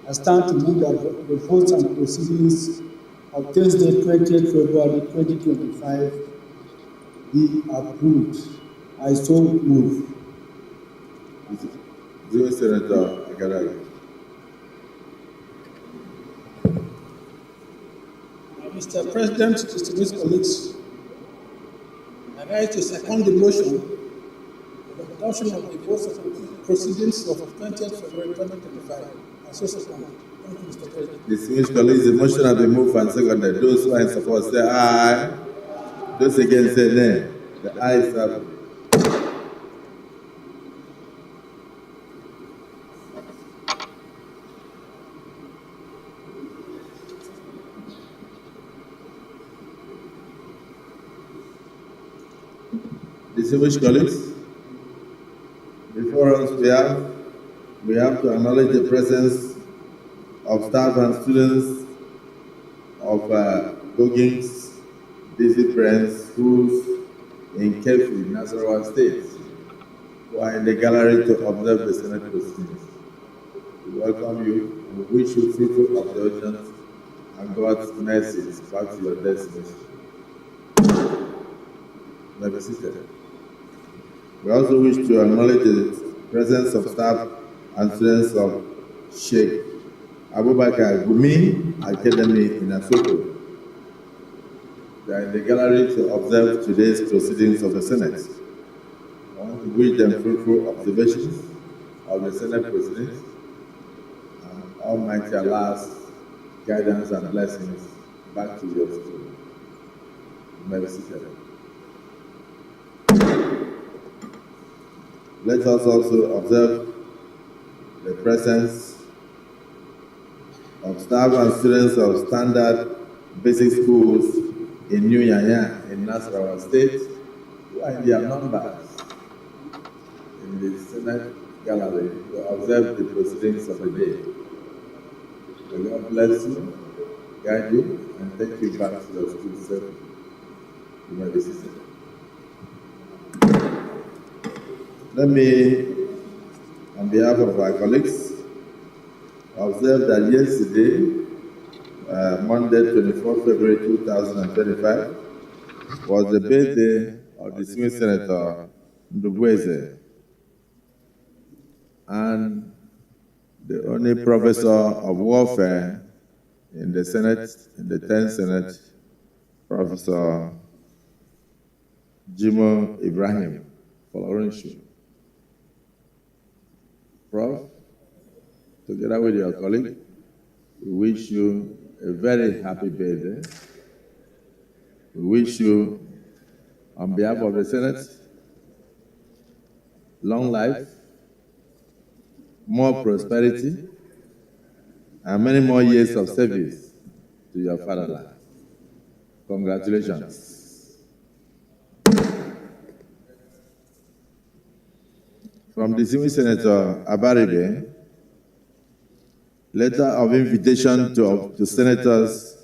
I stand to move that the votes and proceedings of Thursday, 20th February 2025 be approved. I so move. Dear Senator Agaraga. Mr. President, distinguished colleagues, I rise to second the motion for the adoption of the votes of proceedings of 20th February 2025. I so second. Thank you, Mr. President. Distinguished colleagues, the motion has been moved and seconded. Those who are in support say aye. Those against say nay. The ayes have it. Distinguished colleagues, before us we have to acknowledge the presence of staff and students of Goggins, Busy Friends schools in Kefi, Nasarawa State, who are in the gallery to observe the Senate proceedings. We welcome you and we wish you fruitful observations and God's mercies back to your destination. You may be seated. We also wish to acknowledge the presence of staff and students of Sheikh Abubakar Gumi Academy in Asoko. They are in the gallery to observe today's proceedings of the Senate. I want to wish them fruitful observations of the Senate proceedings and Almighty Allah's guidance and blessings back to your school. You may be seated. Let us also observe the presence of staff and students of standard basic schools in New Yanya in Nasarawa State, who are in their numbers in the Senate gallery to observe the proceedings of the day. May God bless you, guide you, and take you back to your school safely. You may be seated. Let me, on behalf of our colleagues, observe that yesterday, Monday, 24th February 2025, was the birthday of the distinguished Senator Ndubweze, and the only professor of warfare in the Senate, in the 10th Senate, Professor Jimo Ibrahim Folorunshu. Prof, together with your colleague, we wish you a very happy birthday. We wish you, on behalf of the Senate, long life, more prosperity, and many more years of service to your fatherland. Congratulations. From distinguished Senator Abaribe, letter of invitation to senators,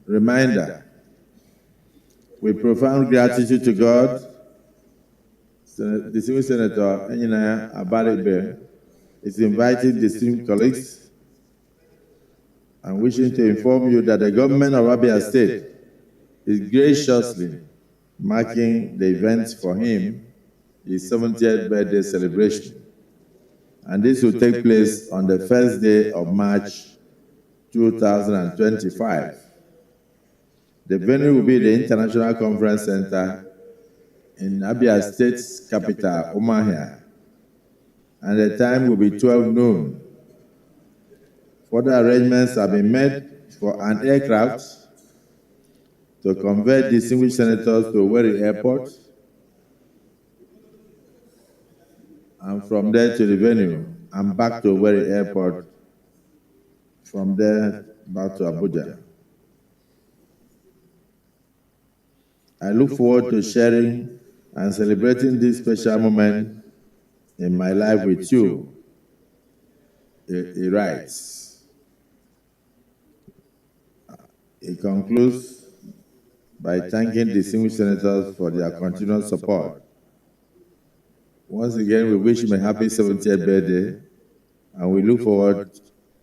reminder, with profound gratitude to God, distinguished Senator Engineer Abaribe is inviting distinguished colleagues and wishing to inform you that the government of Abia State is graciously marking the events for him, his 70th birthday celebration. And this will take place on the first day of March 2025. The venue will be the International Conference Center in Abia State's capital, Umuahia, and the time will be 12 noon. Further arrangements have been made for an aircraft to convey distinguished senators to Owerri Airport, and from there to the venue, and back to Owerri Airport, from there back to Abuja. I look forward to sharing and celebrating this special moment in my life with you. He writes. He concludes by thanking distinguished senators for their continued support. Once again, we wish him a happy 70th birthday, and we look forward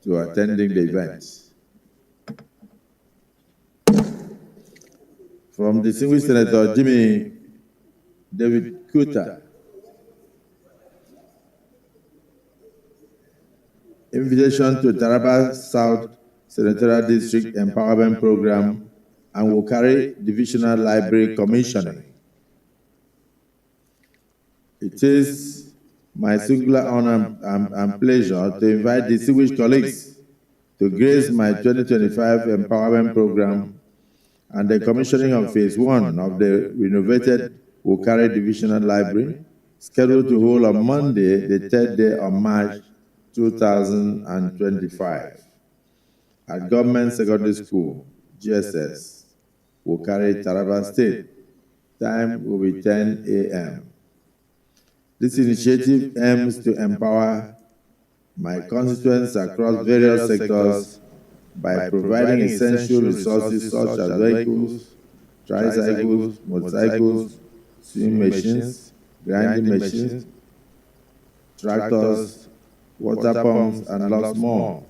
to attending the event. From distinguished Senator Jimmy David Kuta, invitation to Taraba South Senatorial District Empowerment Program and Wukari Divisional Library Commissioning. It is my singular honor and pleasure to invite distinguished colleagues to grace my 2025 Empowerment Program and the commissioning of Phase 1 of the renovated Wukari Divisional Library, scheduled to hold on Monday, the 3rd day of March 2025, at Government Secondary School, GSS, Wukari, Taraba State. Time will be 10 a.m. This initiative aims to empower my constituents across various sectors by providing essential resources such as vehicles, tricycles, motorcycles, sewing machines, grinding machines, tractors, water pumps, and lots more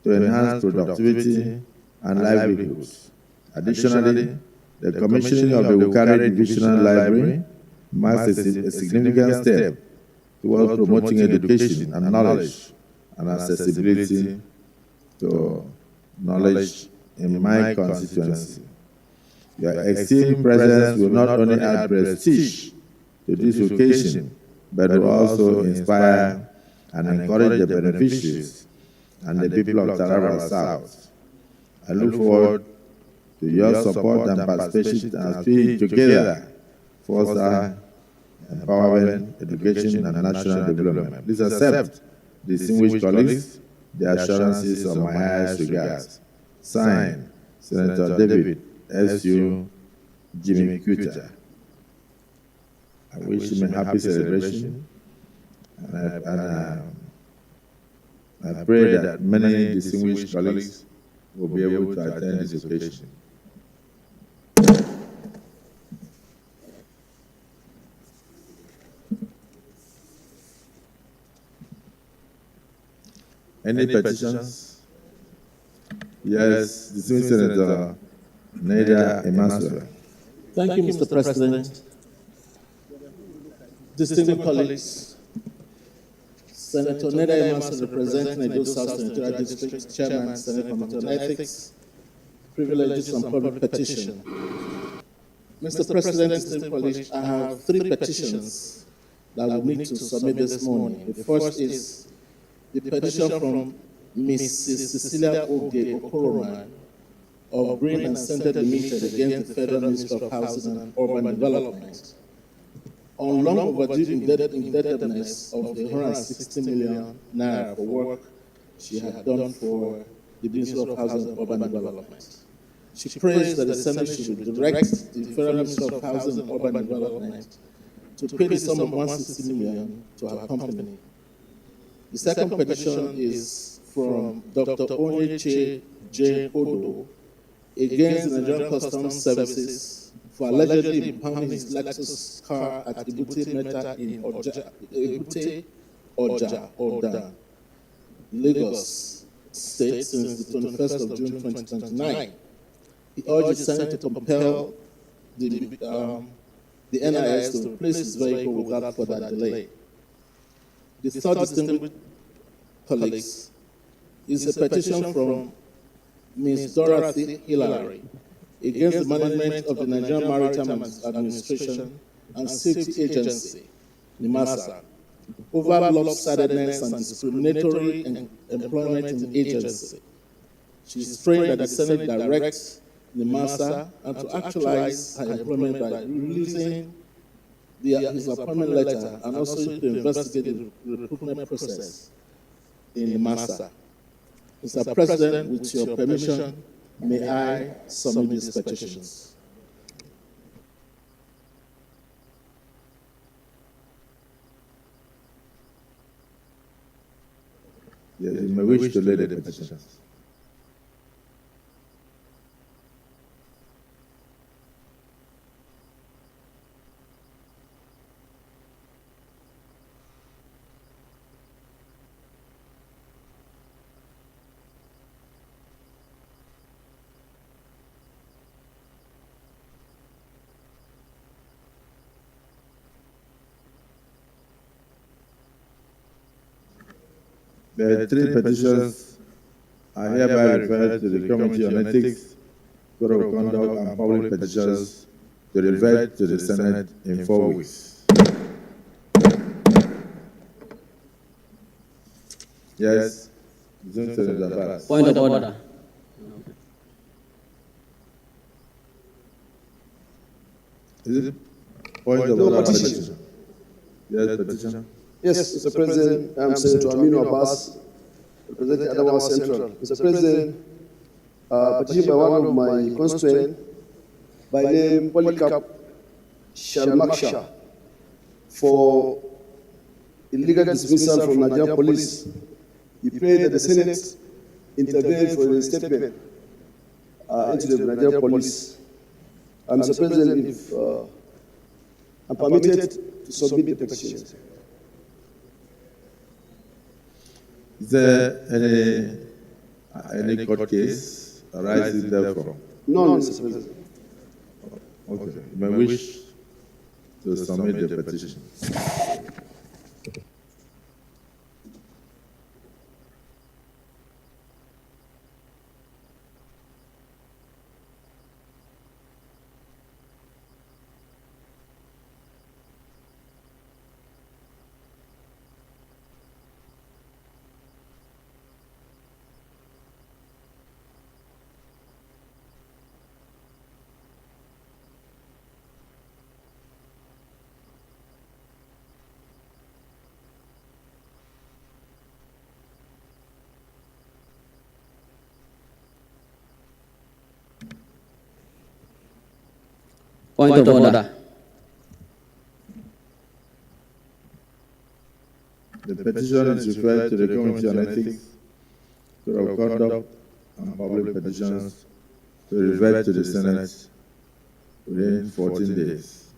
to enhance productivity and livelihoods. Additionally, the commissioning of the Wukari Divisional Library marks a significant step towards promoting education and knowledge and accessibility to knowledge in my constituency. Your esteemed presence will not only add prestige to this occasion, but will also inspire and encourage the beneficiaries and the people of Taraba South. I look forward to your support and participation as we together foster empowerment, education, and national development. Please accept, distinguished colleagues, the assurances of my highest regards. Signed, Senator David S.U. Jimmy Kuta. I wish him a happy celebration, and I pray that many distinguished colleagues will be able to attend this occasion. Any petitions? Yes, distinguished Senator Neda Emmanuel. Thank you, Mr. President. Distinguished colleagues, Senator Neda Emmanuel, representing Edo South Senatorial District, Chairman, Senate Committee on Ethics, Privileges and Public Petition. Mr. President, distinguished colleagues, I have 3 petitions that we need to submit this morning. The first is the petition from Mrs. Cecilia Oge Okoroman of Green and Center Limited against the Federal Ministry of Housing and Urban Development on long overdue indebtedness of the 160 million naira for work she had done for the Ministry of Housing and Urban Development. She prays that the Senate should direct the Federal Ministry of Housing and Urban Development to pay the sum of 160 million to her company. The second petition is from Dr. Onyeche J. Odo against the Nigerian Customs Services for allegedly impounding his Lexus car at Ebute Meta in Oja, Lagos State since the 21st of June 2029. He urged the Senate to compel the NIS to replace his vehicle without further delay. The third distinguished colleagues is a petition from Ms. Dorothy Hillary against the management of the Nigerian Maritime Administration and Safety Agency, NIMASA, over lopsidedness and discriminatory employment in the agency. She is praying that the Senate directs NIMASA and to actualize her employment by releasing his appointment letter and also to investigate the recruitment process in NIMASA. Mr. President, with your permission, may I submit these petitions? Yes, you may wish to lay the petitions. The three petitions are hereby referred to the Committee on Ethics, Code of Conduct, and Public Petitions to revert to the Senate in 4 weeks. Yes. Point of order. Is it point of order? Petition. Yes, petition. Yes, Mr. President, I'm Senator Aminu Abbas, representing Adamawa Central. Mr. President, petition by one of my constituents by name Polycarp Shalmaksha for illegal dismissal from Nigerian police. He prayed that the Senate intervene for the statement into the Nigerian police. Mr. President, if I'm permitted to submit the petition. Is there any court case arising therefrom? No, Mr. President. Okay. You may wish to submit the petition. Point of order. The petition is referred to the Committee on Ethics, Code of Conduct, and Public Petitions to revert to the Senate within 14 days.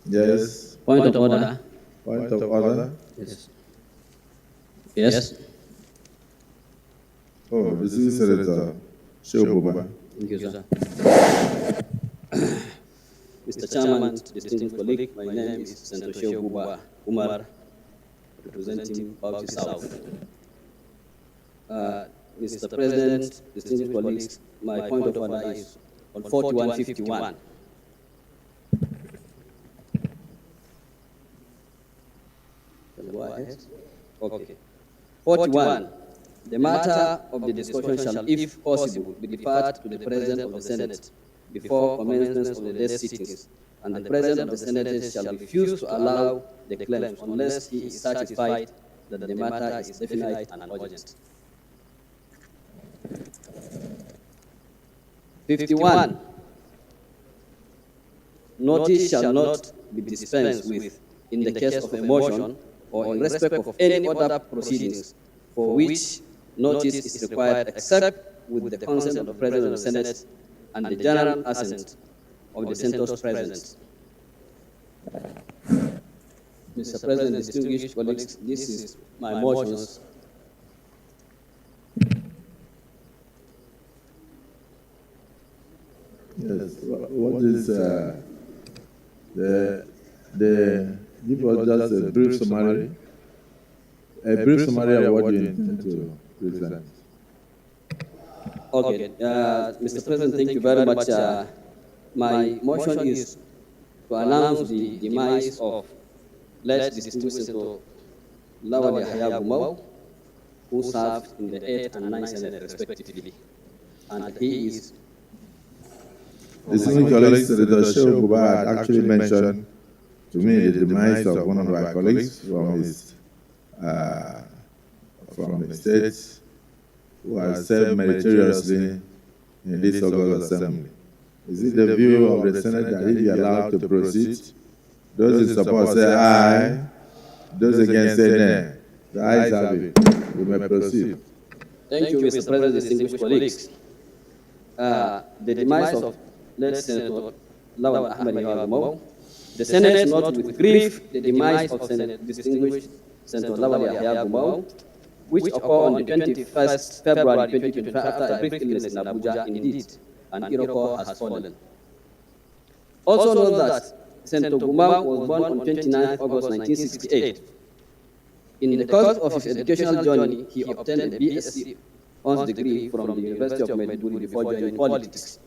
Yes. Point of order. Point of order. Yes. Yes. Oh, this is Senator Shobuba. Thank you, sir. Mr. Chairman, distinguished colleague, my name is Senator Shobuba Umar, representing Bauchi South. Mr. President, distinguished colleagues, my point of order is on 4151. Go ahead. Okay. 41. The matter of the discussion shall, if possible, be deferred to the President of the Senate before commencement of the day's sittings, and the President of the Senate shall refuse to allow the claims unless he is satisfied that the matter is definite and urgent. 51. Notice shall not be dispensed with in the case of a motion or in respect of any other proceedings for which notice is required except with the consent of the President of the Senate and the general assent of the Senators present. Mr. President, distinguished colleagues, this is my motions. Yes. What is give us just a brief summary? A brief summary of what you intend to present. Okay, Mr. President, thank you very much. My motion is to announce the demise of late distinguished Senator Lawal Yahya Gumau, who served in the 8th and 9th Senate respectively, and he is. Distinguished colleagues, Senator Shobuba had actually mentioned to me the demise of one of my colleagues from his state who has served meritoriously in this August Assembly. Is it the view of the Senate that he be allowed to proceed? Those in support say aye. Those against say nay. The ayes have it. We may proceed. Thank you, Mr. President, distinguished colleagues. The demise of late Senator Lawal Ahmed Yahya, the Senate note with grief the demise of distinguished Senator Lawal Yahya, which occurred on the 21st February 2025 after a brief illness in Abuja, indeed, and Iroko has fallen. Also note that Senator Gumau was born on 29 August 1968 In the course of his educational journey, he obtained a BSc honors degree from the University of Maiduguri before joining politics.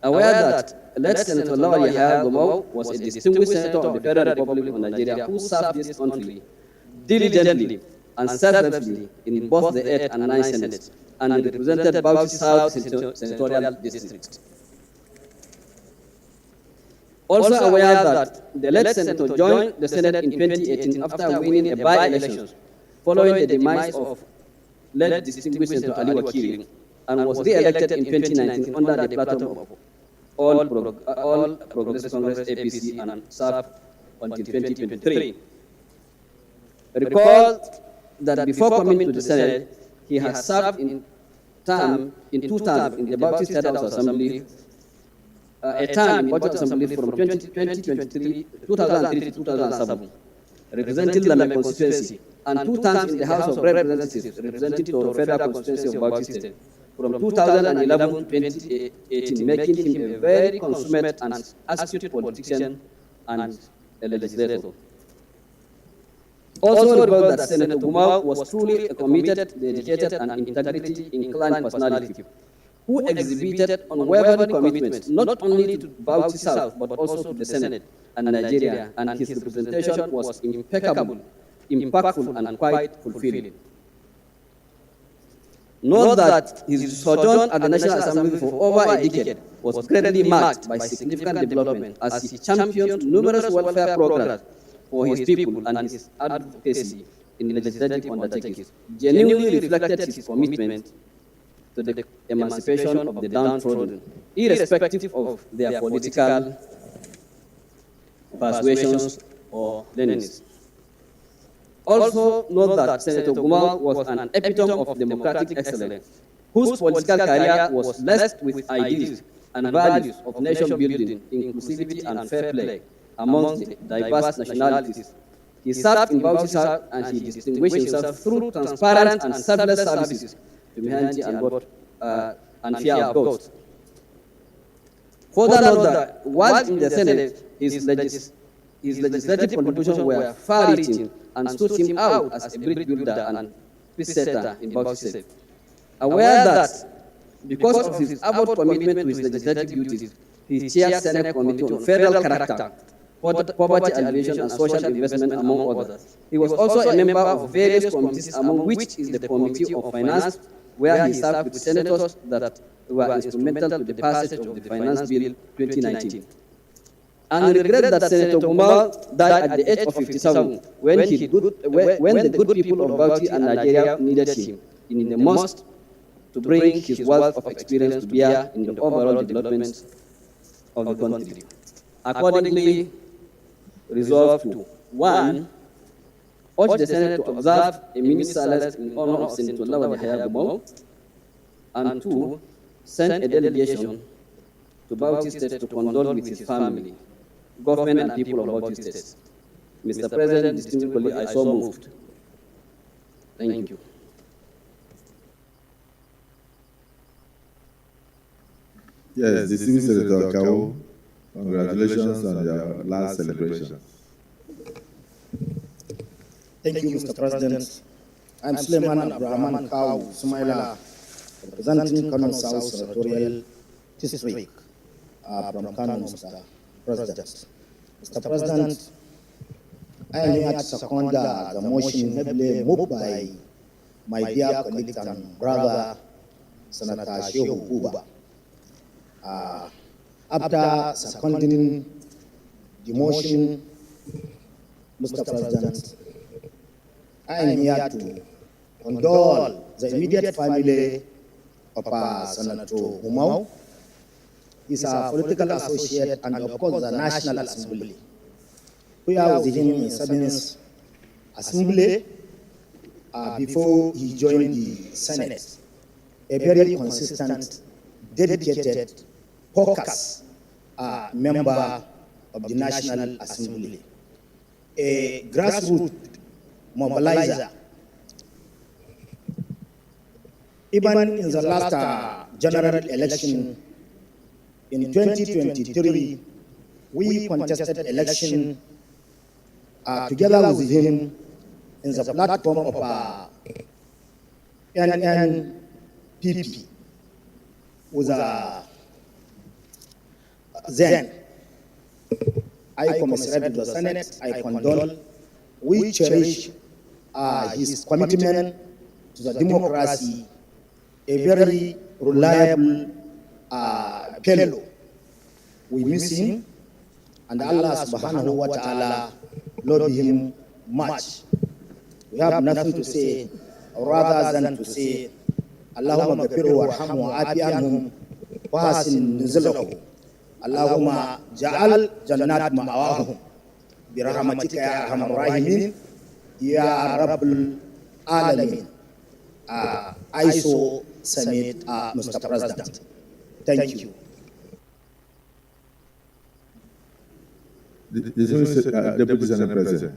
Aware that late Senator Lawal Yahya Gumau was a distinguished senator of the Federal Republic of Nigeria who served this country diligently and selflessly in both the 8th and 9th Senates and represented Bauchi South Senatorial District. Also aware that the late senator joined the Senate in 2018 after winning a by-election following the demise of late distinguished Senator Ali Wakili and was re-elected in 2019 under the platform of All Progressive Congress APC and served until 2023. Recall that before coming to the Senate, he has served in two terms in the Bauchi State House Assembly, a term in Bauchi Assembly from 2003 to 2007, representing Lame constituency, and 2 terms in the House of Representatives, representing the Federal constituency of Bauchi State, from 2011 to 2018, making him a very consummate and astute politician and a legislator. Also recall that Senator Gumau was truly a committed, dedicated, and integrity-inclined personality who exhibited unwavering commitment not only to Bauchi South but also to the Senate and Nigeria, and his representation was impeccable, impactful, and quite fulfilling. Note that his sojourn at the National Assembly for over a decade was greatly marked by significant development as he championed numerous welfare programs for his people, and his advocacy in legislative undertakings genuinely reflected his commitment to the emancipation of the downtrodden, irrespective of their political persuasions or leanings. Also note that Senator Gumau was an epitome of democratic excellence, whose political career was blessed with ideals and values of nation building, inclusivity, and fair play amongst the diverse nationalities. He served in Bauchi South and he distinguished himself through transparent and selfless services to humanity and fear of God. Further note that while in the Senate, his legislative contributions were far-reaching and stood him out as a bridge builder and peace setter in Bauchi State. Aware that because of his avowed commitment to his legislative duties, he chaired Senate Committee on Federal Character, Poverty Alleviation, and Social Investment, among others. He was also a member of various committees, among which is the Committee of Finance, where he served with senators that were instrumental to the passage of the Finance Bill 2019. And regret that Senator Gumau died at the age of 57 when the good people of Bauchi and Nigeria needed him in the most to bring his wealth of experience to bear in the overall development of the country. Accordingly, resolved to 1. Urge the Senate to observe a minute silence in honor of Senator Lawal Yahya Gumau, and 2. Send a delegation to Bauchi State to condole with his family, government, and people of Bauchi State. Mr. President, distinguished colleagues, I so moved. Thank you. Yes, distinguished Senator Kawu, congratulations on your last celebration. Thank you, Mr. President. I'm Suleiman Abrahman Kawu Sumaila, representing Kano South Senatorial District from Kano, Mr. President. Mr. President, I am here to second the motion moved by my dear colleague and brother, Senator Shehu Buba. After seconding the motion, Mr. President, I am here to condole the immediate family of Senator Gumau, his political associate, and of course the National Assembly. We are with him in 7th Assembly before he joined the Senate. A very consistent, dedicated, focused member of the National Assembly. A grassroots mobilizer. Even in the last general election in 2023, we contested election together with him in the platform of NNPP was then. I commiserated the Senate, I condole. We cherish his commitment to the democracy, a very reliable fellow. We miss him, and Allah subhanahu wa ta'ala love him much. We have nothing to say rather than to say, Allahumma ghafirhu warhamhu wa'afi anhum wa hasin nuzulahu. Allahumma ja'al jannat ma'awahum bi rahmatika ya arhamar rahimin ya rabbul alamin. I so submit, Mr. President. Thank you. Deputy Senate President.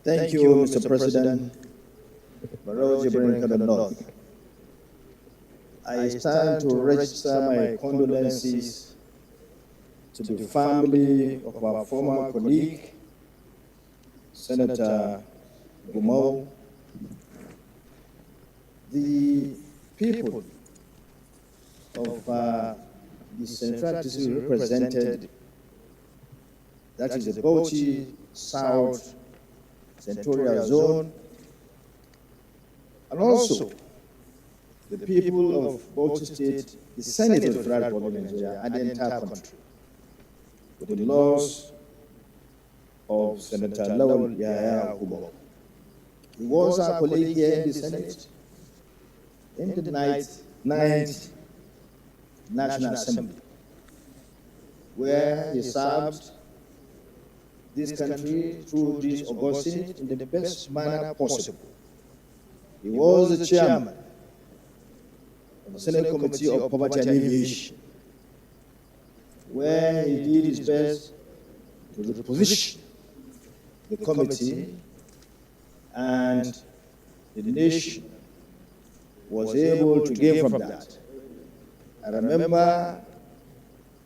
Thank you, Mr. President. Barrow Jibrin Kadam North. I stand to register my condolences to the family of our former colleague, Senator Gumau. The people of the Central District represented, that is the Bauchi South Senatorial Zone, and also the people of Bauchi State, the Senate of the Federal Republic of Nigeria, and the entire country, with the loss of Senator Lawal Yahya Gumau. He was our colleague here in the Senate, in the ninth National Assembly, where he served this country through this august Senate in the best manner possible. He was the chairman of the Senate Committee of Poverty and Alleviation, where he did his best to reposition the committee, and the nation was able to gain from that. I remember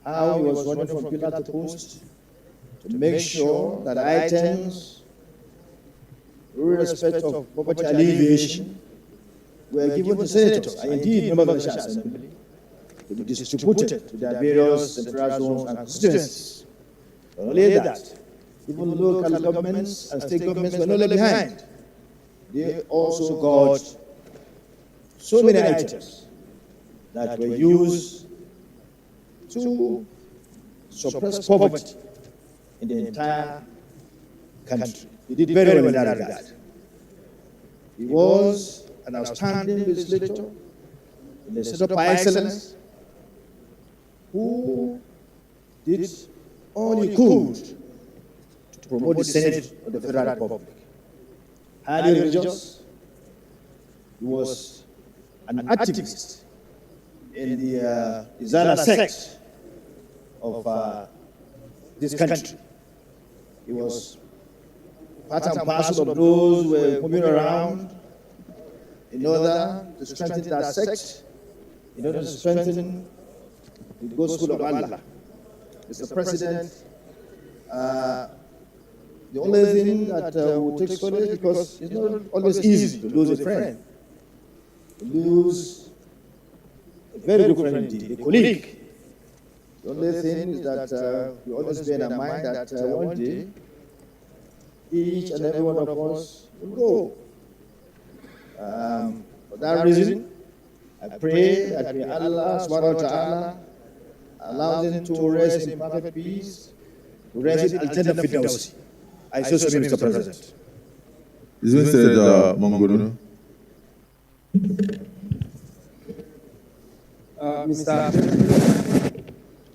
how he was running from pillar to post to make sure that items, irrespective of poverty alleviation, were given to senators and indeed members of the National Assembly to be distributed to their various central zones and constituencies. Not only that, even local governments and state governments were not left behind. They also got so many items that were used to suppress poverty in the entire country. He did very well in that regard. He was an outstanding legislator in the Senate by excellence, who did all he could to promote the Senate of the Federal Republic. Highly religious, he was an activist in the Izala sect of this country. He was part and parcel of those who were moving around in order to strengthen that sect, in order to strengthen the gospel of Allah. Mr. President, the only thing that will take solace, because it's not always easy to lose a friend, to lose a very good friend indeed, a colleague. The only thing is that we always bear in mind that one day, each and every one of us will go. For that reason, I pray that may Allah subhanahu wa ta'ala allow them to rest in perfect peace, to rest in Al-Jannah Firdausi. I so submit, Mr. President. Is Mr. Mongono? Mr.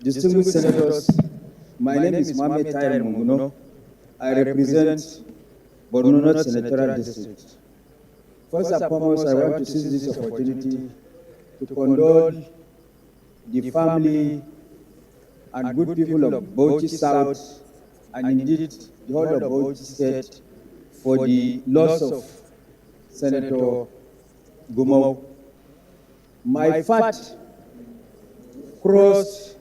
Distinguished Senators, my name is Mohamed Tahir Mongono. I represent Borno North Senatorial District. First and foremost, I want to seize this opportunity to condole the family and good people of Bauchi South and indeed the whole of Bauchi State for the loss of Senator Gumau. My path crossed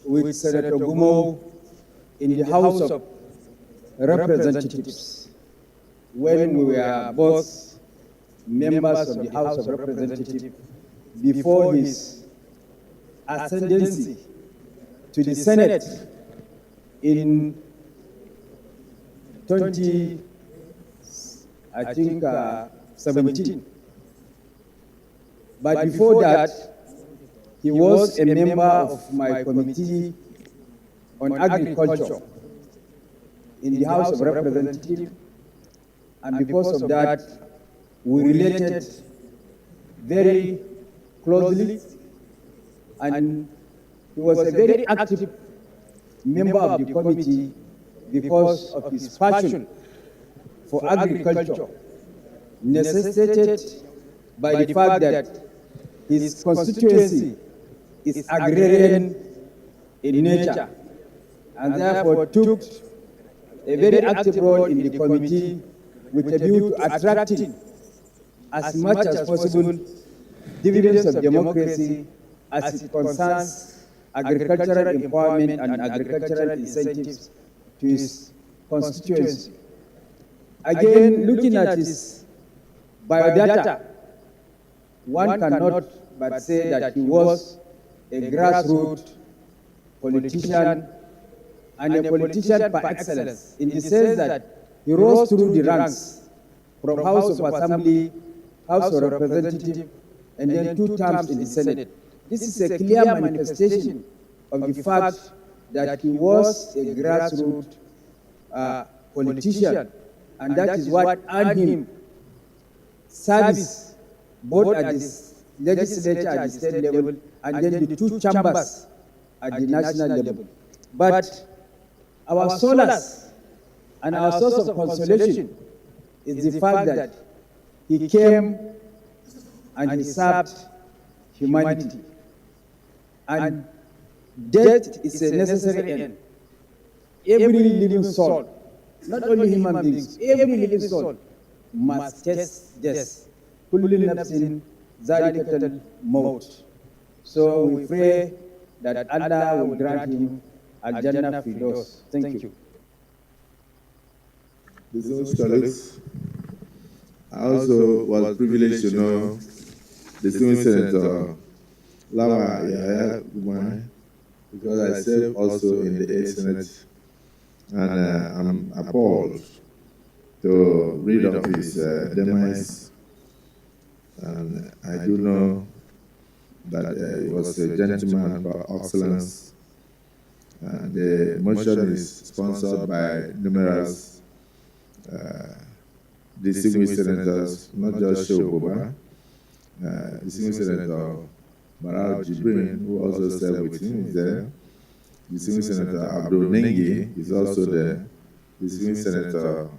with Senator Gumau in the House of representatives when we were both members of the House of Representatives before his ascendancy to the Senate in 17. But before that, he was a member of my committee on agriculture in the House of Representatives, and because of that, we related very closely, and he was a very active member of the committee because of his passion for agriculture, necessitated by the fact that his constituency is agrarian in nature, and therefore took a very active role in the committee with a view to attracting as much as possible dividends of democracy as it concerns agricultural empowerment and agricultural incentives to his constituency. Again, looking at his biodata, one cannot but say that he was a grassroots politician and a politician par excellence, in the sense that he rose through the ranks from House of Assembly, House of Representatives, and then 2 terms in the Senate. This is a clear manifestation of the fact that he was a grassroots politician, and that is what earned him service both at the legislature at the state level and then the 2 chambers at the national level. But our solace and our source of consolation is the fact that he came and he served humanity. And death is a necessary end. Every living soul, not only human beings, every living soul must taste death. Kullu nafsin zalikatul maut. So we pray that Allah will grant him Al-Jannah Firdaus. Thank you. Distinguished colleagues, I also was privileged to know distinguished Senator Lawa Yahya Gumai, because I served also in the 8th Senate, and I'm appalled to read of his demise. And I do know that he was a gentleman for excellence. The motion is sponsored by numerous distinguished senators, not just Shoboba, distinguished Senator Barao Jibrin, who also served with him, is there. Distinguished Senator Abdul Nengi is also there. Distinguished Senator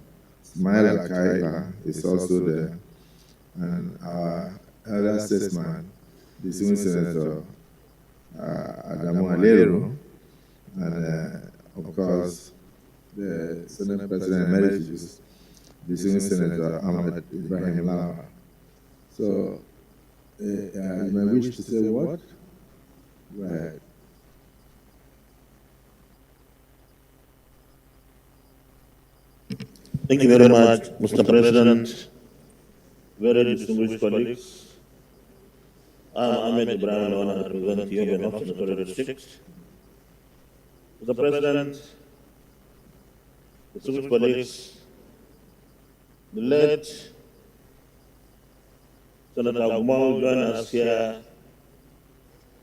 Ismail Akaiba is also there. And our elder statesman, distinguished Senator Adamu Alero, and of course, the Senate President Emeritus, distinguished Senator Ahmed Ibrahim Lawa. So, you may wish to say what? Go ahead. Thank you very much, Mr. President, very distinguished colleagues. I'm Ahmed Ibrahim Lawa, I represent Yobe North Senatorial District. Mr. President, distinguished colleagues, the late Senator Gumau joined us here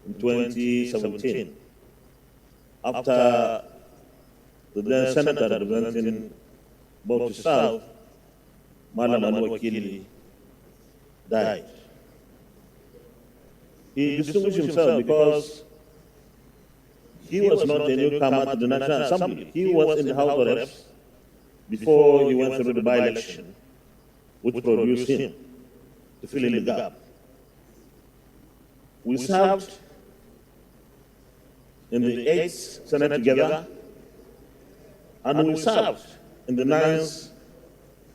in 2017 after the then Senator representing Bauchi South, Malam Wakili, died. He distinguished himself because he was not a newcomer to the National Assembly. He was in the House of Reps before he went through the by-election, which produced him to fill in the gap. We served in the 8th Senate together, and we served in the 9th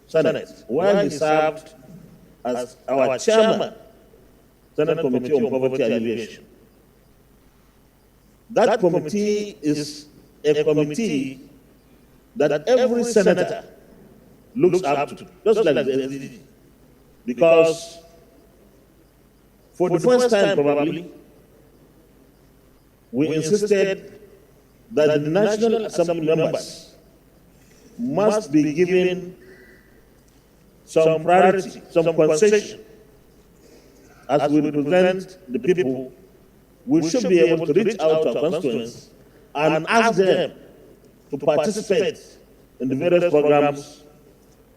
Senate, where he served as our chairman, Senate Committee on Poverty Alleviation. That committee is a committee that every senator looks up to, just like the SDG. Because for the first time, probably, we insisted that the National Assembly members must be given some priority, some concession. As we represent the people, we should be able to reach out to our constituents and ask them to participate in the various programs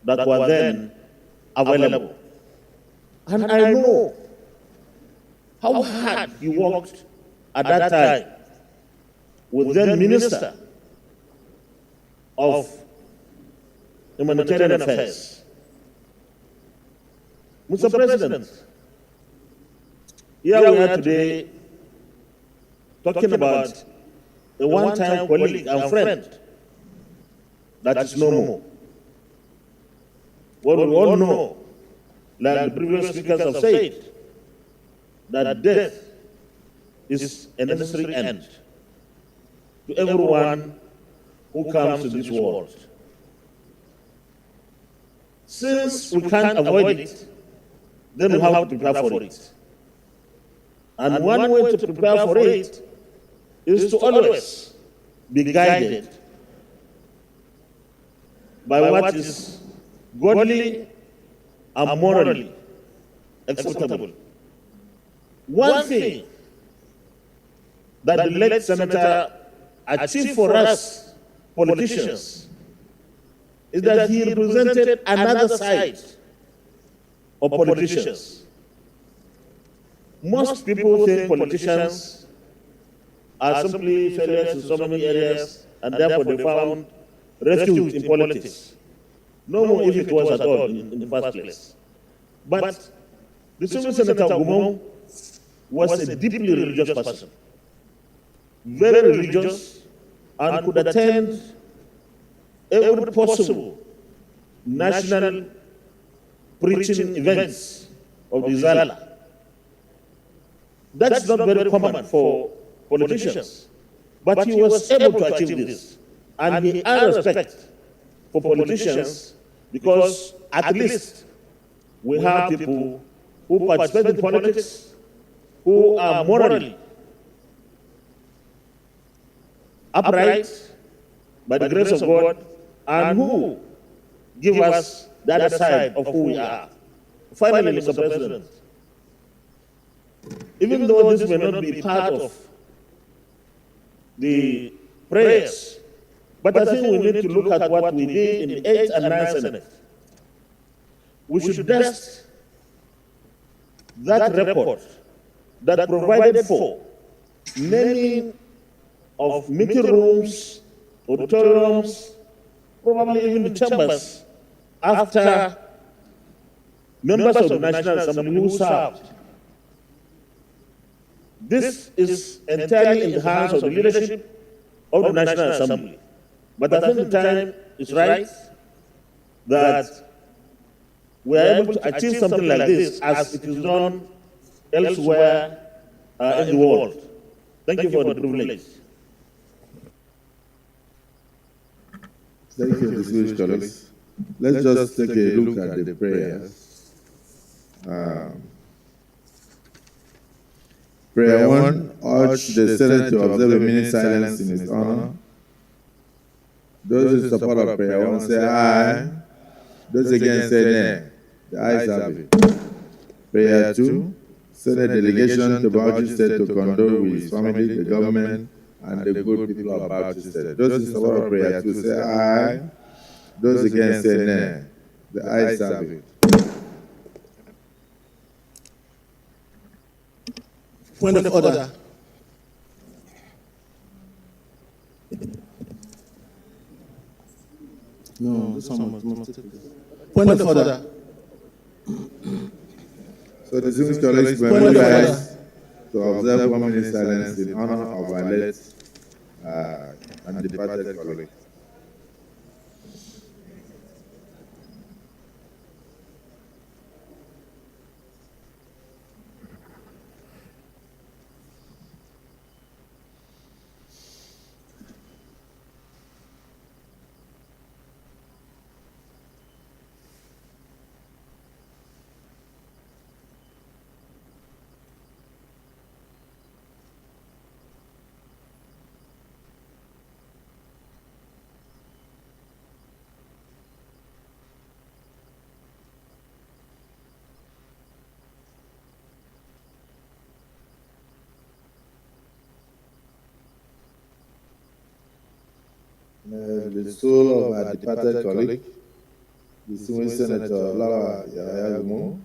that were then available. And I know how hard he worked at that time with then Minister of Humanitarian Affairs. Mr. President, here we are today talking about a one-time colleague and friend that is no more. What we all know, like the previous speakers have said, that death is a necessary end to everyone who comes to this world. Since we can't avoid it, then we have to prepare for it. And one way to prepare for it is to always be guided by what is godly and morally acceptable. One thing that the late senator achieved for us politicians is that he represented another side of politicians. Most people think politicians are simply failures in so many areas, and therefore they found refuge in politics. No more if it was at all in the first place. But the civil Senator Gumon was a deeply religious person, very religious, and could attend every possible national preaching events of the Izala. That's not very common for politicians, but he was able to achieve this. And he had respect for politicians because at least we have people who participate in politics, who are morally upright by the grace of God, and who give us the other side of who we are. Finally, Mr. President, even though this may not be part of the prayers, but I think we need to look at what we did in the 8th and 9th Senate. We should dust that report that provided for naming of meeting rooms, auditoriums, probably even the chambers after members of the National Assembly who served. This is entirely in the hands of the leadership of the National Assembly. But I think the time is right that we are able to achieve something like this as it is done elsewhere in the world. Thank you for the privilege. Thank you, distinguished colleagues. Let's just take a look at the prayers. Prayer 1, urge the Senate to observe a minute silence in his honor. Those in support of prayer 1 say aye. Those against say nay. The ayes have it. Prayer 2, Senate delegation to Bauchi State to condole with his family, the government, and the good people of Bauchi State. Those in support of prayer 2 say aye. Those against say nay. The ayes have it. Point of order. No, this one must take place. Point of order. So the distinguished colleagues were mobilized to observe 1 minute silence in honor of our late and departed colleague. the soul of our departed colleague, distinguished Senator Lawa Yahaya Gumo,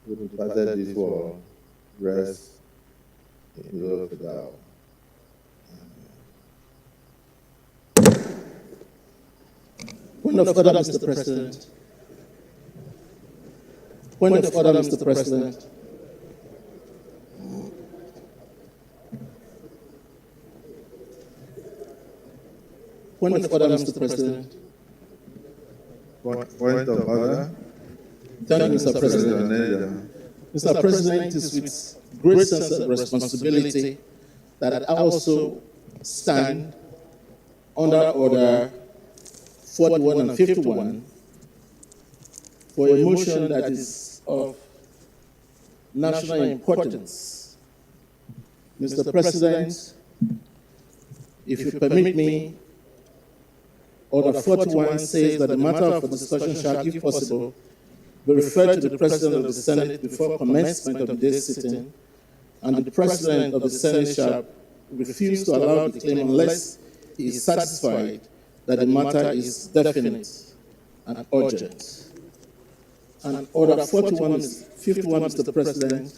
who departed this world, rest in glory forever. Point of order, Mr. President. Point of order, Mr. President. Point of order, Mr. President. Point of order. Thank you, Mr. President. Mr. President, it is with great sense of responsibility that I also stand under Order 41 and 51 for a motion that is of national importance. Mr. President, if you permit me, Order 41 says that the matter for discussion shall, if possible, be referred to the President of the Senate before commencement of the day's sitting, and the President of the Senate shall refuse to allow the claim unless he is satisfied that the matter is definite and urgent. And Order 51 is 51, Mr. President.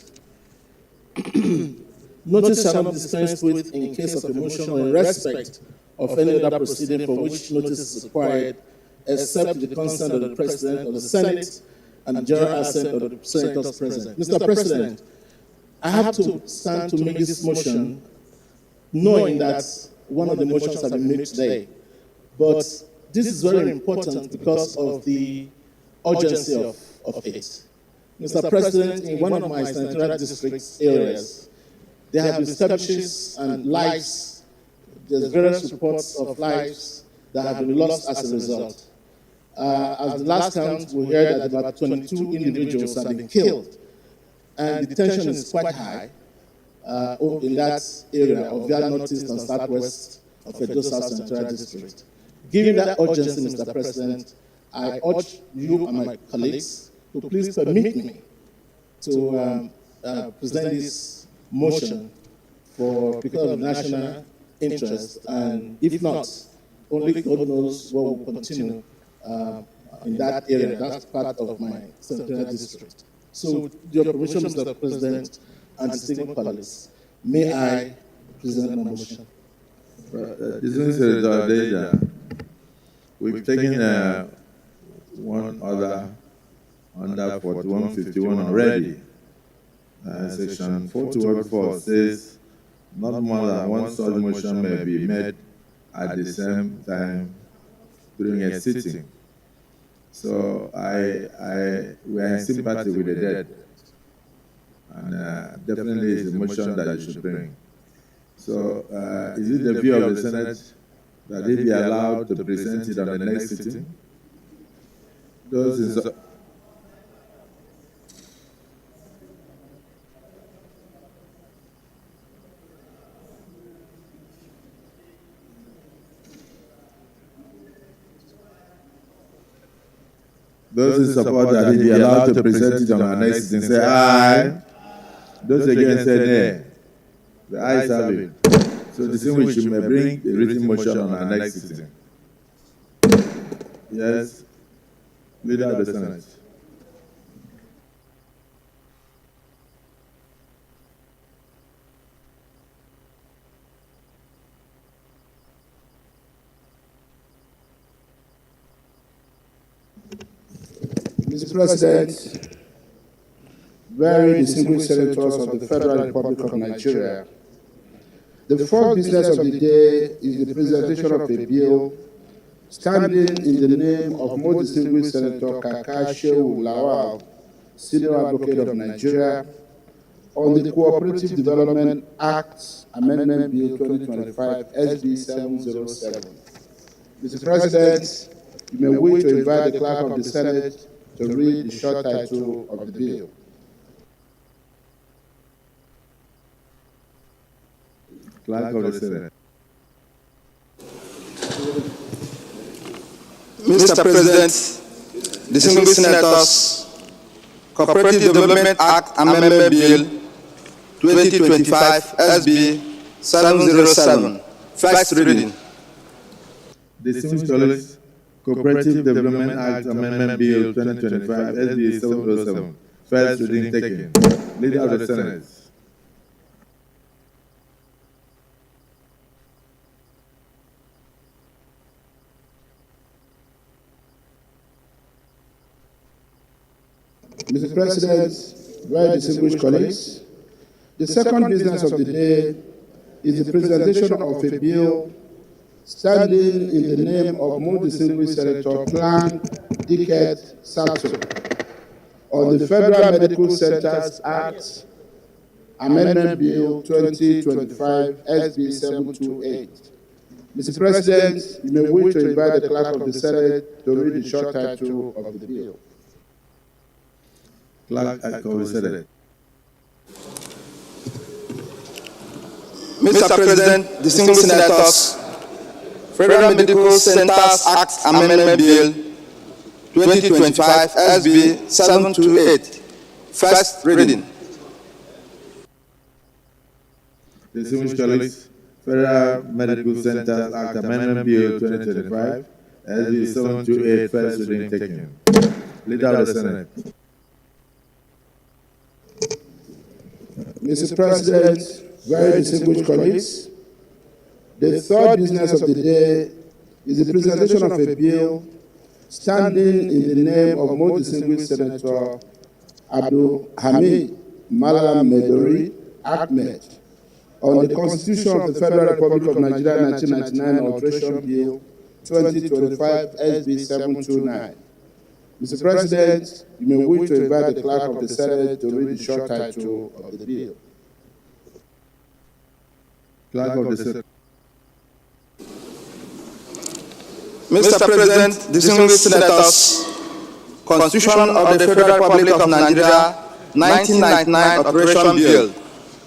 Notice shall not be dispensed with in case of a motion or in respect of any other proceeding for which notice is required, except with the consent of the President of the Senate and the general assent of the senators present. Mr. President, I have to stand to make this motion knowing that one of the motions have been made today. But this is very important because of the urgency of it. Mr. President, in one of my senatorial district areas, there have been skirmishes and lives. There's various reports of lives that have been lost as a result. At the last count, we heard that about 22 individuals have been killed. And the tension is quite high in that area of Via Northeast and Southwest of Edo South Senatorial District. Given that urgency, Mr. President, I urge you and my colleagues to please permit me to present this motion because of national interest, and if not, only God knows what will continue in that area. That's part of my senatorial district. So, with your permission, Mr. President, and distinguished colleagues, may I present my motion? Distinguished Senator Deja, we've taken one other under 4151 already. Section 41.4 says not more than one such motion may be made at the same time during a sitting. So we are in sympathy with the dead, and definitely it's a motion that you should bring. So is it the view of the Senate that they be allowed to present it on the next sitting? Those in support that he be allowed to present it on our next sitting say aye. Those against say nay. The ayes have it. So distinguished, you may bring a written motion on our next sitting. Yes, Leader of the Senate. Mr. President, very distinguished senators of the Federal Republic of Nigeria, the first business of the day is the presentation of a bill standing in the name of most distinguished Senator Kakashewu Lawal, Senior Advocate of Nigeria, on the Cooperative Development Act Amendment Bill 2025 SB 707. Mr. President, you may wish to invite the Clerk of the Senate to read the short title of the bill. Clerk of the Senate. Mr. President, distinguished senators, Cooperative Development Act Amendment Bill 2025 SB 707. First reading. Distinguished colleagues, Cooperative Development Act Amendment Bill 2025 SB 707, first reading taken. Leader of the Senate. Mr. President, very distinguished colleagues, the second business of the day is the presentation of a bill standing in the name of most distinguished Senator Clan Dickett Sato on the Federal Medical Centers Act Amendment Bill 2025 SB 728. Mr. President, you may wish to invite the Clerk of the Senate to read the short title of the bill. Clerk of the Senate. Mr. President, distinguished senators, Federal Medical Centers Act Amendment Bill 2025 SB 728, first reading. Distinguished colleagues, Federal Medical Centers Act Amendment Bill 2025 SB 728, first reading taken. Leader of the Senate. Mr. President, very distinguished colleagues, the third business of the day is the presentation of a bill standing in the name of most distinguished Senator Abdul Hamid Malam Medori Ahmed on the Constitution of the Federal Republic of Nigeria 1999 Alteration Bill 2025 SB 729. Mr. President, you may wish to invite the Clerk of the Senate to read the short title of the bill. Clerk of the Senate. Mr. President, distinguished senators, Constitution of the Federal Republic of Nigeria 1999 Operation Bill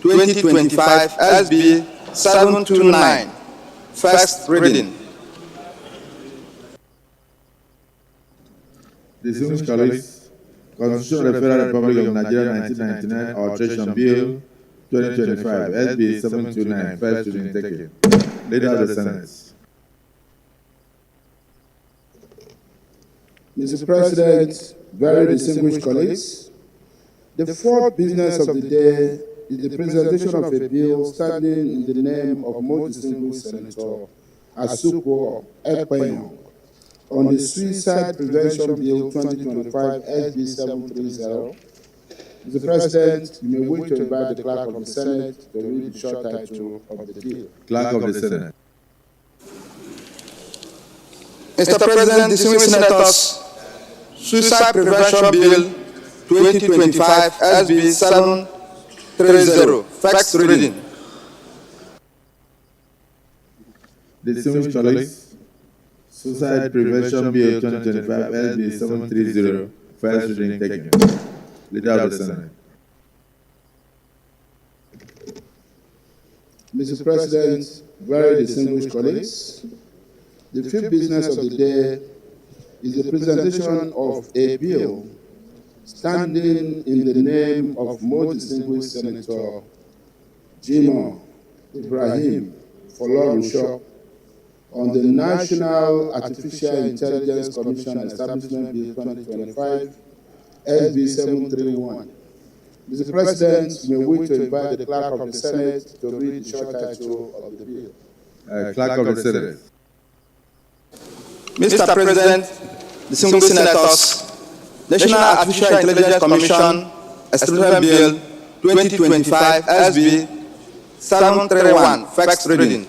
2025 SB 729, first reading. Distinguished colleagues, Constitution of the Federal Republic of Nigeria 1999 Alteration Bill 2025 SB 729, first reading taken. Leader of the Senate. Mr. President, very distinguished colleagues, the fourth business of the day is the presentation of a bill standing in the name of most distinguished Senator Asupo Ekpenyong on the Suicide Prevention Bill 2025 SB 730. Mr. President, you may wish to invite the Clerk of the Senate to read the short title of the bill. Clerk of the Senate. Mr. President, distinguished senators, Suicide Prevention Bill 2025 SB 730, first reading. Distinguished colleagues, Suicide Prevention Bill 2025 SB 730, first reading taken. Leader of the Senate. Mr. President, very distinguished colleagues, the fifth business of the day is the presentation of a bill standing in the name of most distinguished Senator Jimoh Ibrahim Folorunsho on the National Artificial Intelligence Commission Establishment Bill 2025 SB 731. Mr. President, you may wish to invite the Clerk of the Senate to read the short title of the bill. Clerk of the Senate. Mr. President, distinguished senators, National Artificial Intelligence Commission Establishment Bill 2025 SB 731, first reading.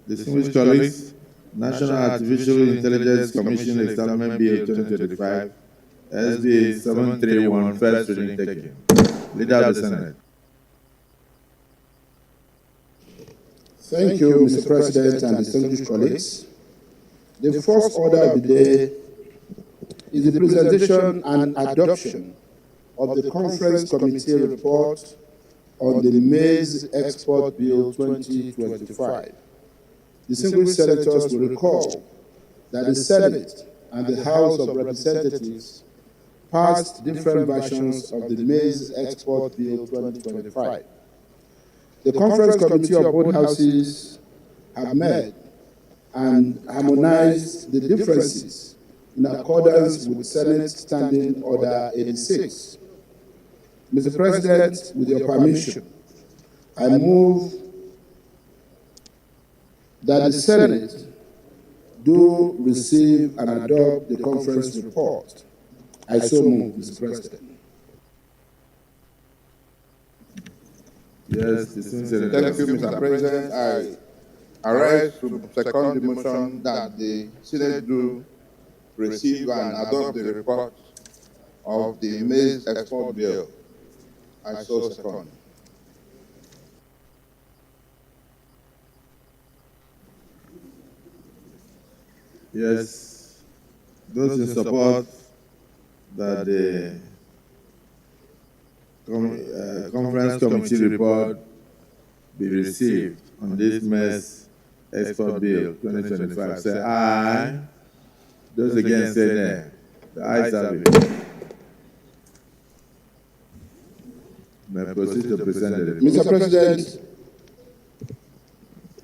Distinguished colleagues, National Artificial Intelligence Commission Establishment Bill 2025 SB 731, first reading taken. Leader of the Senate. Thank you, Mr. President and distinguished colleagues. The first order of the day is the presentation and adoption of the Conference Committee report on the Maize Export Bill 2025. Distinguished senators will recall that the Senate and the House of Representatives passed different versions of the Maize Export Bill 2025. The conference committee of both houses have met and harmonized the differences in accordance with Senate Standing Order 86. Mr. President, with your permission, I move that the Senate do receive and adopt the conference report. I so move, Mr. President. Yes, distinguished Senator. Thank you, Mr. President. I rise to second the motion that the Senate do receive and adopt the report of the maize export bill. I so second. Yes, those in support that the conference committee report be received on this maize export bill 2025, say aye. Those against say nay. The ayes have it. May I proceed to present the report. Mr. President,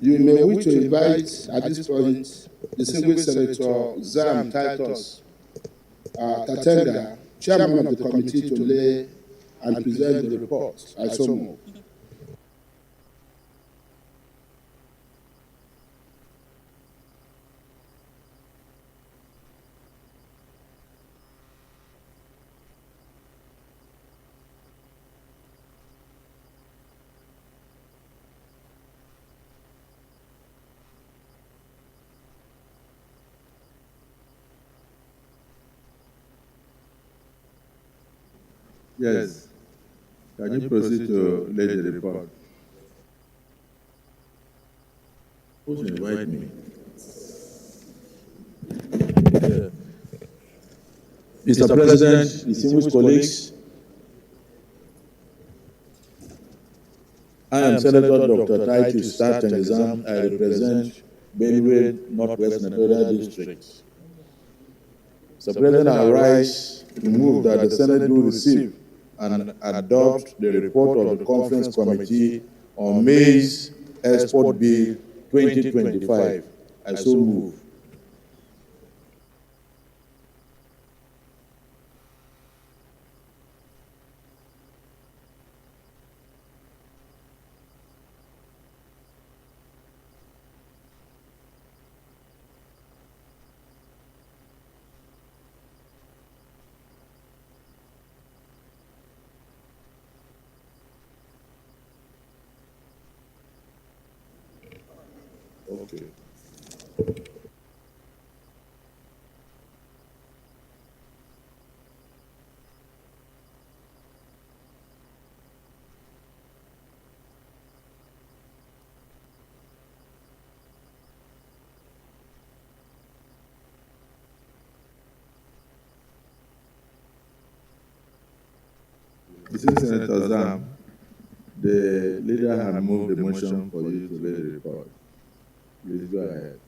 you may wish to invite at this point distinguished Senator Zam Titus Tatenda, chairman of the committee, to lay and present the report. I so move. Yes. Can you proceed to lay the report? Who should invite me? Mr. President, distinguished colleagues, I am Senator Dr. Titus Tatenda. I represent Benue Northwest Senatorial District. Mr. President, I rise to move that the Senate do receive and adopt the report of the Conference Committee on Maize Export Bill 2025. I so move. Okay. Distinguished Senator Zam, the leader had moved the motion for you to lay the report. Please go ahead.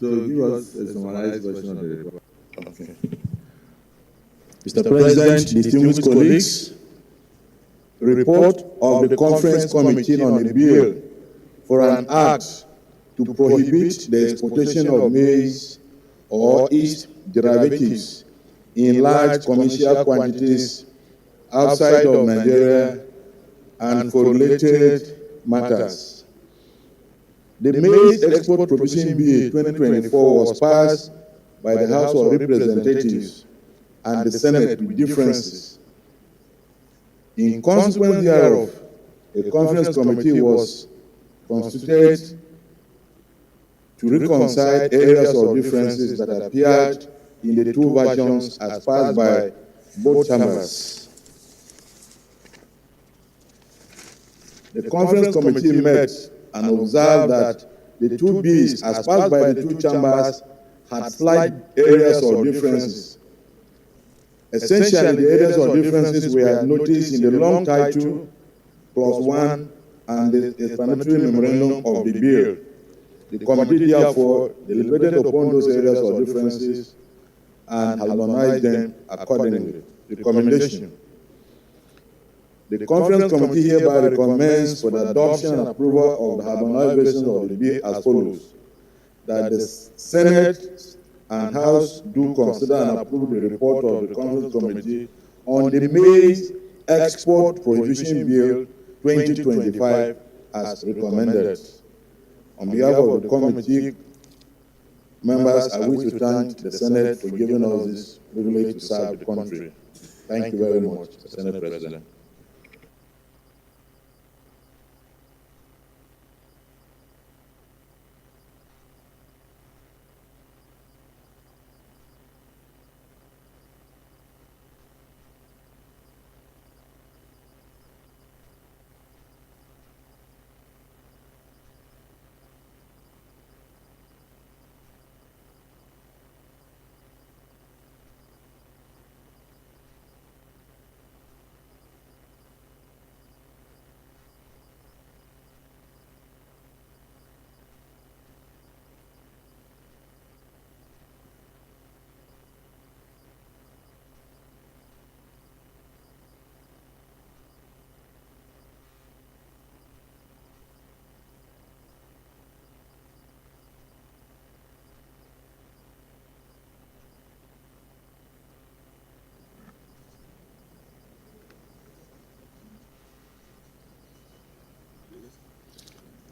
So give us a summarized version of the report. Okay. Mr. President, distinguished colleagues, report of the Conference Committee on a bill for an act to prohibit the exportation of maize or its derivatives in large commercial quantities outside of Nigeria and for related matters. The Maize Export Prohibition Bill 2024 was passed by the House of Representatives and the Senate with differences. In consequence thereof, a conference committee was constituted to reconcile areas of differences that appeared in the two versions as passed by both chambers. The conference committee met and observed that the two bills as passed by the two chambers had slight areas of differences. Essentially, the areas of differences were noticed in the long title, clause 1, and the explanatory memorandum of the bill. The committee therefore deliberated upon those areas of differences and harmonized them accordingly. Recommendation. The conference committee hereby recommends for the adoption and approval of the harmonized version of the bill as follows: that the Senate and House do consider and approve the report of the conference committee on the Maize Export Prohibition Bill 2025 as recommended. On behalf of the committee members, I wish to thank the Senate for giving us this privilege to serve the country. Thank you very much, Senate President.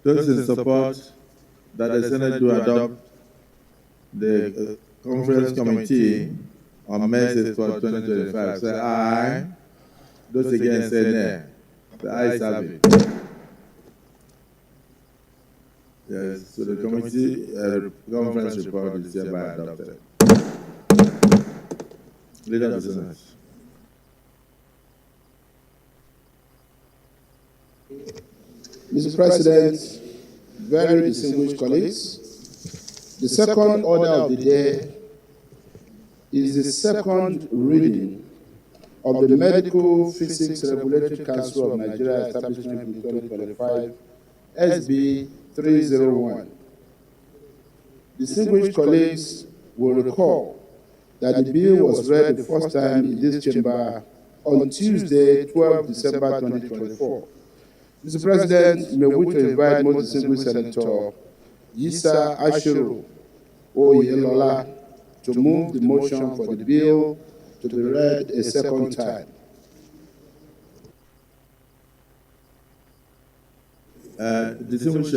Those in support that the Senate do adopt the Conference Committee on Maize for 2025, say aye. Those against say nay. The ayes have it. Yes, so the committee conference report is hereby adopted. Leader of the Senate. Mr. President, very distinguished colleagues, the second order of the day is the second reading of the Medical Physics Regulatory Council of Nigeria Establishment in 2025, SB 301. Distinguished colleagues will recall that the bill was read the first time in this chamber on Tuesday, 12 December 2024. Mr. President, may we to invite most distinguished Senator Yisa Ashiru Oyelola to move the motion for the bill to be read a second time. Distinguished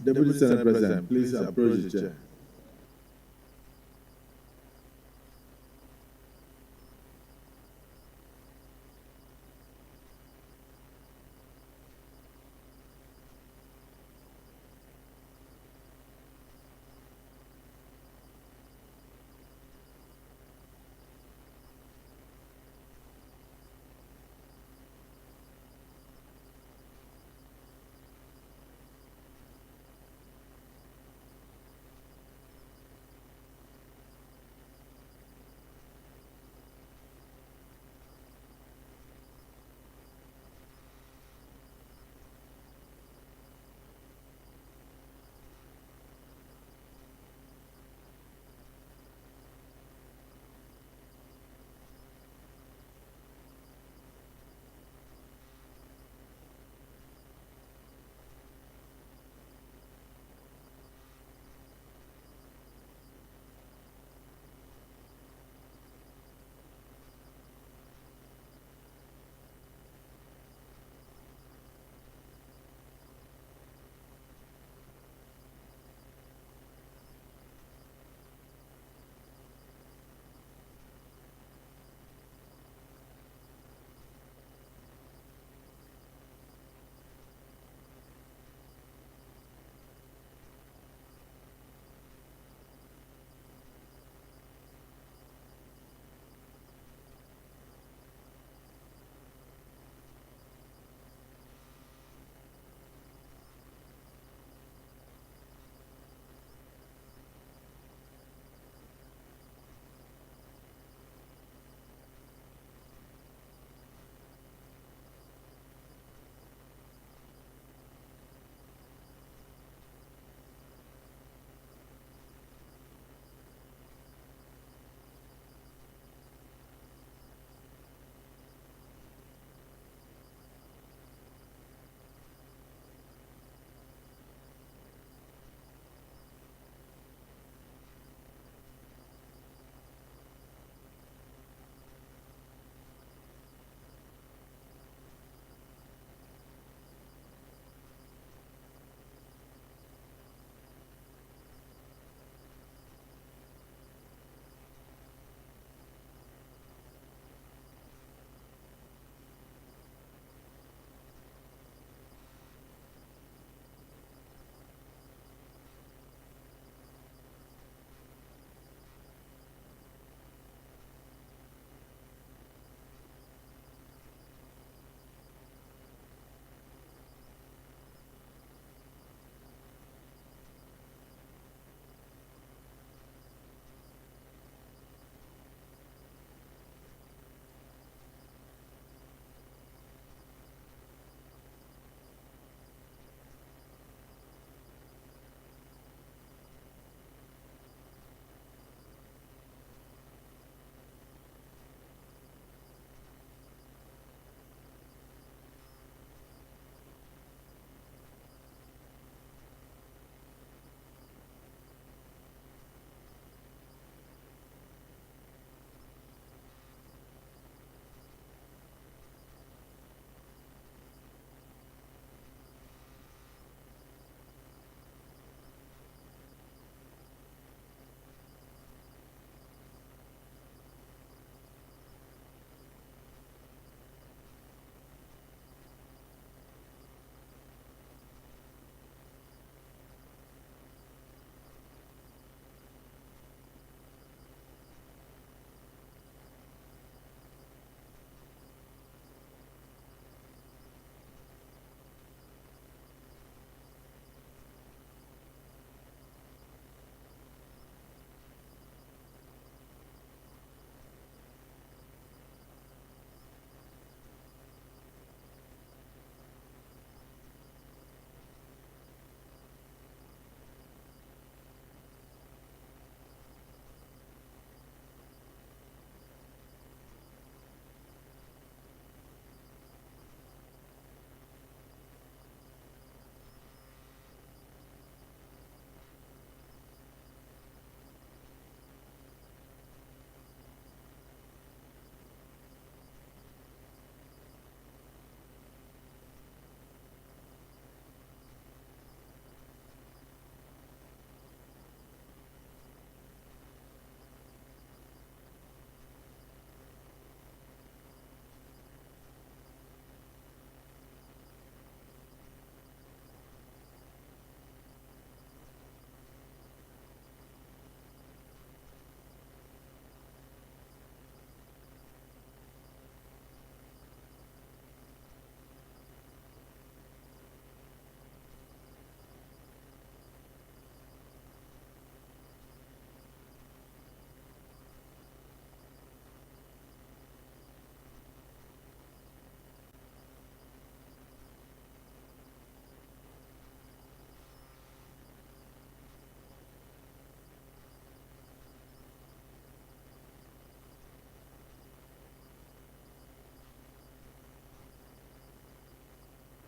Deputy Senate President, please approach the chair.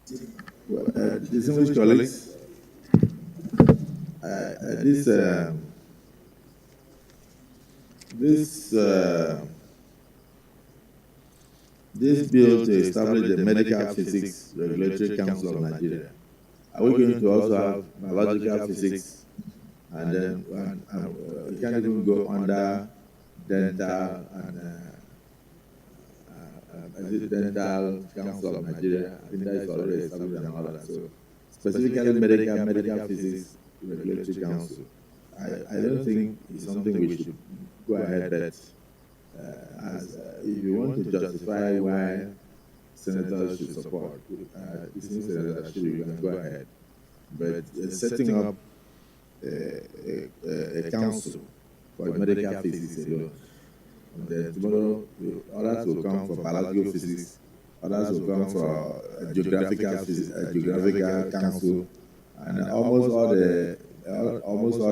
Distinguished colleagues, this this bill to establish the Medical Physics Regulatory Council of Nigeria. Are we going to also have biological physics, and then it can't even go under dental and Dental Council of Nigeria? I think that is already established and all that. So specifically medical physics regulatory council. I don't think it's something we should go ahead, but if you want to justify why senators should support, it seems that you can go ahead. But setting up a council for medical physics alone, and then tomorrow others will come for biological physics, others will come for geographical physics, geographical council, and almost all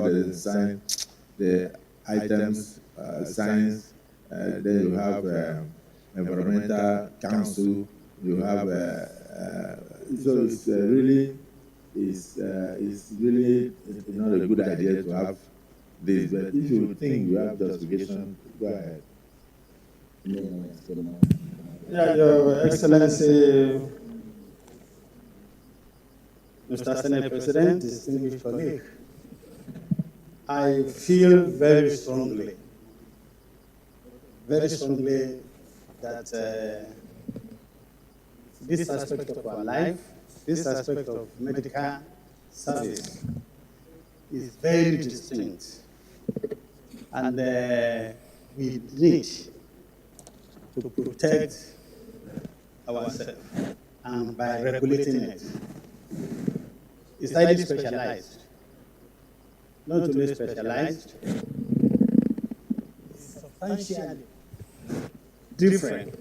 the science, the items, science. Then you have environmental council. You have so it's really not a good idea to have this. But if you think you have justification, go ahead. Yeah, Your Excellency, Mr. Senate President, distinguished colleague, I feel very strongly that this aspect of our life, this aspect of medical service is very distinct, and we need to protect ourselves, and by regulating it. It's highly specialized. Not only specialized, it's substantially different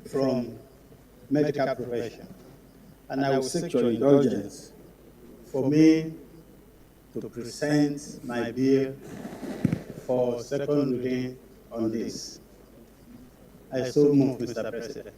from medical profession. And I will seek your indulgence for me to present my bill for second reading on this. I so move, Mr. President.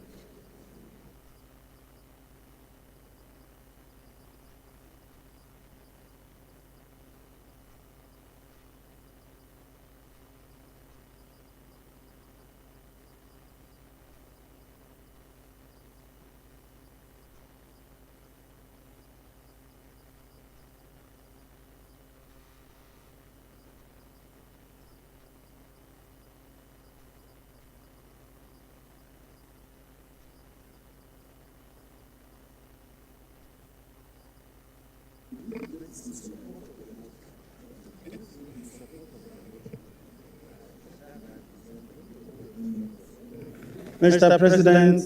Mr. President,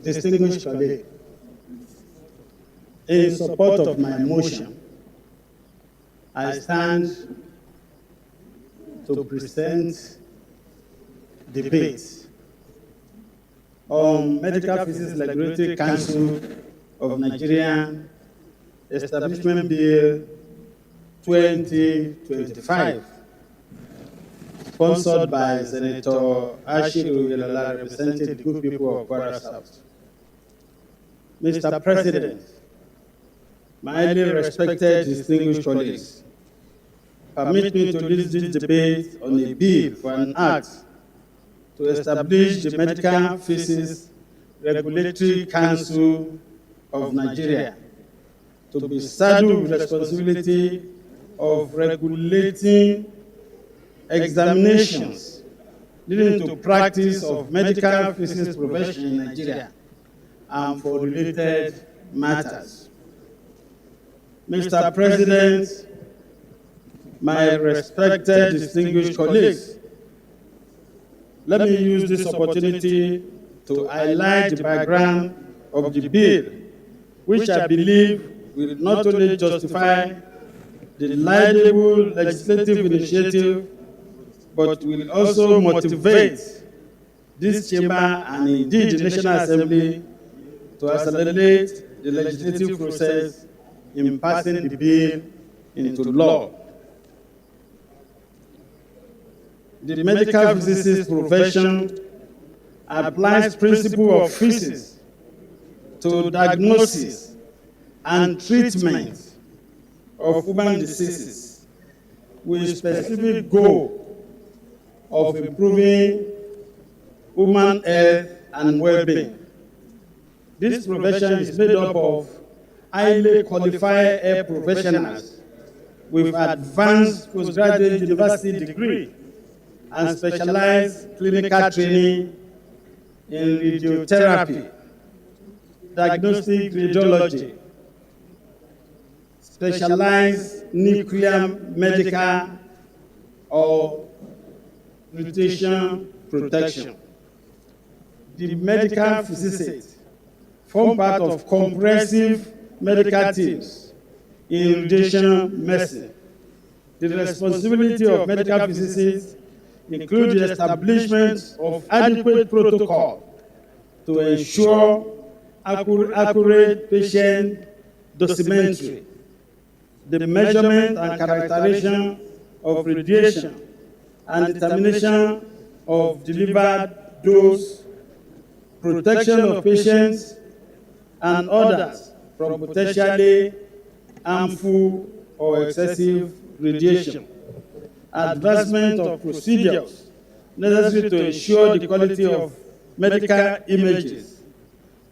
distinguished colleague, in support of my motion, I stand to present debate on Medical Physics Regulatory Council of Nigeria Establishment Bill 2025, sponsored by Senator Ashiru Yelala, representing the good people of Kwara South. Mr. President, my highly respected distinguished colleagues, permit me to lead this debate on a bill for an act to establish the Medical Physics Regulatory Council of Nigeria to be saddled with responsibility of regulating examinations leading to practice of medical physics profession in Nigeria and for related matters. Mr. President, my respected distinguished colleagues, let me use this opportunity to highlight the background of the bill, which I believe will not only justify the laudable legislative initiative, but will also motivate this chamber and indeed the National Assembly to accelerate the legislative process in passing the bill into law. The medical physicist profession applies principle of physics to diagnosis and treatment of human diseases with specific goal of improving human health and well-being. This profession is made up of highly qualified health professionals with advanced postgraduate university degree and specialized clinical training in radiotherapy, diagnostic radiology, specialized nuclear medical or nutrition protection. The medical physicists form part of comprehensive medical teams in radiation medicine. The responsibility of medical physicists include the establishment of adequate protocol to ensure accurate patient dosimetry, the measurement and characterization of radiation, and determination of delivered dose, protection of patients and others from potentially harmful or excessive radiation, advancement of procedures necessary to ensure the quality of medical images,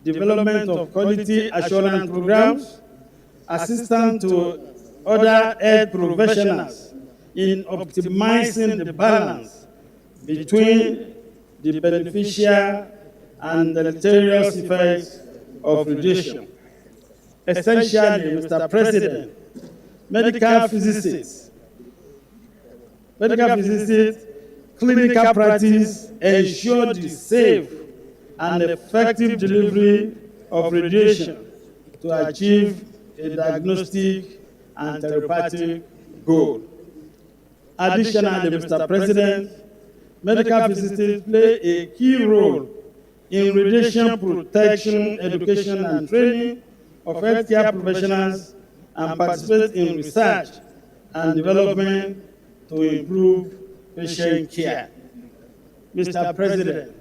development of quality assurance programs, assistance to other health professionals in optimizing the balance between the beneficial and deleterious effects of radiation. Essentially, Mr. President, medical physicists, clinical practice ensure the safe and effective delivery of radiation to achieve a diagnostic and therapeutic goal. Additionally, Mr. President, medical physicists play a key role in radiation protection, education, and training of healthcare professionals and participate in research and development to improve patient care. Mr. President,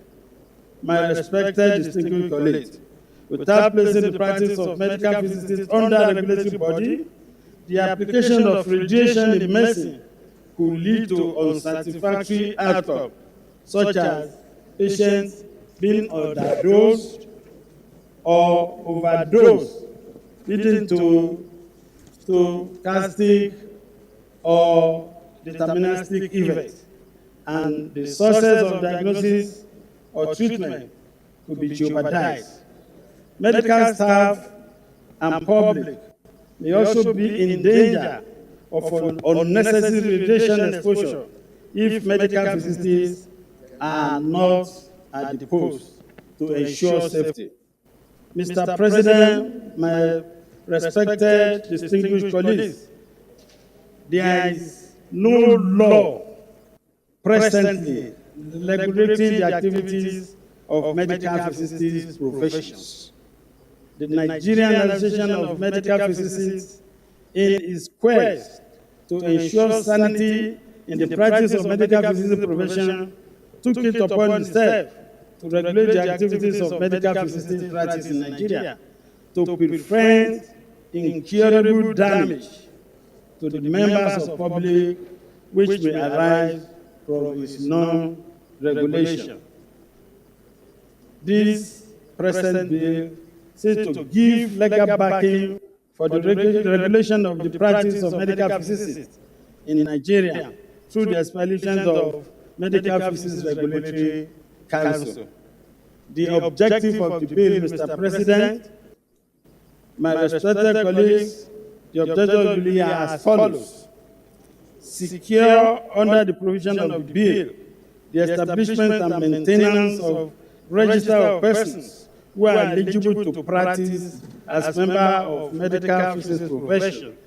my respected distinguished colleagues, without placing the practice of medical physicists under a regulatory body, the application of radiation in medicine could lead to unsatisfactory outcomes, such as patients being underdosed or overdosed, leading to stochastic or deterministic effects, and the success of diagnosis or treatment could be jeopardized. Medical staff and public may also be in danger of unnecessary radiation exposure if medical physicists are not at the post to ensure safety. Mr. President, my respected distinguished colleagues, there is no law presently regulating the activities of medical physicists professions. The Nigerian Association of Medical Physicists, in its quest to ensure sanity in the practice of medical physicists profession, took it upon itself to regulate the activities of medical physicists practice in Nigeria to prevent incurable damage to the members of public which may arise from its non-regulation. This present bill seeks to give legal backing for the regulation of the practice of medical physicists in Nigeria through the establishment of Medical Physicists Regulatory Council. The objective of the bill, Mr. President, my respected colleagues, the objective of the bill are as follows: secure, under the provision of the bill, the establishment and maintenance of register of persons who are eligible to practice as members of medical physicists profession,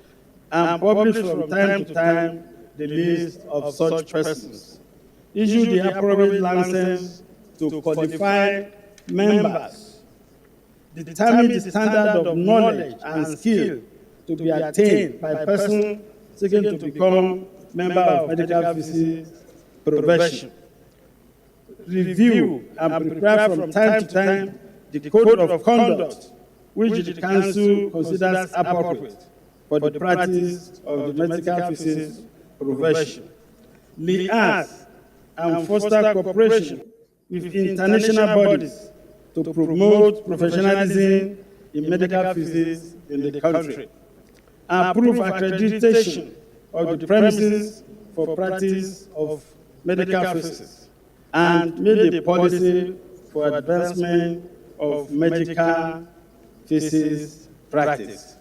and publish from time to time the list of such persons. Issue the appropriate license to qualify members. Determine the standard of knowledge and skill to be attained by persons seeking to become member of medical physicists profession. review and prepare from time to time the code of conduct which the Council considers appropriate for the practice of the medical physics profession, liaise and foster cooperation with international bodies to promote professionalism in medical physics in the country, approve accreditation of the premises for practice of medical physics, and made a policy for advancement of medical physics practice.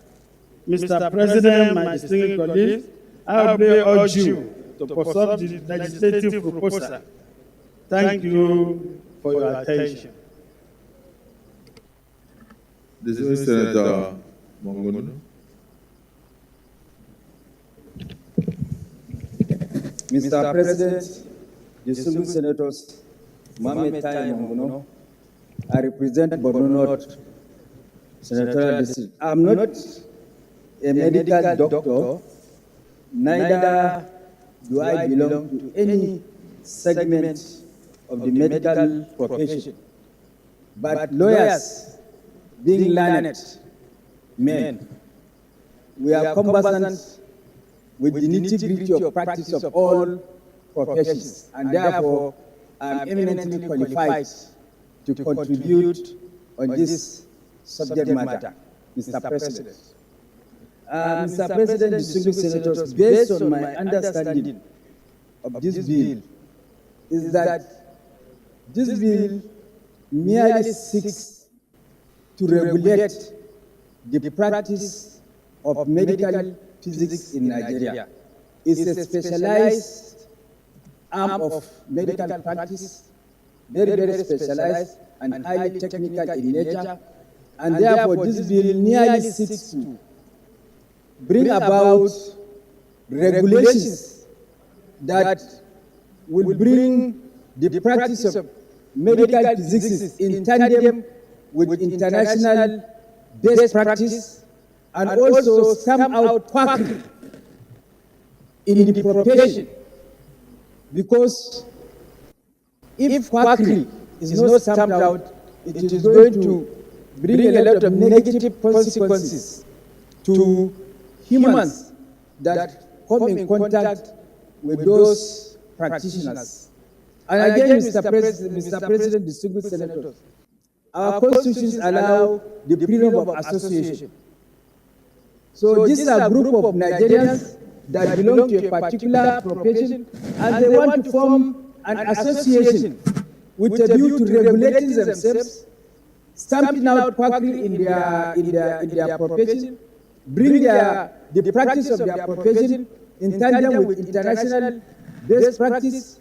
Mr. President, my distinguished colleagues, I humbly urge you to pursue the legislative proposal. Thank you for your attention. Dismissed Senator Monguno. Mr. President, distinguished senators, Mohammed Tai Monguno, I represent Borno North Senatorial District. I'm not a medical doctor, neither do I belong to any segment of the medical profession. But lawyers, being learned men, we are conversant with the nitty-gritty of practice of all professions, and therefore I am eminently qualified to contribute on this subject matter, Mr. President. Mr. President, distinguished senators, based on my understanding of this bill, is that this bill merely seeks to regulate the practice of medical physics in Nigeria. It's a specialized arm of medical practice, very, very specialized and highly technical in nature, and therefore this bill merely seeks to bring about regulations that will bring the practice of medical physics in tandem with international best practice, and also stamp out quackery in the profession. Because if quackery is not stamped out, it is going to bring a lot of negative consequences to humans that come in contact with those practitioners. And again, Mr. President, distinguished senators, our constitutions allow the freedom of association. So these are a group of Nigerians that belong to a particular profession, and they want to form an association with a view to regulating themselves, stamping out quackery in their profession, bring the practice of their profession in tandem with international best practice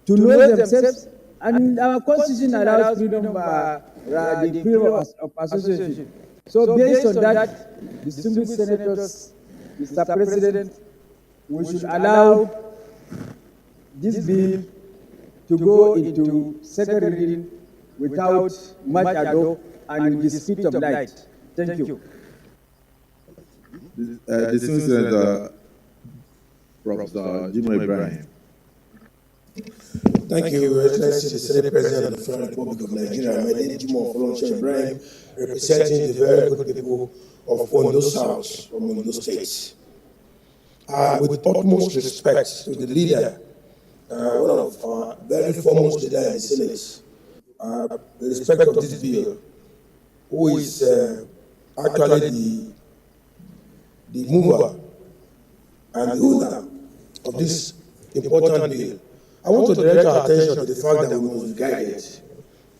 to know themselves, and our constitution allows freedom the freedom of association. So based on that, distinguished senators, Mr. President, we should allow this bill to go into second reading without much ado and with the speed of light. Thank you. Dismissed Senator Professor Jimo Ibrahim. Thank you, Your Excellency, the Senate President of the Federal Republic of Nigeria. My name is Jimo Ibrahim, representing the very good people of Ondo South from Ondo State. With utmost respect to the leader, one of our very foremost leaders in the Senate, the respect of this bill, who is actually the mover and the owner of this important bill. I want to direct our attention to the fact that we must be guided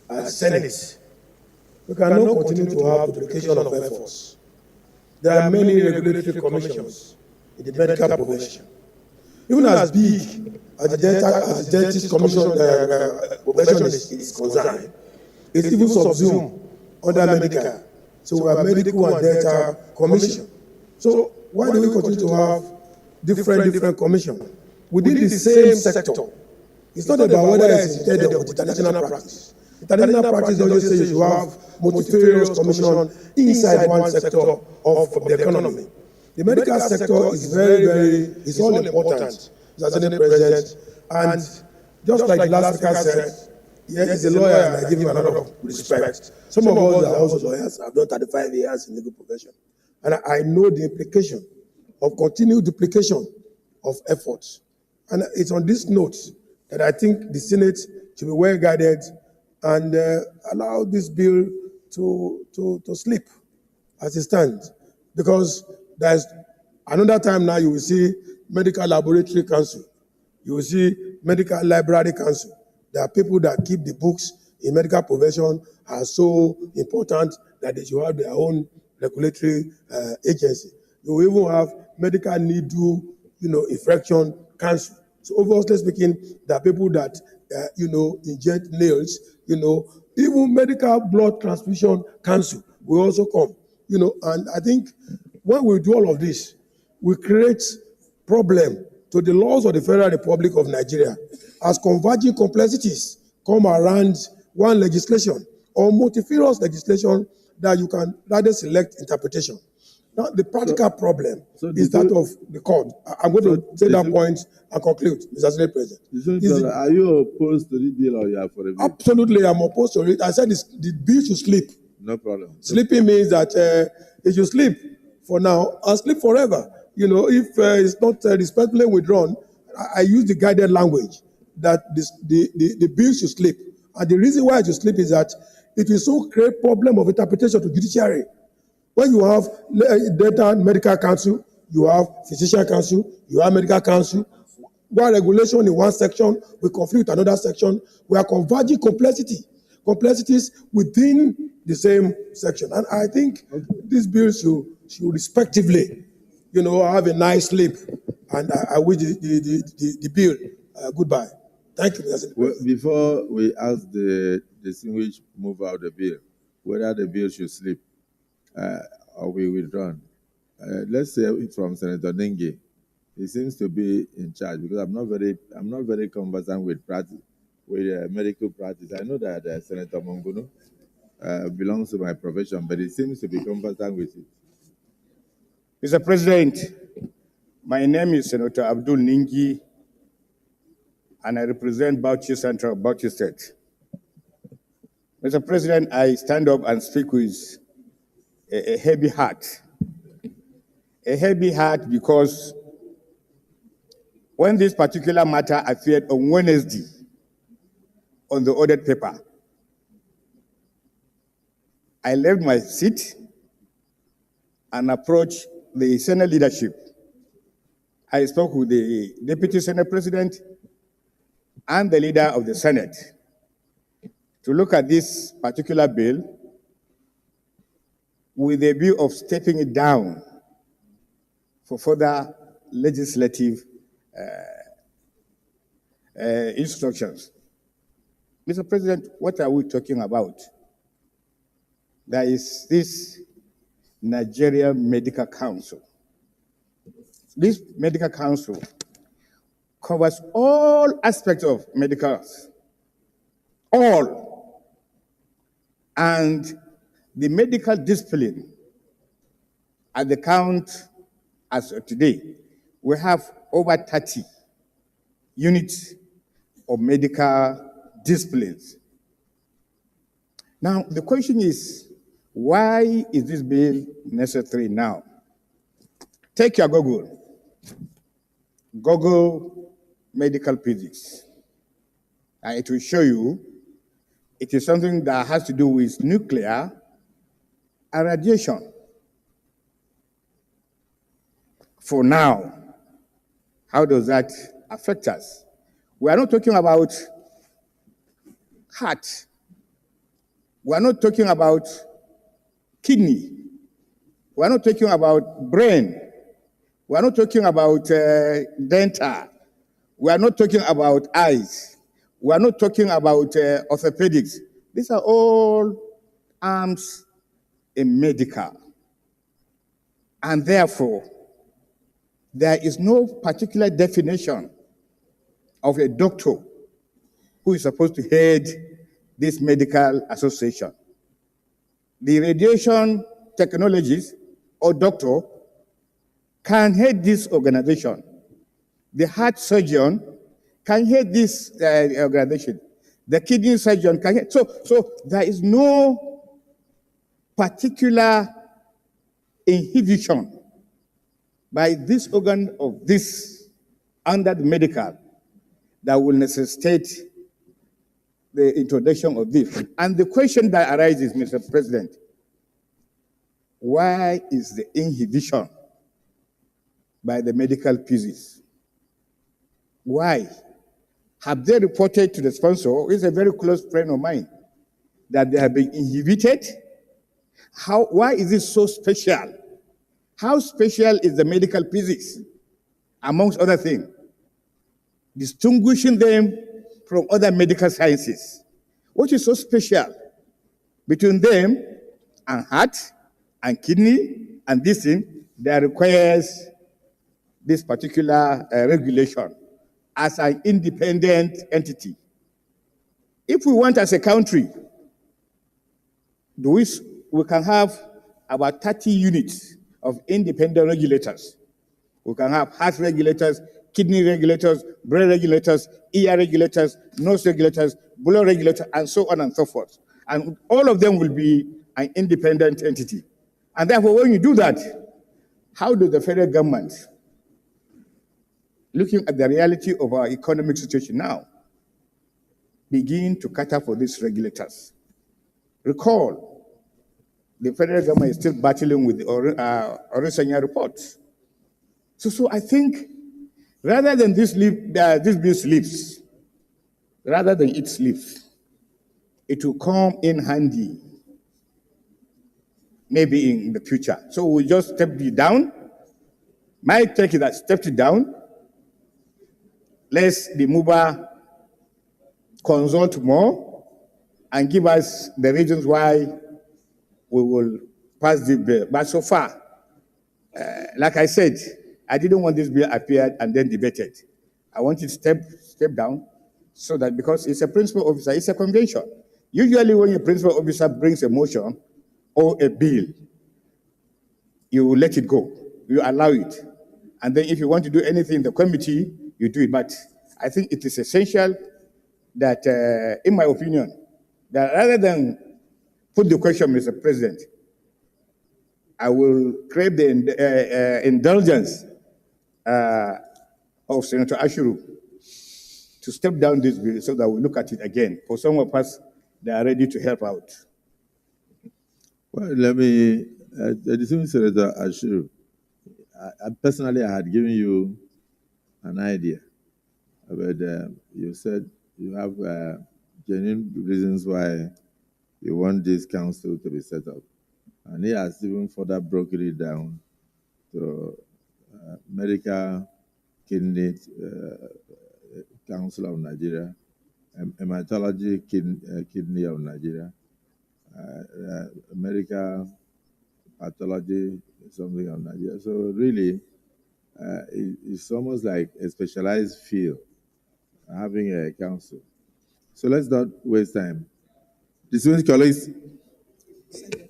as Senate. We cannot continue to have duplication of efforts. There are many regulatory commissions in the medical profession. Even as big as the dentist commission profession is concerned, it's even subsumed under medical. So we have medical and dental commission. So why do we continue to have different commissions within the same sector? It's not about whether it's intended or international practice. International practice doesn't say you should have multifarious commission inside one sector of the economy. The medical sector is is all important, as Senate President. And just like the last speaker said, Yeah, he's a lawyer, and I give him a lot of respect. Some of us are also lawyers. I've done 35 years in legal profession, and I know the implication of continued duplication of efforts. And it's on this note that I think the Senate should be well guided and allow this bill to sleep as it stands. Because there's another time now you will see Medical Laboratory Council, you will see Medical Library Council. There are people that keep the books in medical profession are so important that they should have their own regulatory agency. You will even have medical needle, infection council. So obviously speaking, there are people that inject nails. Even medical blood transfusion council will also come. And I think when we do all of this, we create problem to the laws of the Federal Republic of Nigeria as converging complexities come around one legislation or multifarious legislation that you can rather select interpretation. Now, the practical problem is that of the court. I'm going to take that point and conclude, Mr. Senate President. Are you opposed to the bill or you are for the bill? Absolutely, I'm opposed to it. I said the bill should sleep. No problem. Sleeping means that it should sleep for now and sleep forever. If it's not respectfully withdrawn, I use the guided language that the bill should sleep. And the reason why it should sleep is that it will so create problem of interpretation to judiciary. When you have data medical council, you have physician council, you have medical council, one regulation in one section will conflict with another section. We are converging complexities within the same section. And I think this bill should respectively, have a nice sleep. And I wish the bill goodbye. Thank you, Mr. Well, before we ask the distinguished mover of the bill whether the bill should sleep or be withdrawn, let's say from Senator Nengi, he seems to be in charge because I'm not very conversant with practice, with medical practice. I know that Senator Monguno belongs to my profession, but he seems to be conversant with it. Mr. President, my name is Senator Abdul Ningi, and I represent Bauchi Central, Bauchi State. Mr. President, I stand up and speak with a heavy heart. A heavy heart because when this particular matter appeared on Wednesday on the audit paper, I left my seat and approached the Senate leadership. I spoke with the Deputy Senate President and the leader of the Senate to look at this particular bill with a view of stepping it down for further legislative instructions. Mr. President, what are we talking about? There is this Nigerian Medical Council. This Medical Council covers all aspects of medicals, all. And the medical discipline at the count as of today, we have over 30 units of medical disciplines. Now, the question is, why is this bill necessary now? Take your Google medical physics, and it will show you it is something that has to do with nuclear and radiation. For now, how does that affect us? We are not talking about heart. We are not talking about kidney. We are not talking about brain. We are not talking about dental. We are not talking about eyes. We are not talking about orthopedics. These are all arms in medical. And therefore, there is no particular definition of a doctor who is supposed to head this medical association. The radiation technologist or doctor can head this organization. The heart surgeon can head this organization. The kidney surgeon can hear. So there is no particular inhibition by this organ of this under the medical that will necessitate the introduction of this. And the question that arises, Mr. President, why is the inhibition by the medical pieces? Why? Have they reported to the sponsor, who is a very close friend of mine, that they have been inhibited? Why is it so special? How special is the medical physics, amongst other things, distinguishing them from other medical sciences? What is so special between them and heart and kidney and this thing that requires this particular regulation as an independent entity? If we want as a country, we can have about 30 units of independent regulators. We can have heart regulators, kidney regulators, brain regulators, ear regulators, nose regulators, blood regulators, and so on and so forth. And all of them will be an independent entity. And therefore, when you do that, how does the federal government, looking at the reality of our economic situation now, begin to cater for these regulators? Recall, the federal government is still battling with the Orisanya report. So I think rather than this bill sleeps, rather than it sleeps, it will come in handy maybe in the future. So we just step it down. My take is that step it down. Let the mover consult more and give us the reasons why we will pass the bill. But so far, like I said, I didn't want this bill appeared and then debated. I want it step down so that, because it's a principal officer, it's a convention. Usually when a principal officer brings a motion or a bill, you let it go, you allow it. And then if you want to do anything in the committee, you do it. But I think it is essential that, in my opinion, that rather than put the question, Mr. President, I will crave the indulgence of Senator Ashuru to step down this bill so that we look at it again. For some of us, they are ready to help out. Well, let me, Senator Ashuru, personally, I had given you an idea, but you said you have genuine reasons why you want this council to be set up. And he has even further broken it down to Medical Kidney Council of Nigeria, Hematology Kidney of Nigeria, Medical Pathology something of Nigeria. So really, it's almost like a specialized field, having a council. So let's not waste time. Distinguished colleagues,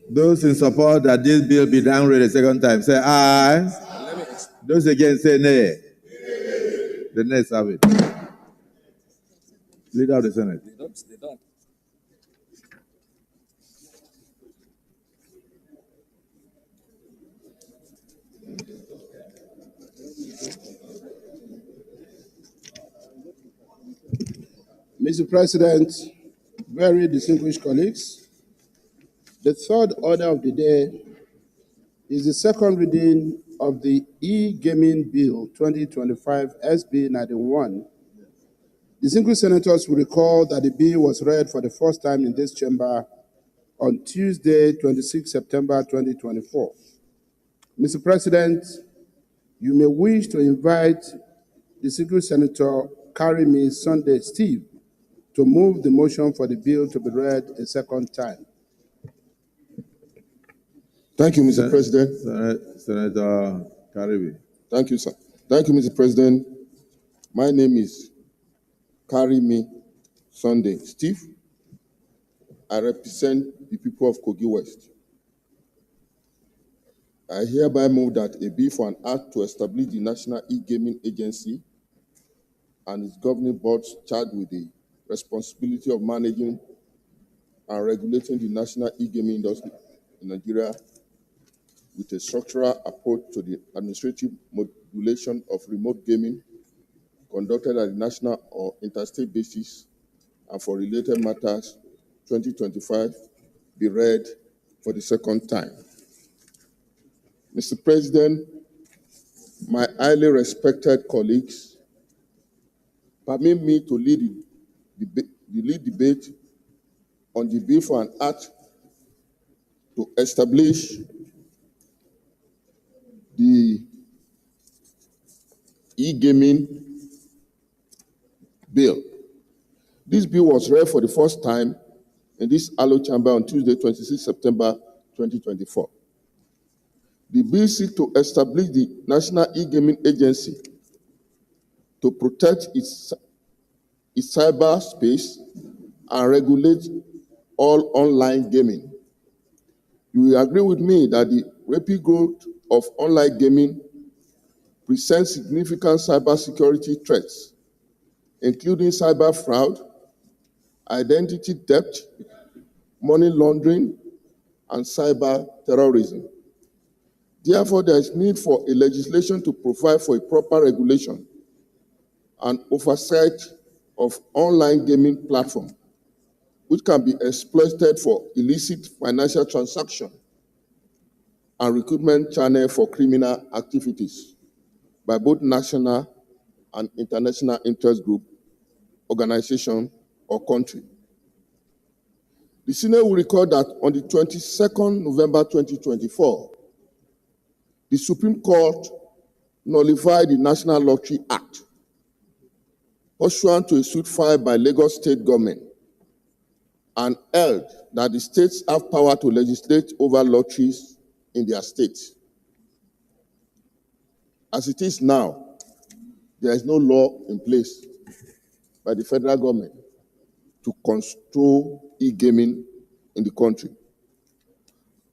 those in support that this bill be downread a second time, say aye. Those against, say nay. The nays have it. Leader of the Senate. They don't. Mr. President, very distinguished colleagues, the third order of the day is the second reading of the e-gaming bill 2025 SB 91. Distinguished senators will recall that the bill was read for the first time in this chamber on Tuesday, 26 September 2024. Mr. President, you may wish to invite Distinguished Senator Karimi Sunday Steve to move the motion for the bill to be read a second time. Thank you, Mr. President. Senator Karimi. Thank you, sir. Thank you, Mr. President. My name is Karimi Sunday Steve. I represent the people of Kogi West. I hereby move that a bill for an act to establish the National E-Gaming Agency and its governing boards charged with the responsibility of managing and regulating the national e-gaming industry in Nigeria with a structural approach to the administrative modulation of remote gaming conducted at the national or interstate basis, and for related matters, 2025, be read for the second time. Mr. President, my highly respected colleagues, permit me to lead the lead debate on the bill for an act to establish the e-gaming bill. This bill was read for the first time in this Allo chamber on Tuesday, 26 September 2024. The bill seeks to establish the National E-Gaming Agency to protect its cyberspace and regulate all online gaming. You will agree with me that the rapid growth of online gaming presents significant cybersecurity threats, including cyber fraud, identity theft, money laundering, and cyber terrorism. Therefore, there is need for a legislation to provide for a proper regulation and oversight of online gaming platforms, which can be exploited for illicit financial transactions and recruitment channel for criminal activities by both national and international interest group, organization, or country. The Senate will recall that on the 22nd November 2024, the Supreme Court nullified the National Lottery Act, pursuant to a suit filed by Lagos State government, and held that the states have power to legislate over lotteries in their states. As it is now, there is no law in place by the federal government to control e-gaming in the country.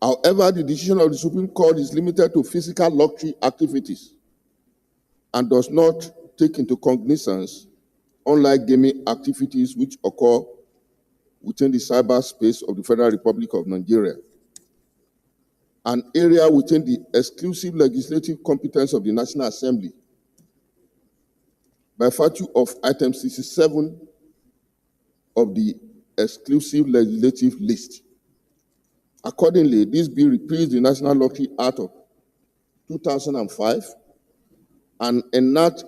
However, the decision of the Supreme Court is limited to physical lottery activities and does not take into cognizance online gaming activities which occur within the cyberspace of the Federal Republic of Nigeria, an area within the exclusive legislative competence of the National Assembly by virtue of item 67 of the exclusive legislative list. Accordingly, this bill repeals the National Lottery Act of 2005 and enact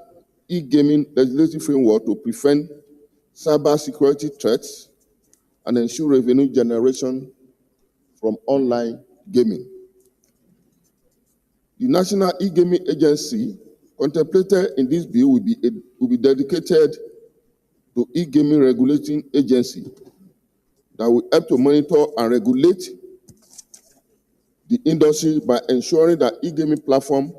e-gaming legislative framework to prevent cybersecurity threats and ensure revenue generation from online gaming. The National E-Gaming Agency contemplated in this bill will be dedicated to e-gaming regulating agency that will help to monitor and regulate the industry by ensuring that e-gaming platform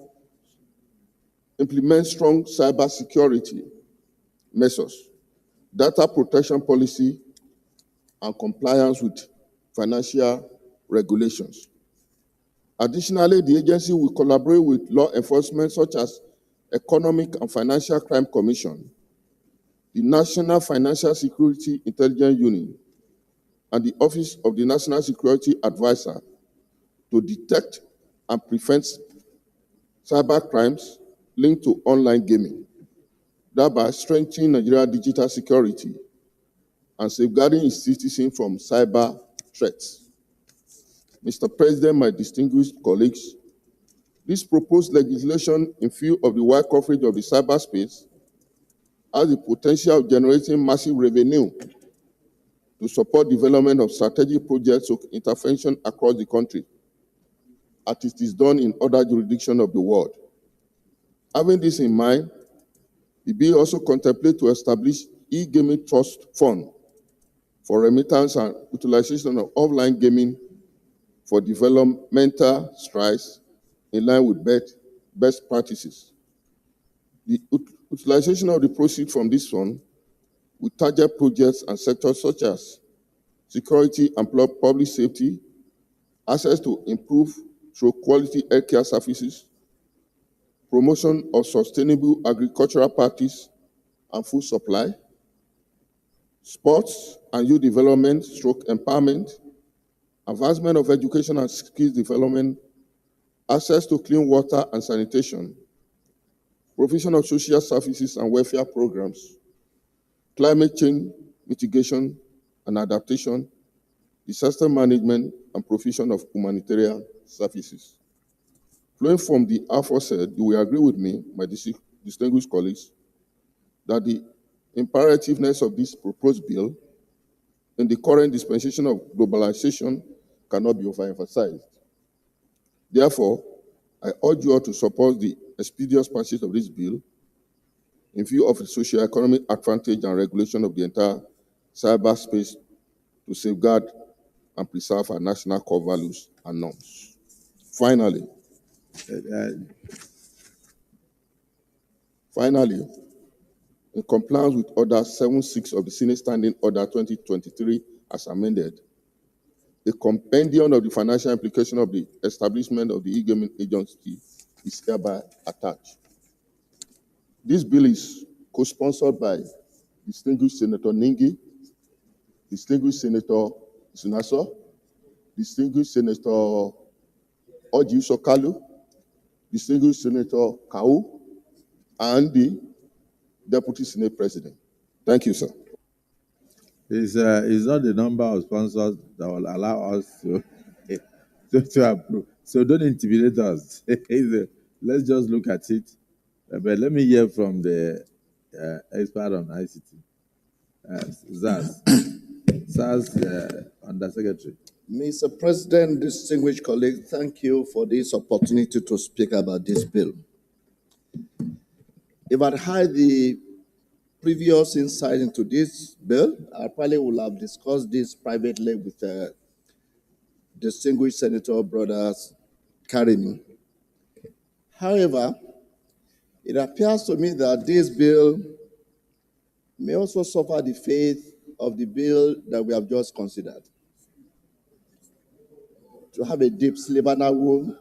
implement strong cybersecurity measures, data protection policy, and compliance with financial regulations. Additionally, the agency will collaborate with law enforcement such as Economic and Financial Crime Commission, the National Financial Security Intelligence Unit, and the Office of the National Security Advisor to detect and prevent cyber crimes linked to online gaming, thereby strengthening Nigeria's digital security and safeguarding its citizens from cyber threats. Mr. President, my distinguished colleagues, this proposed legislation in view of the wide coverage of the cyberspace has the potential of generating massive revenue to support development of strategic projects of intervention across the country, as it is done in other jurisdictions of the world. Having this in mind, the bill also contemplates to establish e-gaming trust fund for remittance and utilization of offline gaming for developmental strides in line with best practices. The utilization of the proceeds from this fund will target projects and sectors such as security and public safety, access to improve through quality healthcare services, promotion of sustainable agricultural practice and food supply, sports and youth development, stroke empowerment, advancement of education and skills development, access to clean water and sanitation, provision of social services and welfare programs, climate change mitigation and adaptation, disaster management, and provision of humanitarian services. Flowing from the aforesaid, you will agree with me, my distinguished colleagues, that the imperativeness of this proposed bill in the current dispensation of globalization cannot be overemphasized. Therefore, I urge you all to support the expeditious passage of this bill in view of the socio-economic advantage and regulation of the entire cyberspace to safeguard and preserve our national core values and norms. Finally, in compliance with Order 7.6 of the Senate Standing Order 2023 as amended, a compendium of the financial implication of the establishment of the e-gaming agency is hereby attached. This bill is co-sponsored by distinguished Senator Ningi, distinguished Senator Sunaso, distinguished Senator Oji Sokalu, distinguished Senator Kau, and the Deputy Senate President. Thank you, sir. It's not the number of sponsors that will allow us to approve. So don't intimidate us. Let's just look at it. But let me hear from the expert on ICT. SAS Undersecretary. Mr. President, distinguished colleagues, thank you for this opportunity to speak about this bill. If I'd had the previous insight into this bill, I probably would have discussed this privately with distinguished Senator brothers Karimi. However, it appears to me that this bill may also suffer the fate of the bill that we have just considered. To have a deep Slebana wound.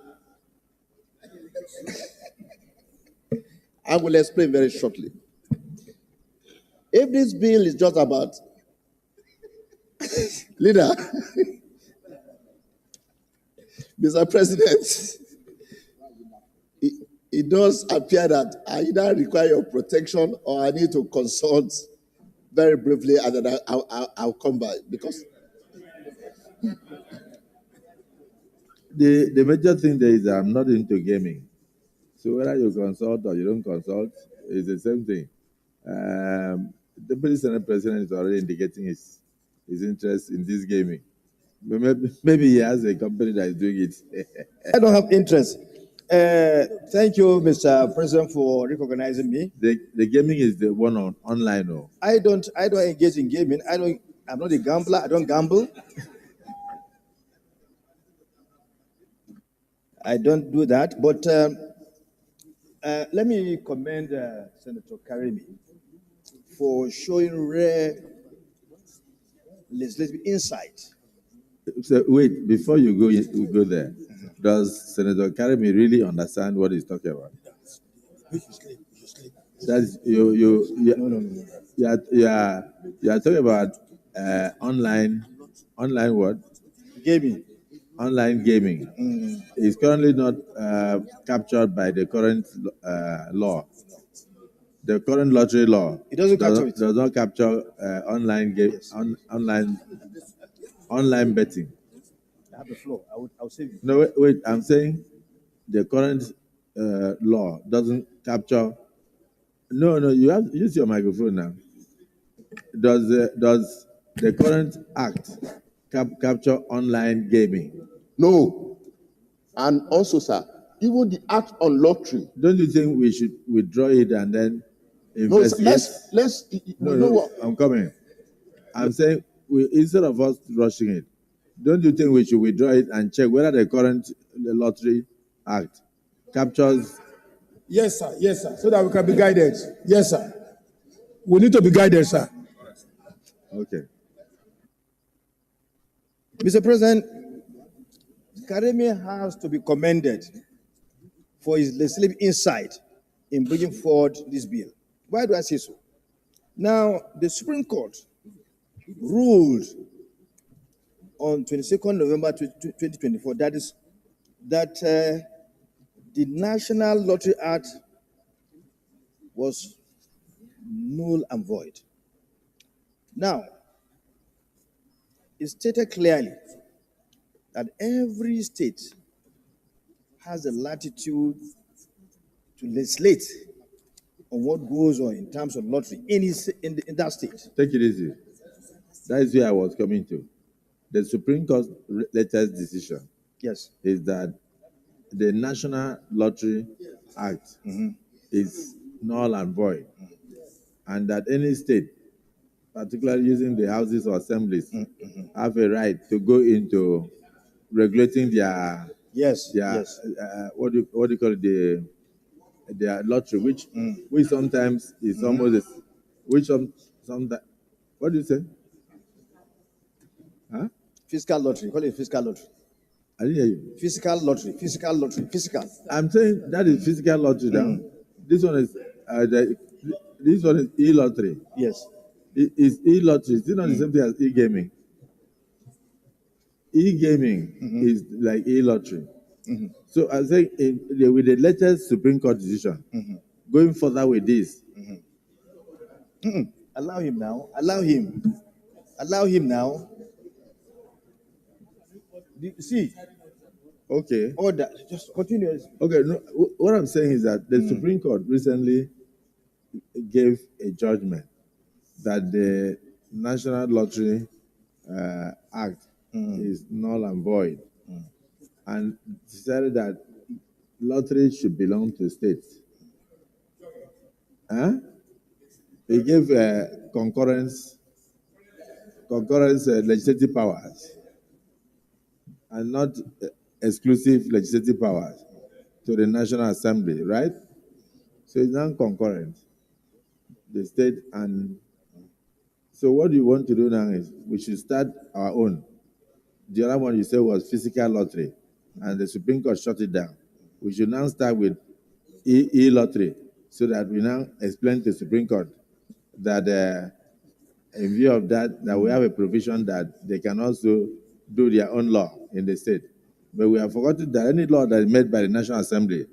I will explain very shortly. If this bill is just about leader, Mr. President, it does appear that I either require your protection or I need to consult very briefly, and then I'll come back because the major thing there is that I'm not into gaming. So whether you consult or you don't consult, it's the same thing. The Deputy Senate President is already indicating his interest in this gaming. Maybe he has a company that is doing it. I don't have interest. Thank you, Mr. President, for recognizing me. The gaming is the one on online. No? I don't engage in gaming. I'm not a gambler. I don't gamble. I don't do that. But let me commend Senator Karimi for showing rare legislative insight. So wait, before you go there, does Senator Karimi really understand what he's talking about? That's no. You are talking about online what? Gaming. Online gaming is currently not captured by the current law. The current lottery law does not capture online game, yes. online betting. I have the floor. I'll save you. No, wait. I'm saying the current law doesn't capture. No. You have use your microphone now. Does the current act capture online gaming? No. And also, sir, even the act on lottery. Don't you think we should withdraw it and then investigate? No, I'm coming. I'm saying instead of us rushing it, don't you think we should withdraw it and check whether the current lottery act captures? Yes, sir. So that we can be guided. Yes, sir. We need to be guided, sir. Okay. Mr. President, Karimi has to be commended for his legislative insight in bringing forward this bill. Why do I say so? Now, the Supreme Court ruled on 22nd November 2024, that is, that the National Lottery Act was null and void. Now, it stated clearly that every state has the latitude to legislate on what goes on in terms of lottery in that state. Take it easy. That is where I was coming to. The Supreme Court latest decision is that the National Lottery Act is null and void, and that any state, particularly using the houses or assemblies, have a right to go into regulating their what do you call it, their lottery, which sometimes is almost sometimes what do you say? Huh? Fiscal lottery. Call it fiscal lottery. I didn't hear you. Fiscal lottery. Fiscal lottery. Fiscal. I'm saying that is physical lottery now. This one is this one is e-lottery. Yes. It's e-lottery. It's not the same thing as e-gaming. E-gaming is like e-lottery. So I say with the latest Supreme Court decision, going further with this. Allow him now. Allow him. Allow him now. See. Okay. Order. Just continue. Okay. No, what I'm saying is that the Supreme Court recently gave a judgment that the National Lottery Act is null and void, and decided that lottery should belong to states. They gave concurrence legislative powers and not exclusive legislative powers to the National Assembly, right? So it's now concurrent, the state. And so what you want to do now is we should start our own. The other one you said was physical lottery, and the Supreme Court shut it down. We should now start with e-lottery, so that we now explain to the Supreme Court that in view of that we have a provision that they can also do their own law in the state. But we have forgotten that any law that is made by the National Assembly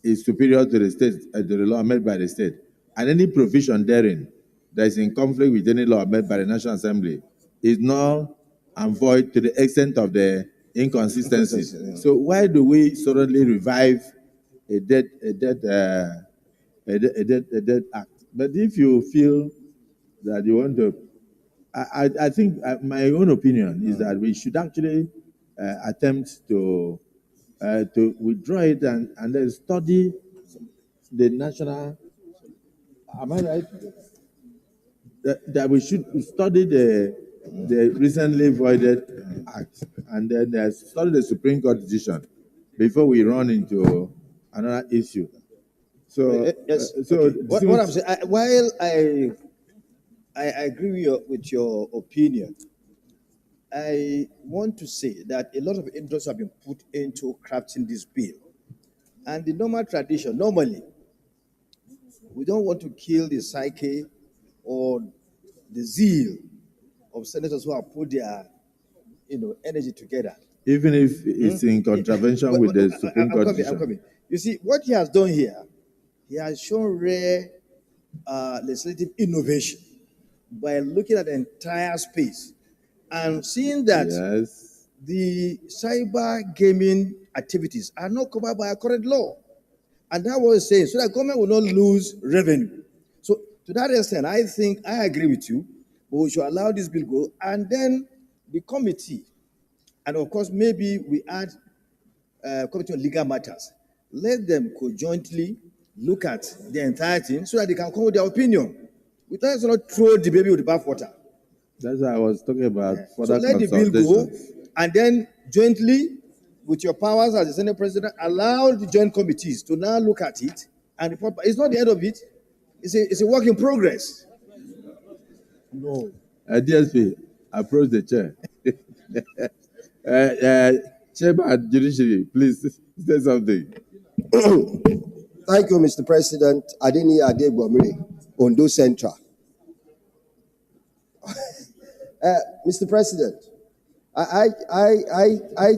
is superior to the state, to the law made by the state. And any provision therein that is in conflict with any law made by the National Assembly is null and void to the extent of the inconsistencies. So why do we suddenly revive a dead act? But if you feel that you want to, I think my own opinion is that we should actually attempt to withdraw it and then study the national. Am I right? That we should study the recently voided act and then study the Supreme Court decision before we run into another issue. So yes. So okay. What I'm saying, while I agree with your opinion, I want to say that a lot of interests have been put into crafting this bill. And the normal tradition, normally, we don't want to kill the psyche or the zeal of senators who have put their energy together. Even if it's in contravention with the Supreme Court decision. I'm coming. You see, what he has done here, he has shown rare legislative innovation by looking at the entire space and seeing that the cyber gaming activities are not covered by our current law. And that was saying, so that government will not lose revenue. So to that extent, I think I agree with you, but we should allow this bill go. And then the committee, and of course, maybe we add committee on legal matters. Let them conjointly look at the entire thing so that they can come with their opinion. We try to not throw the baby with the bathwater. That's what I was talking about. So let the bill go, and then jointly, with your powers as the Senate President, allow the joint committees to now look at it and report. It's not the end of it. It's a work in progress. No. DSP, approach the chair. Chairman Judiciary, please say something. Thank you, Mr. President. Adeni Adegbomire, Ondo Central. Mr. President, I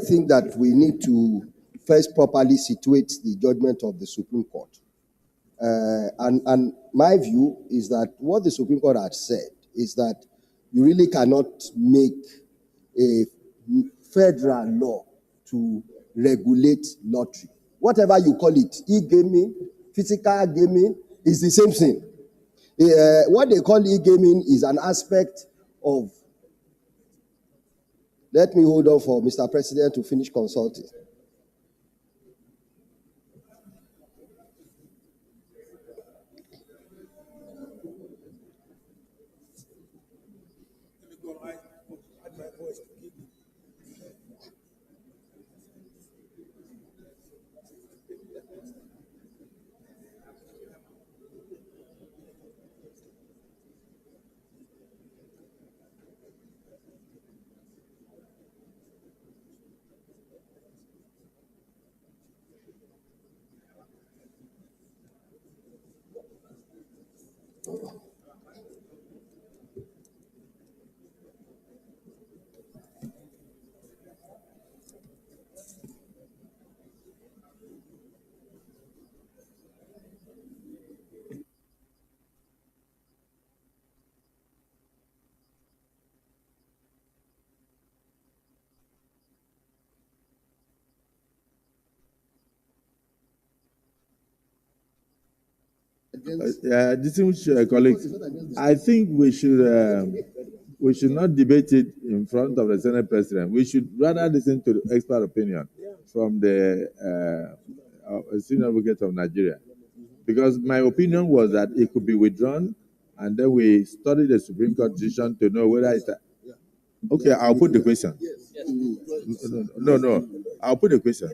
think that we need to first properly situate the judgment of the Supreme Court. And my view is that what the Supreme Court had said is that you really cannot make a federal law to regulate lottery. Whatever you call it, e-gaming, physical gaming, is the same thing. What they call e-gaming is an aspect of. Let me hold on for Mr. President to finish consulting. Distinguished colleagues, I think we should not debate it in front of the Senate President. We should rather listen to the expert opinion from the Senior Advocate of Nigeria. Because my opinion was that it could be withdrawn, and then we study the Supreme Court decision to know whether it's... Okay, I'll put the question. No, I'll put the question.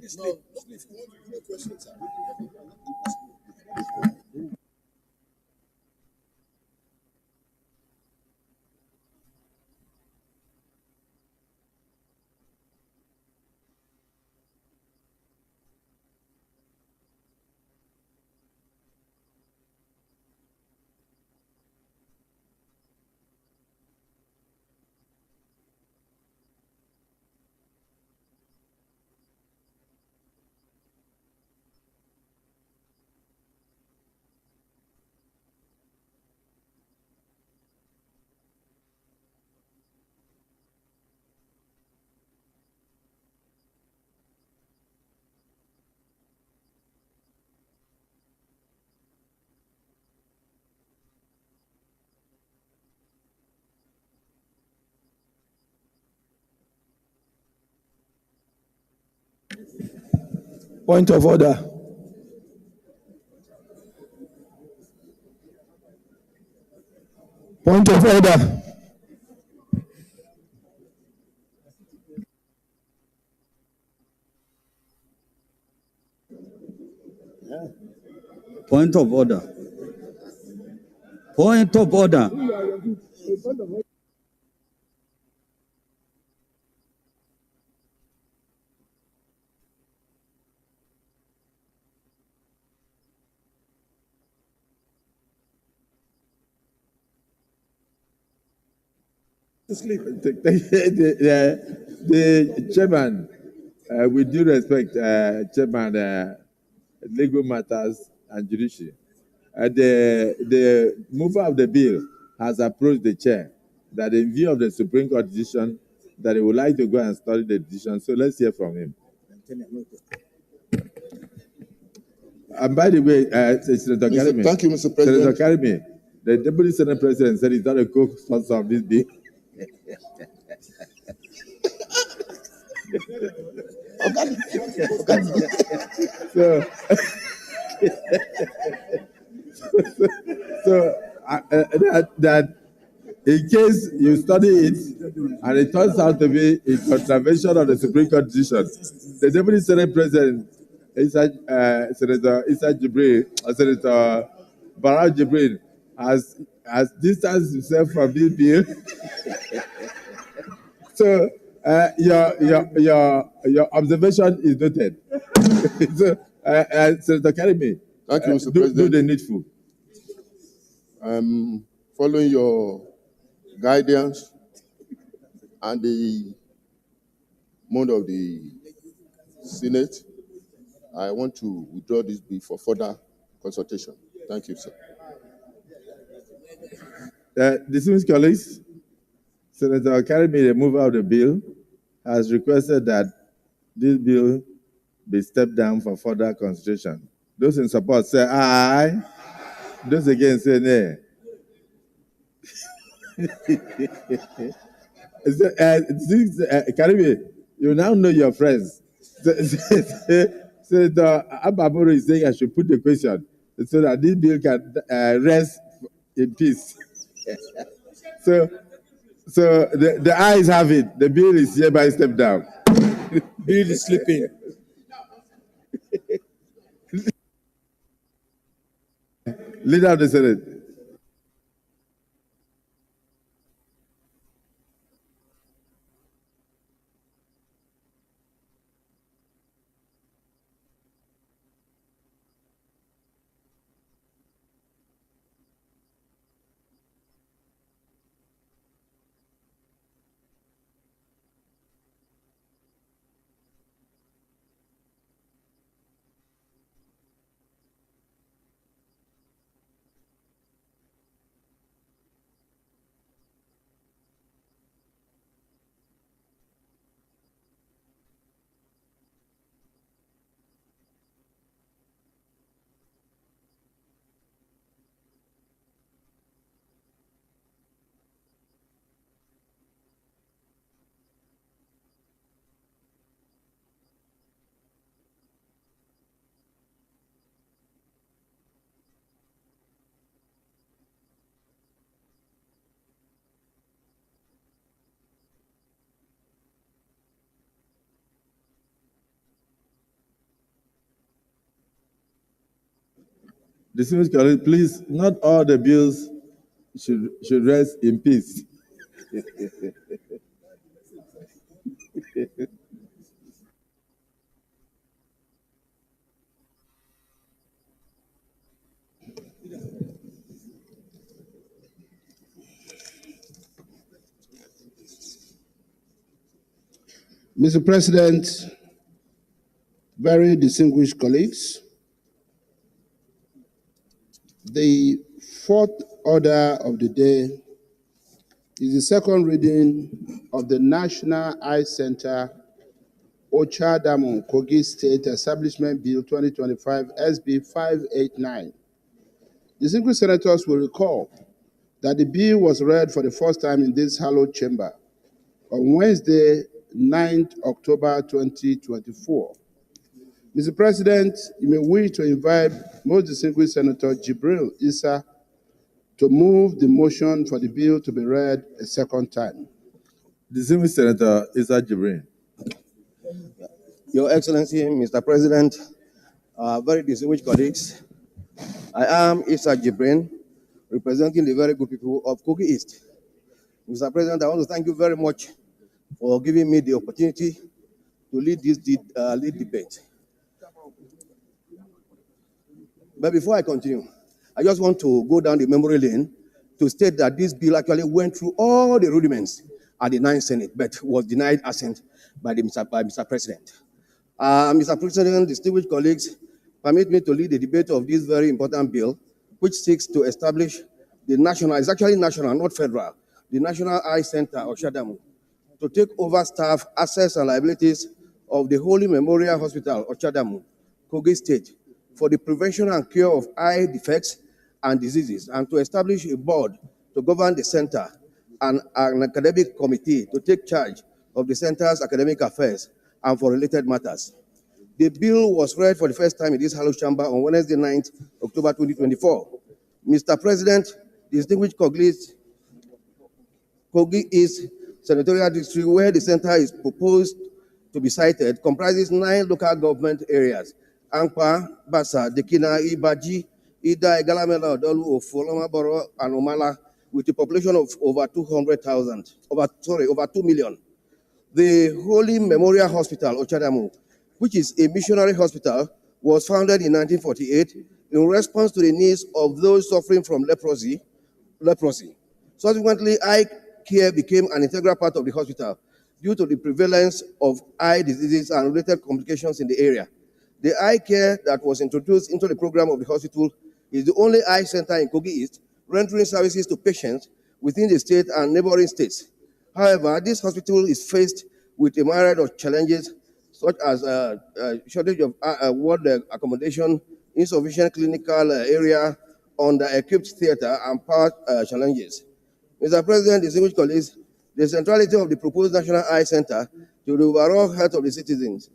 Point of order. Point of order. Point of order. Point of order. The chairman, with due respect, chairman, legal matters and judiciary, the mover of the bill has approached the chair that in view of the Supreme Court decision that he would like to go and study the decision. So let's hear from him. And by the way, Senator Karimi, thank you, Mr. President. Senator Karimi, the Deputy Senate President said he's not a co-sponsor of this bill. So that in case you study it and it turns out to be in contravention of the Supreme Court decision, the Deputy Senate President, Senator Senator Barra Jibril, has distanced himself from this bill. So your observation is noted. So, Senator Karimi, thank you, Mr. do President. the needful. Following your guidance and the mode of the Senate, I want to withdraw this bill for further consultation. Thank you, sir. Distinguished colleagues, Senator Karimi, the mover of the bill, has requested that this bill be stepped down for further consideration. Those in support say aye. Those against say nay. Karimi, you now know your friends. Senator Ababoro is saying I should put the question so that this bill can rest in peace. So the ayes have it. The bill is hereby stepped down. Bill is sleeping. Leader of the Senate. Distinguished colleagues, please, not all the bills should rest in peace. Mr. President, very distinguished colleagues, the fourth order of the day is the second reading of the National Eye Center Ochadamu Kogi State Establishment Bill 2025 SB 589. Distinguished senators will recall that the bill was read for the first time in this hallowed chamber on Wednesday, 9th October 2024. Mr. President, you may wish to invite most distinguished Senator Jibril Issa to move the motion for the bill to be read a second time. Distinguished Senator Issa Jibril. Your Excellency, Mr. President, very distinguished colleagues, I am Issa Jibril, representing the very good people of Kogi East. Mr. President, I want to thank you very much for giving me the opportunity to lead this lead debate. But before I continue, I just want to go down the memory lane to state that this bill actually went through all the rudiments at the 9th Senate, but was denied assent by Mr. President. Mr. President, distinguished colleagues, permit me to lead the debate of this very important bill, which seeks to establish the national, it's actually national, not federal, the National Eye Center of Shadamu, to take over staff, assets, and liabilities of the Holy Memorial Hospital of Shadamu, Kogi State, for the prevention and cure of eye defects and diseases, and to establish a board to govern the center and an academic committee to take charge of the center's academic affairs and for related matters. The bill was read for the first time in this hallowed chamber on Wednesday, 9th October 2024. Mr. President, distinguished colleagues, Kogi East Senatorial District, where the center is proposed to be sited, comprises 9 local government areas: Ankpa, Basa, Dekina, Ibaji, Ida, Igalamela, Dolu, Ofoloma, Boro, and Omala, with a population of over 2 million. The Holy Memorial Hospital, Ochadamu, which is a missionary hospital, was founded in 1948 in response to the needs of those suffering from leprosy. Subsequently, eye care became an integral part of the hospital due to the prevalence of eye diseases and related complications in the area. The eye care that was introduced into the program of the hospital is the only eye center in Kogi East, rendering services to patients within the state and neighboring states. However, this hospital is faced with a myriad of challenges such as shortage of ward accommodation, insufficient clinical area, under-equipped theater, and power challenges. Mr. President, distinguished colleagues, the centrality of the proposed National Eye Center to the overall health of the citizens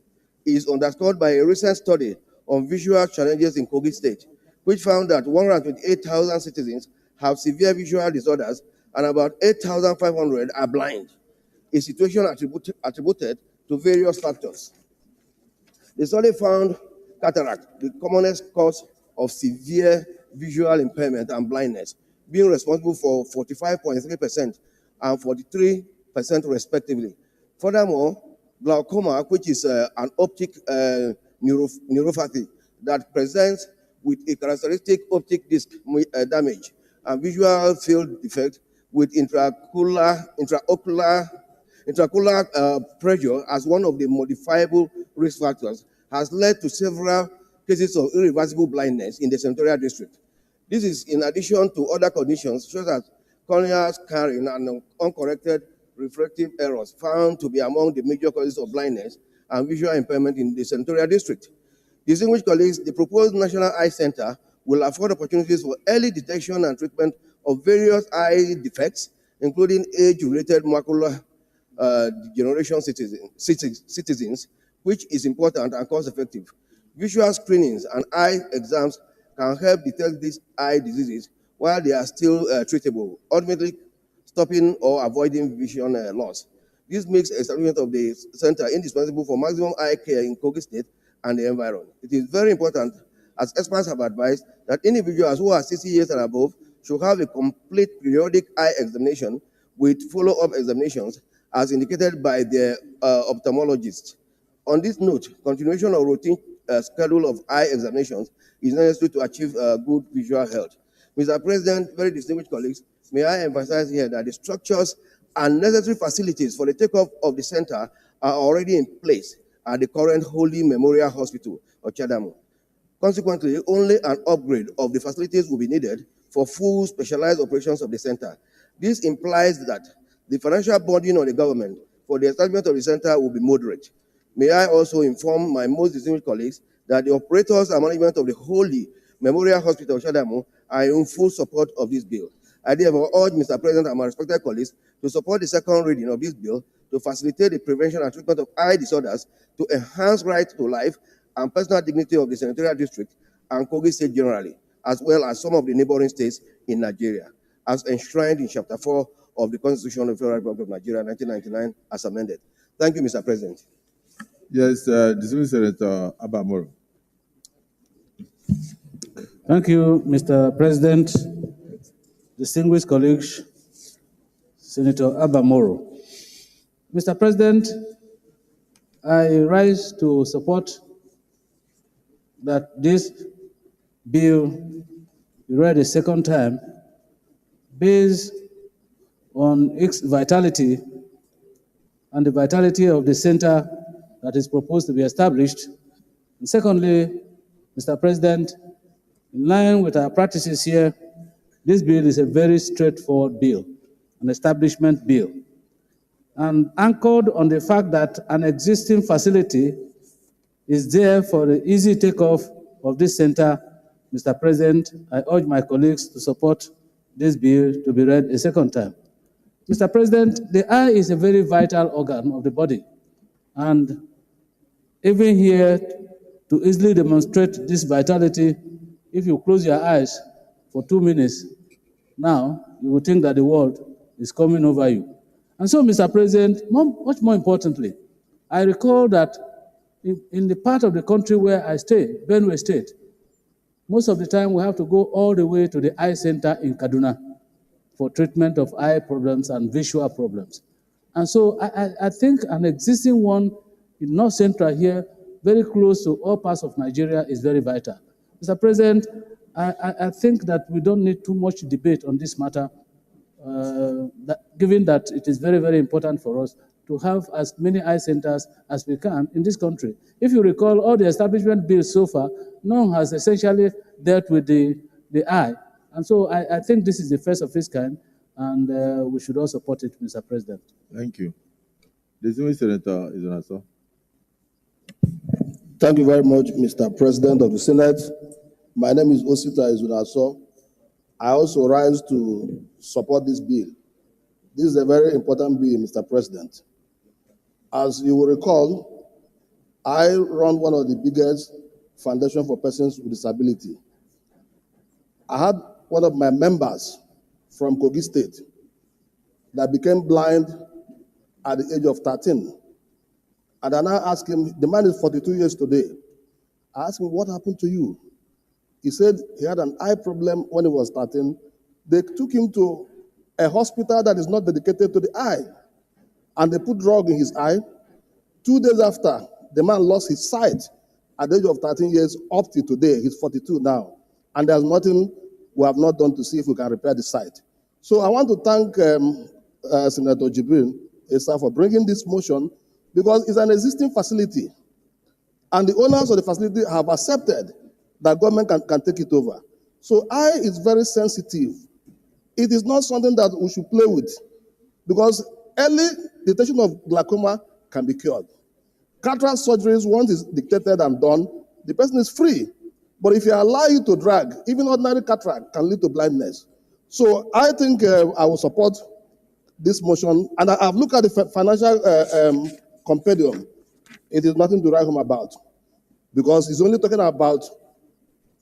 is underscored by a recent study on visual challenges in Kogi State, which found that 128,000 citizens have severe visual disorders and about 8,500 are blind, a situation attributed to various factors. The study found cataract, the commonest cause of severe visual impairment and blindness, being responsible for 45.3% and 43% respectively. Furthermore, glaucoma, which is an optic neuropathy that presents with a characteristic optic disc damage and visual field defect with intraocular pressure as one of the modifiable risk factors, has led to several cases of irreversible blindness in the Senatorial District. This is in addition to other conditions such as corneal scarring and uncorrected refractive errors found to be among the major causes of blindness and visual impairment in the Senatorial District. Distinguished colleagues, the proposed National Eye Center will afford opportunities for early detection and treatment of various eye defects, including age-related macular degeneration citizens, which is important and cost-effective. Visual screenings and eye exams can help detect these eye diseases while they are still treatable, ultimately stopping or avoiding vision loss. This makes establishment of the center indispensable for maximum eye care in Kogi State and the environment. It is very important, as experts have advised, that individuals who are 60 years and above should have a complete periodic eye examination with follow-up examinations as indicated by their ophthalmologist. On this note, continuation of routine schedule of eye examinations is necessary to achieve good visual health. Mr. President, very distinguished colleagues, may I emphasize here that the structures and necessary facilities for the takeoff of the center are already in place at the current Holy Memorial Hospital of Chadamu. Consequently, only an upgrade of the facilities will be needed for full specialized operations of the center. This implies that the financial burden on the government for the establishment of the center will be moderate. May I also inform my most distinguished colleagues that the operators and management of the Holy Memorial Hospital of Chadamu are in full support of this bill. I therefore urge Mr. President and my respected colleagues to support the second reading of this bill to facilitate the prevention and treatment of eye disorders, to enhance right to life and personal dignity of the Senatorial District and Kogi State generally, as well as some of the neighboring states in Nigeria, as enshrined in Chapter 4 of the Constitution of the Federal Republic of Nigeria, 1999, as amended. Thank you, Mr. President. Yes, distinguished Senator Abamoro. Thank you, Mr. President. Distinguished colleagues, Senator Abamoro. Mr. President, I rise to support that this bill be read a second time based on its vitality and the vitality of the center that is proposed to be established. And secondly, Mr. President, in line with our practices here, this bill is a very straightforward bill, an establishment bill, and anchored on the fact that an existing facility is there for the easy takeoff of this center. Mr. President, I urge my colleagues to support this bill to be read a second time. Mr. President, the eye is a very vital organ of the body, and even here, to easily demonstrate this vitality, if you close your eyes for 2 minutes, now you will think that the world is coming over you. And so, Mr. President, much more importantly, I recall that in the part of the country where I stay, Benue State, most of the time we have to go all the way to the eye center in Kaduna for treatment of eye problems and visual problems. And so I think an existing one in North Central here, very close to all parts of Nigeria, is very vital. Mr. President, I think that we don't need too much debate on this matter. given that it is very, very important for us to have as many eye centers as we can in this country. If you recall, all the establishment bills so far, none has essentially dealt with the eye. And so I think this is the first of its kind, and we should all support it, Mr. President. Thank you. Distinguished Senator Izunaso. Thank you very much, Mr. President of the Senate. My name is Osita Izunaso. I also rise to support this bill. This is a very important bill, Mr. President. As you will recall, I run one of the biggest foundation for persons with disability. I had one of my members from Kogi State that became blind at the age of 13. And I now asked him, the man is 42 years today. I asked him, what happened to you? He said he had an eye problem when he was 13. They took him to a hospital that is not dedicated to the eye. And they put drug in his eye. 2 days after, the man lost his sight at the age of 13 years up to today. He's 42 now. And there's nothing we have not done to see if we can repair the sight. So I want to thank Senator Jibril Issa for bringing this motion because it's an existing facility. And the owners of the facility have accepted that government can take it over. So eye is very sensitive. It is not something that we should play with because early detection of glaucoma can be cured. Cataract surgeries, once it's dictated and done, the person is free. But if you allow it to drag, even ordinary cataract can lead to blindness. So I think I will support this motion. And I've looked at the financial compendium. It is nothing to write home about because it's only talking about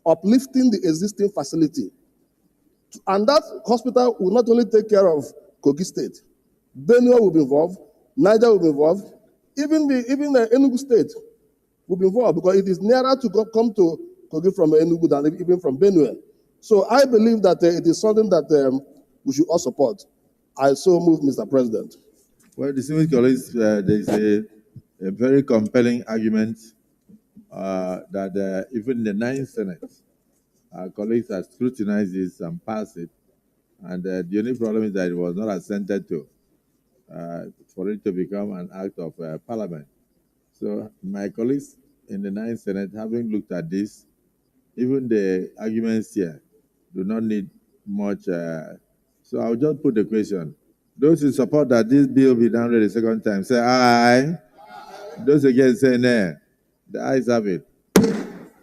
uplifting the existing facility. And that hospital will not only take care of Kogi State, Benue will be involved, Niger will be involved, even the Enugu State will be involved because it is nearer to come to Kogi from Enugu than even from Benue. So I believe that it is something that we should all support. I so move, Mr. President. Well, distinguished colleagues, there is a very compelling argument that even the 9th Senate, our colleagues have scrutinized this and passed it. And the only problem is that it was not assented to for it to become an act of parliament. So my colleagues in the 9th Senate, having looked at this, even the arguments here do not need much. So I'll just put the question. Those who support that this bill be done read a second time, say aye. Those against say nay. The ayes have it.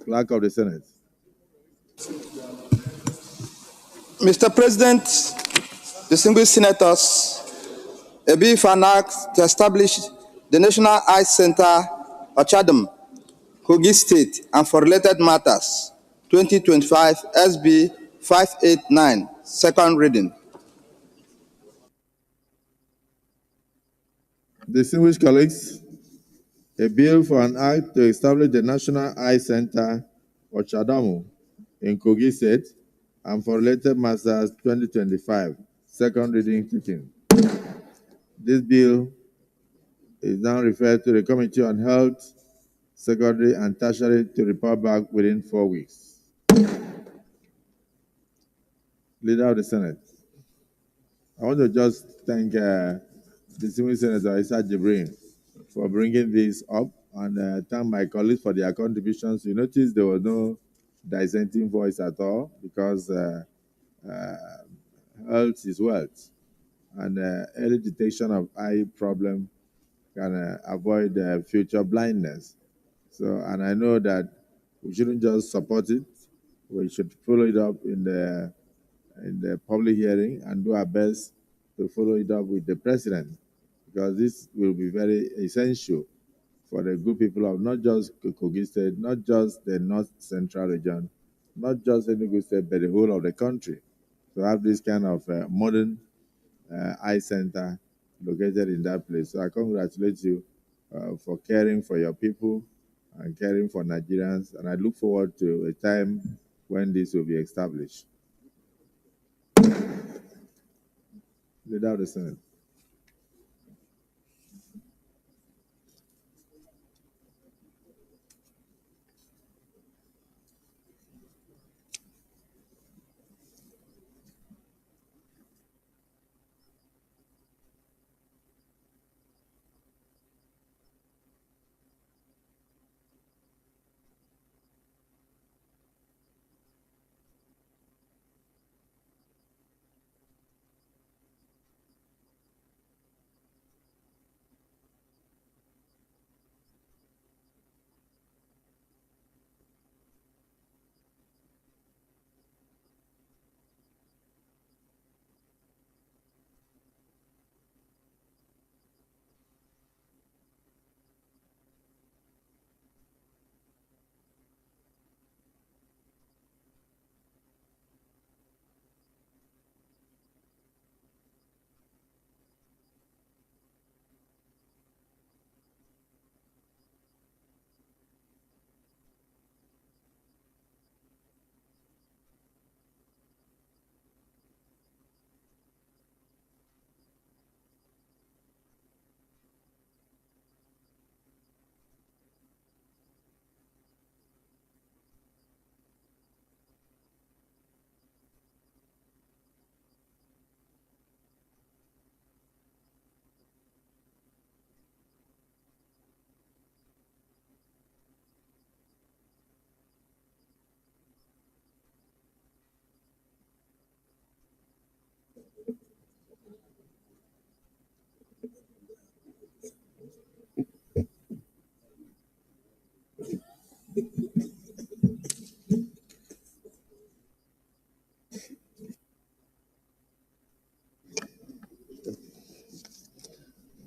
Clerk of the Senate. Mr. President, distinguished senators, a bill for an act to establish the National Eye Center, Ochadam, Kogi State, and for related matters, 2025 SB 589, second reading. Distinguished colleagues, a bill for an act to establish the National Eye Center, Ochadamu, in Kogi State, and for related matters 2025, second reading taken. This bill is now referred to the Committee on Health, Secondary and Tertiary to report back within 4 weeks. Leader of the Senate. I want to just thank distinguished Senator Issa Jibril for bringing this up and thank my colleagues for their contributions. You notice there was no dissenting voice at all because health is wealth, and early detection of eye problem can avoid future blindness. So, and I know that we shouldn't just support it; we should follow it up in the public hearing and do our best to follow it up with the president, because this will be very essential for the good people of not just Kogi State, not just the North Central region, not just Enugu State, but the whole of the country, to have this kind of modern eye center located in that place. So I congratulate you for caring for your people and caring for Nigerians, and I look forward to a time when this will be established. Leader of the Senate.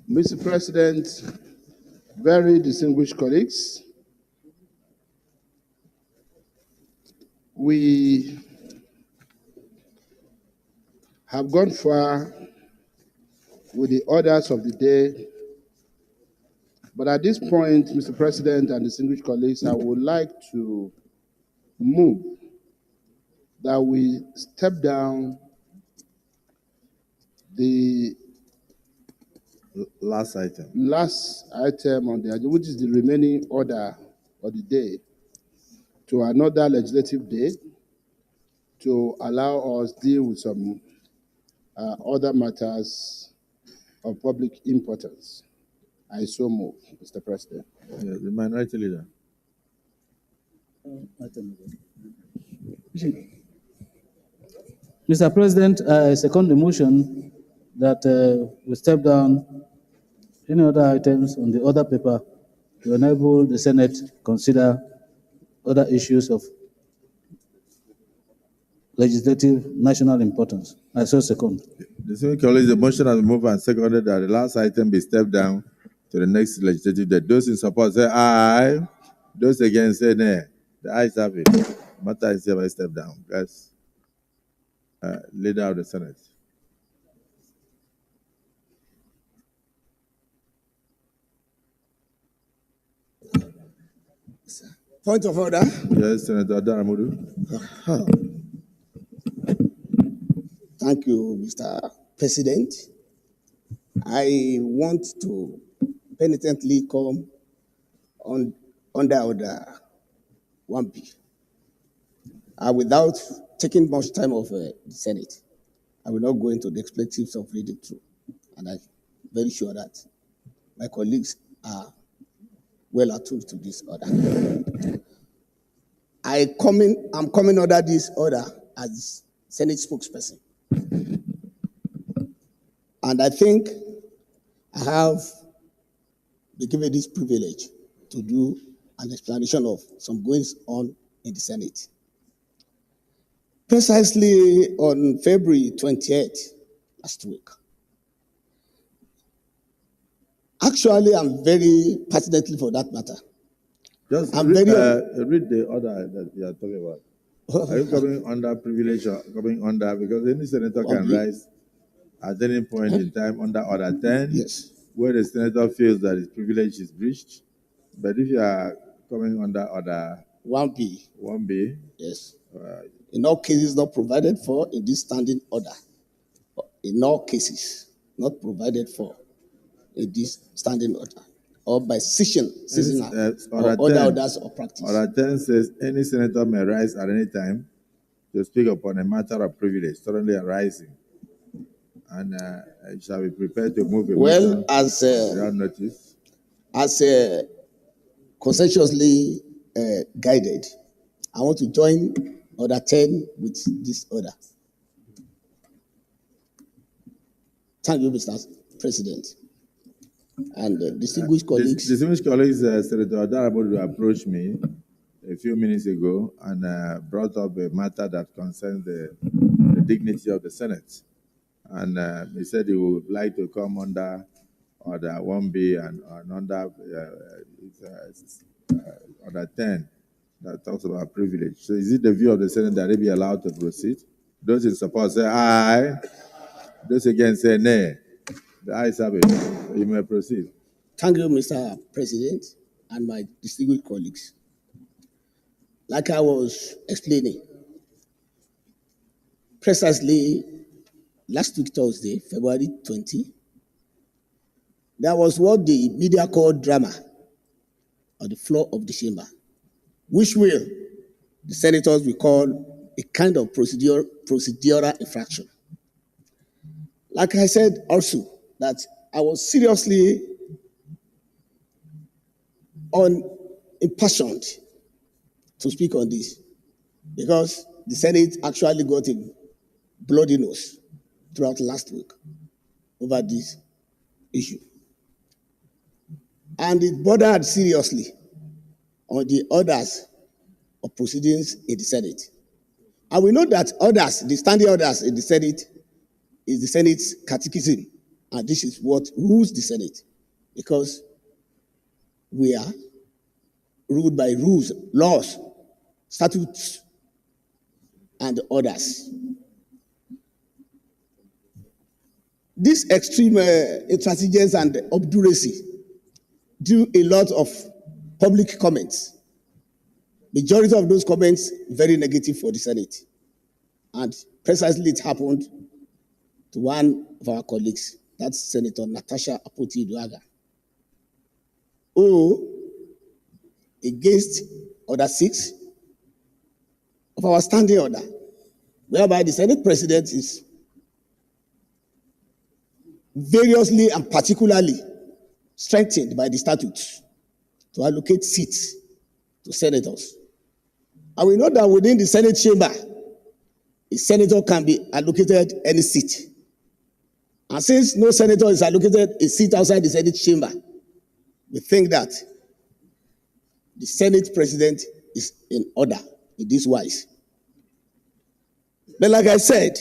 Mr. President, very distinguished colleagues, we have gone far with the orders of the day, but at this point, Mr. President and distinguished colleagues, I would like to move that we step down the last item on the agenda, which is the remaining order of the day, to another legislative day to allow us deal with some other matters of public importance. I so move, Mr. President. The Minority Leader. Mr. President, I second the motion that we step down any other items on the other paper to enable the Senate consider other issues of legislative national importance. I so second. The same colleagues, the motion has been moved and seconded that the last item be stepped down to the next legislative day. Those in support say aye. Those against say nay. The ayes have it. Matter is hereby stepped down. Guys, Leader of the Senate. Point of order. Yes, Senator Daramudu. Thank you, Mr. President. I want to penitently come on under order 1B. Without taking much time of the Senate, I will not go into the expletives of reading through. And I'm very sure that my colleagues are well attuned to this order. I'm coming under this order as Senate spokesperson. And I think I have been given this privilege to do an explanation of some goings on in the Senate. Precisely on February 28th, last week. Actually, I'm very passionately for that matter. Just read the order that you are talking about. Are you coming under privilege or coming under, because any senator can rise at any point in time under order 10, yes, where the senator feels that his privilege is breached. But if you are coming under order 1B, yes, in all cases not provided for in this standing order, in all cases not provided for in this standing order, or by seasonal or other orders or practice. Order 10 says any senator may rise at any time to speak upon a matter of privilege suddenly arising, and shall be prepared to move a motion without notice. As conscientiously guided, I want to join order 10 with this order. Thank you, Mr. President. And distinguished colleagues. Distinguished colleagues, Senator Daramudu approached me a few minutes ago and brought up a matter that concerns the dignity of the Senate. And he said he would like to come under order 1B and under order 10 that talks about privilege. So is it the view of the Senate that they be allowed to proceed? Those in support say aye. Those against say nay. The ayes have it. You may proceed. Thank you, Mr. President, and my distinguished colleagues. Like I was explaining, precisely last week, Thursday, February 20, there was what the media called drama on the floor of the chamber, which the senators will call a kind of procedural infraction. Like I said also, that I was seriously impassioned to speak on this, because the Senate actually got a bloody nose throughout last week over this issue. And it bordered seriously on the orders of proceedings in the Senate. And we know that orders, the standing orders in the Senate, is the Senate's catechism And this is what rules the Senate, because we are ruled by rules, laws, statutes, and orders. This extreme intransigence and obduracy drew a lot of public comments. Majority of those comments very negative for the Senate. And precisely it happened to one of our colleagues, that's Senator Natasha Akpoti-Uduaghan, who, against Order 6 of our standing order, whereby the Senate President is variously and particularly strengthened by the statutes to allocate seats to senators. And we know that within the Senate chamber, a senator can be allocated any seat. And since no senator is allocated a seat outside the Senate chamber, we think that the Senate President is in order in this wise. But like I said,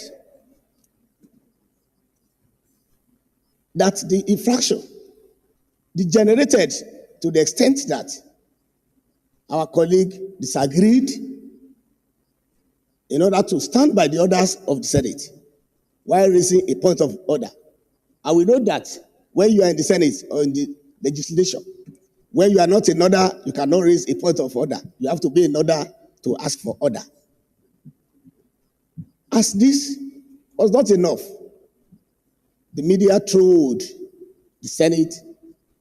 that the infraction degenerated to the extent that our colleague disagreed in order to stand by the orders of the Senate while raising a point of order. And we know that when you are in the Senate or in the legislation, when you are not in order, you cannot raise a point of order. You have to be in order to ask for order. As this was not enough, the media trolled the Senate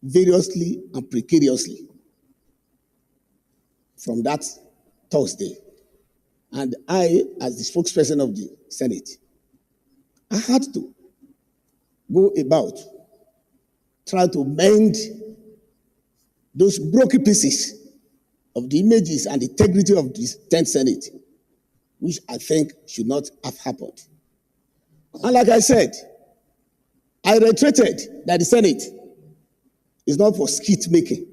variously and precariously from that Thursday. And I, as the spokesperson of the Senate, I had to go about trying to mend those broken pieces of the images and integrity of the 10th Senate, which I think should not have happened. And like I said, I reiterated that the Senate is not for skit making.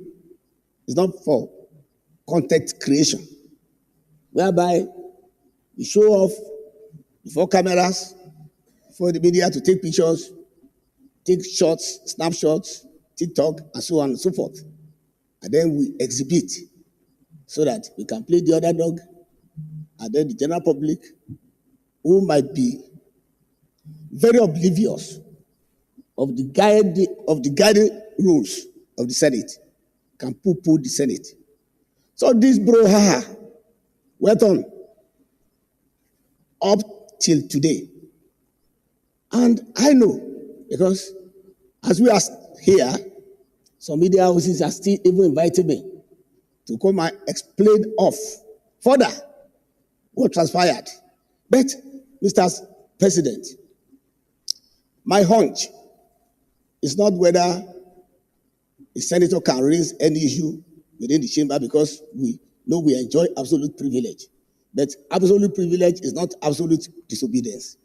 It's not for content creation, whereby we show off before cameras, for the media to take pictures, take shots, snapshots, TikTok, and so on and so forth. And then we exhibit so that we can play the underdog, and then the general public, who might be very oblivious of the guiding rules of the Senate, can poo-poo the Senate. So this brouhaha went on up till today. And I know, because as we are here, some media houses are still even inviting me to come and explain off further what transpired. But, Mr. President, my hunch is not whether a senator can raise any issue within the chamber, because we know we enjoy absolute privilege. But absolute privilege is not absolute disobedience.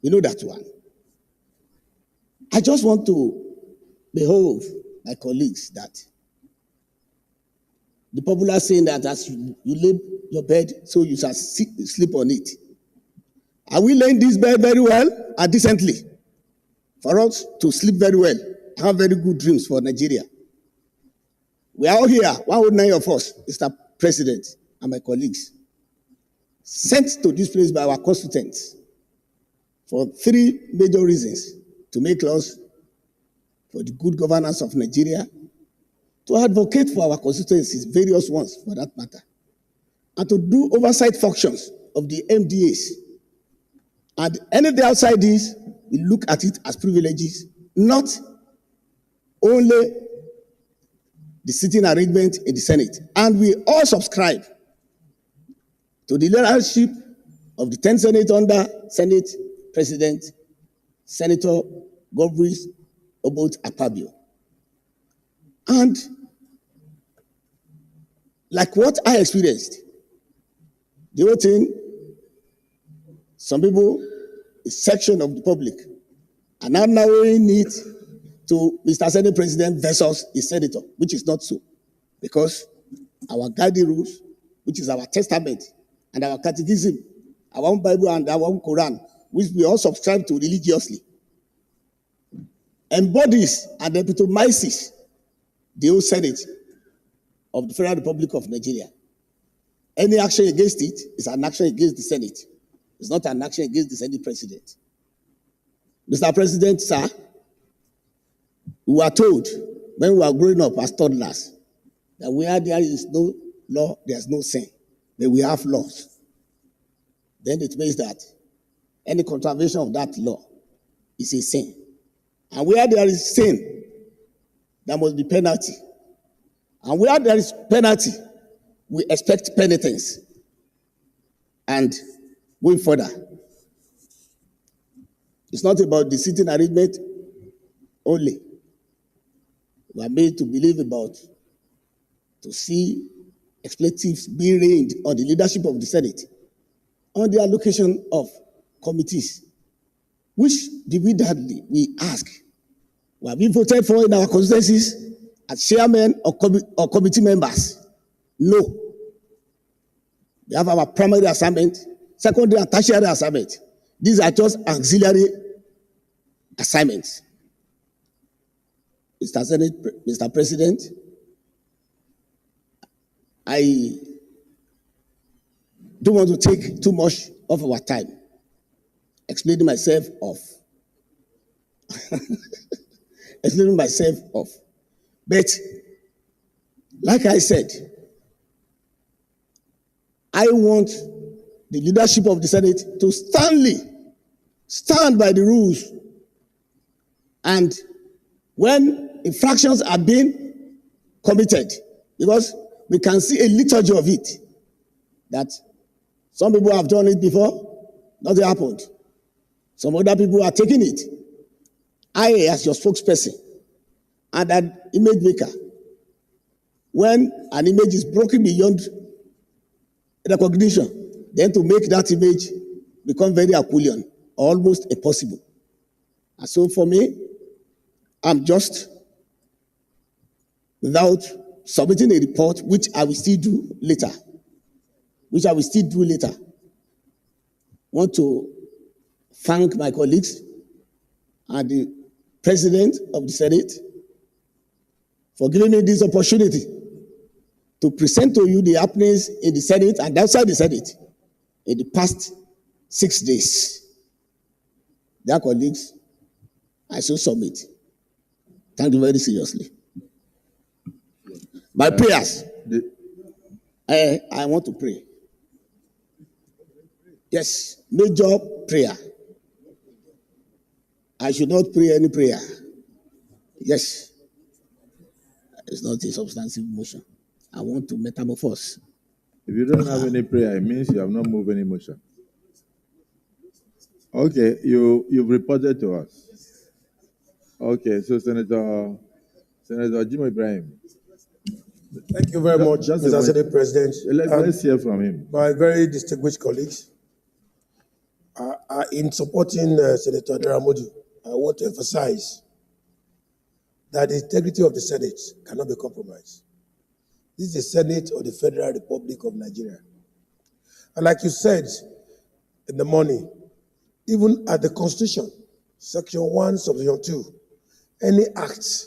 We know that one. I just want to behold my colleagues that the popular saying that as you lay your bed, so you shall sleep on it. Are we laying this bed very well and decently for us to sleep very well, have very good dreams for Nigeria? We are all here, 109 of us, Mr. President and my colleagues, sent to this place by our constituents for 3 major reasons: to make laws for the good governance of Nigeria, to advocate for our constituencies, various ones for that matter, and to do oversight functions of the MDAs. And anything outside this, we look at it as privileges, not only the sitting arrangement in the Senate. And we all subscribe to the leadership of the 10th Senate under Senate President, Senator Godwin Obot Akpabio. And like what I experienced, the whole thing, some people, a section of the public, are now narrowing it to Mr. Senate President versus a senator, which is not so. Because our guiding rules, which is our testament and our catechism, our own Bible and our own Quran, which we all subscribe to religiously, embodies and epitomizes the whole Senate of the Federal Republic of Nigeria. Any action against it is an action against the Senate. It's not an action against the Senate President. Mr. President, sir, we were told when we were growing up as toddlers that where there is no law, there's no sin. But we have laws. Then it means that any contravention of that law is a sin. And where there is sin, there must be penalty. And where there is penalty, we expect penitence. And going further, it's not about the sitting arrangement only. We are made to believe about, to see expletives being rained on the leadership of the Senate, on the allocation of committees, which dividedly we ask, we have been voted for in our constituencies as chairmen or committee members. No. We have our primary assignment, secondary and tertiary assignment. These are just auxiliary assignments. Mr. President, I don't want to take too much of our time explaining myself off. Explaining myself off. But, like I said, I want the leadership of the Senate to stand by the rules. And when infractions are being committed, because we can see a liturgy of it, that some people have done it before, nothing happened. Some other people are taking it. I, as your spokesperson and an image maker, when an image is broken beyond recognition, then to make that image become very Herculean, almost impossible. And so for me, I'm just, without submitting a report, which I will still do later, want to thank my colleagues and the President of the Senate for giving me this opportunity to present to you the happenings in the Senate and outside the Senate in the past 6 days. Dear colleagues, I so submit. Thank you very seriously. My prayers. I want to pray. Yes, major prayer. I should not pray any prayer. Yes. It's not a substantive motion. I want to metamorphose. If you don't have any prayer, it means you have not moved any motion. Okay, you've reported to us. Okay, so Senator Jim Ibrahim. Thank you very much, Mr. Senate President. Let's hear from him. My very distinguished colleagues, in supporting Senator Daramodu, I want to emphasize that the integrity of the Senate cannot be compromised. This is the Senate of the Federal Republic of Nigeria. And like you said in the morning, even at the Constitution, Section 1, Subsection 2, any act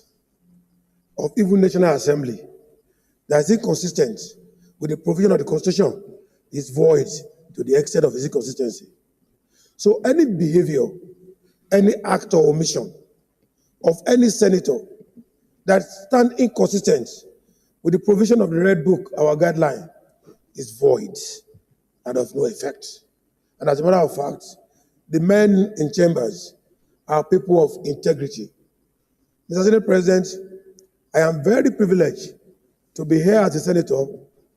of even National Assembly that is inconsistent with the provision of the Constitution is void to the extent of its inconsistency. So any behavior, any act or omission of any senator that stand inconsistent with the provision of the Red Book, our guideline, is void and of no effect. And as a matter of fact, the men in chambers are people of integrity. Mr. Senate President, I am very privileged to be here as a senator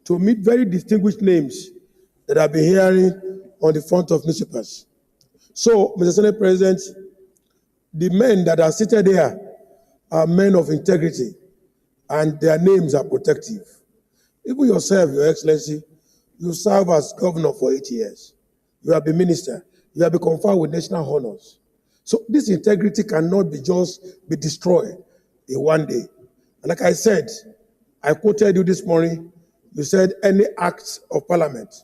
to meet very distinguished names that I've been hearing on the front of newspapers. So, Mr. Senate President, the men that are seated here are men of integrity, and their names are protective. Even yourself, Your Excellency, you serve as governor for 8 years. You have been minister. You have been conferred with national honors. So this integrity cannot be destroyed in one day. And like I said, I quoted you this morning, you said any act of parliament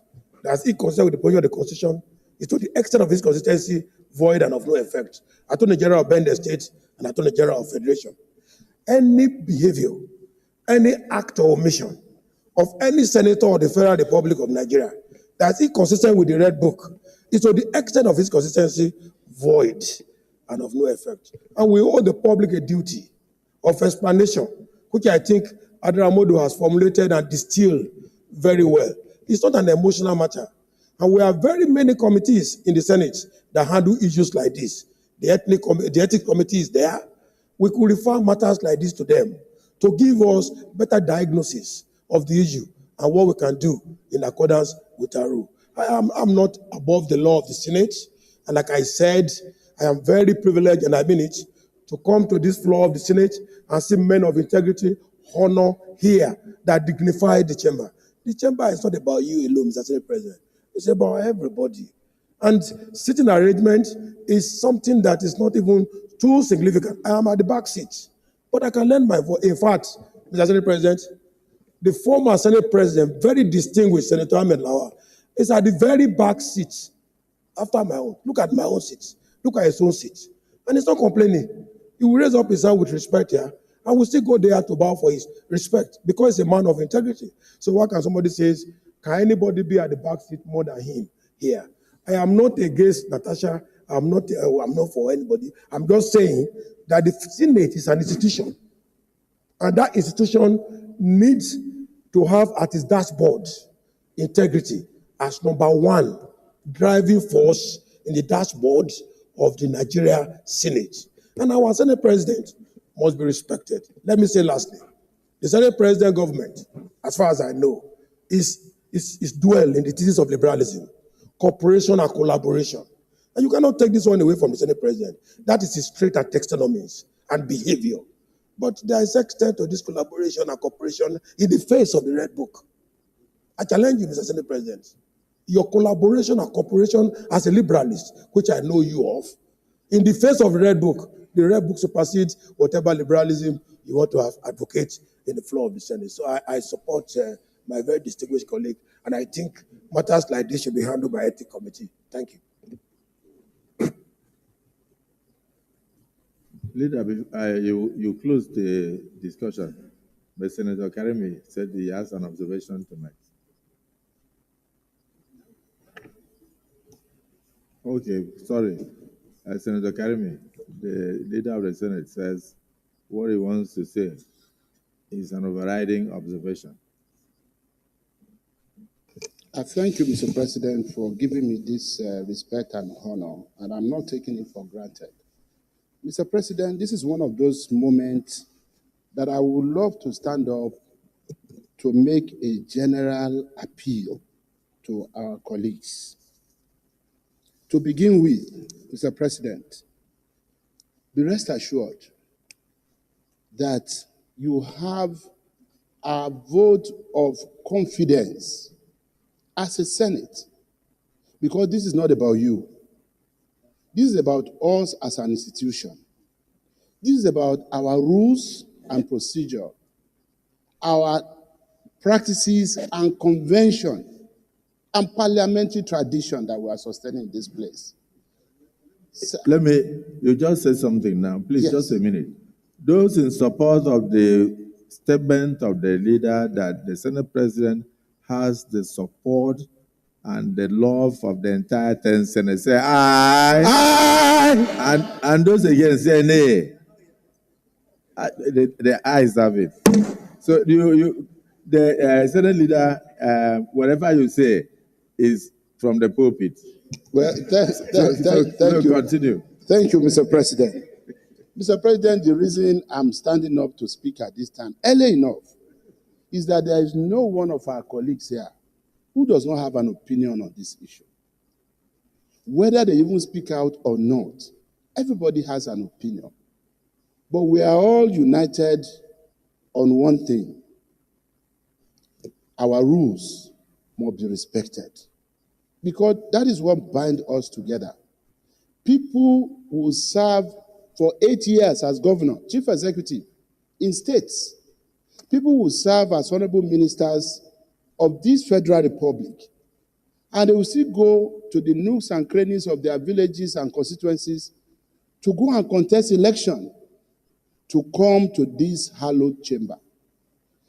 that's inconsistent with the provision of the Constitution is to the extent of its consistency void and of no effect. Attorney General of Bender State and Attorney General of Federation. Any behavior, any act or omission of any senator of the Federal Republic of Nigeria that is inconsistent with the Red Book is to the extent of its consistency void and of no effect. And we owe the public a duty of explanation, which I think Adramodu has formulated and distilled very well. It's not an emotional matter. And we have very many committees in the Senate that handle issues like this. The ethics committee is there. We could refer matters like this to them to give us better diagnosis of the issue and what we can do in accordance with our rule. I'm not above the law of the Senate. And like I said, I am very privileged, and I mean it, to come to this floor of the Senate and see men of integrity, honor here that dignify the chamber. The chamber is not about you alone, Mr. Senate President. It's about everybody. And sitting arrangement is something that is not even too significant. I am at the back seat, but I can lend my voice. In fact, Mr. Senate President, the former Senate President, very distinguished Senator Ahmed Lawal, is at the very back seat after my own. Look at my own seat. Look at his own seat. And he's not complaining. He will raise up his hand with respect here, and will still go there to bow for his respect because he's a man of integrity. So why can somebody say, can anybody be at the back seat more than him here? I am not against Natasha. I'm not for anybody. I'm just saying that the Senate is an institution, and that institution needs to have at its dashboard integrity as number one driving force in the dashboard of the Nigeria Senate. And our Senate President must be respected. Let me say lastly, the Senate President government, as far as I know, is dwell in the thesis of liberalism, cooperation and collaboration. And you cannot take this one away from the Senate President. That is his trait and taxonomies and behavior. But there is extent to this collaboration and cooperation in the face of the Red Book. I challenge you, Mr. Senate President. Your collaboration and cooperation as a liberalist, which I know you of, in the face of the Red Book supersedes whatever liberalism you want to have advocate in the floor of the Senate. So I support my very distinguished colleague, and I think matters like this should be handled by Ethics Committee. Thank you. Leader, you closed the discussion, but Senator Karimi said he has an observation to make. Okay, sorry. Senator Karimi, the leader of the Senate, says what he wants to say is an overriding observation. I thank you, Mr. President, for giving me this respect and honor, and I'm not taking it for granted. Mr. President, this is one of those moments that I would love to stand up to make a general appeal to our colleagues. To begin with, Mr. President, be rest assured that you have our vote of confidence as a Senate, because this is not about you. This is about us as an institution. This is about our rules and procedure, our practices and convention, and parliamentary tradition that we are sustaining in this place. You just said something now. Please, yes. Just a minute. Those in support of the statement of the leader that the Senate President has the support and the love of the entire 10 Senate say aye. Aye. And those against say nay. The ayes have it. So the Senate leader, whatever you say is from the pulpit. Well, thank you. Continue. Thank you, Mr. President. Mr. President, the reason I'm standing up to speak at this time, early enough, is that there is no one of our colleagues here who does not have an opinion on this issue. Whether they even speak out or not, everybody has an opinion. But we are all united on one thing. Our rules must be respected, because that is what binds us together. People who serve for 8 years as governor, chief executive in states, people who serve as honorable ministers of this federal republic, and they will still go to the nooks and crannies of their villages and constituencies to go and contest election to come to this hallowed chamber,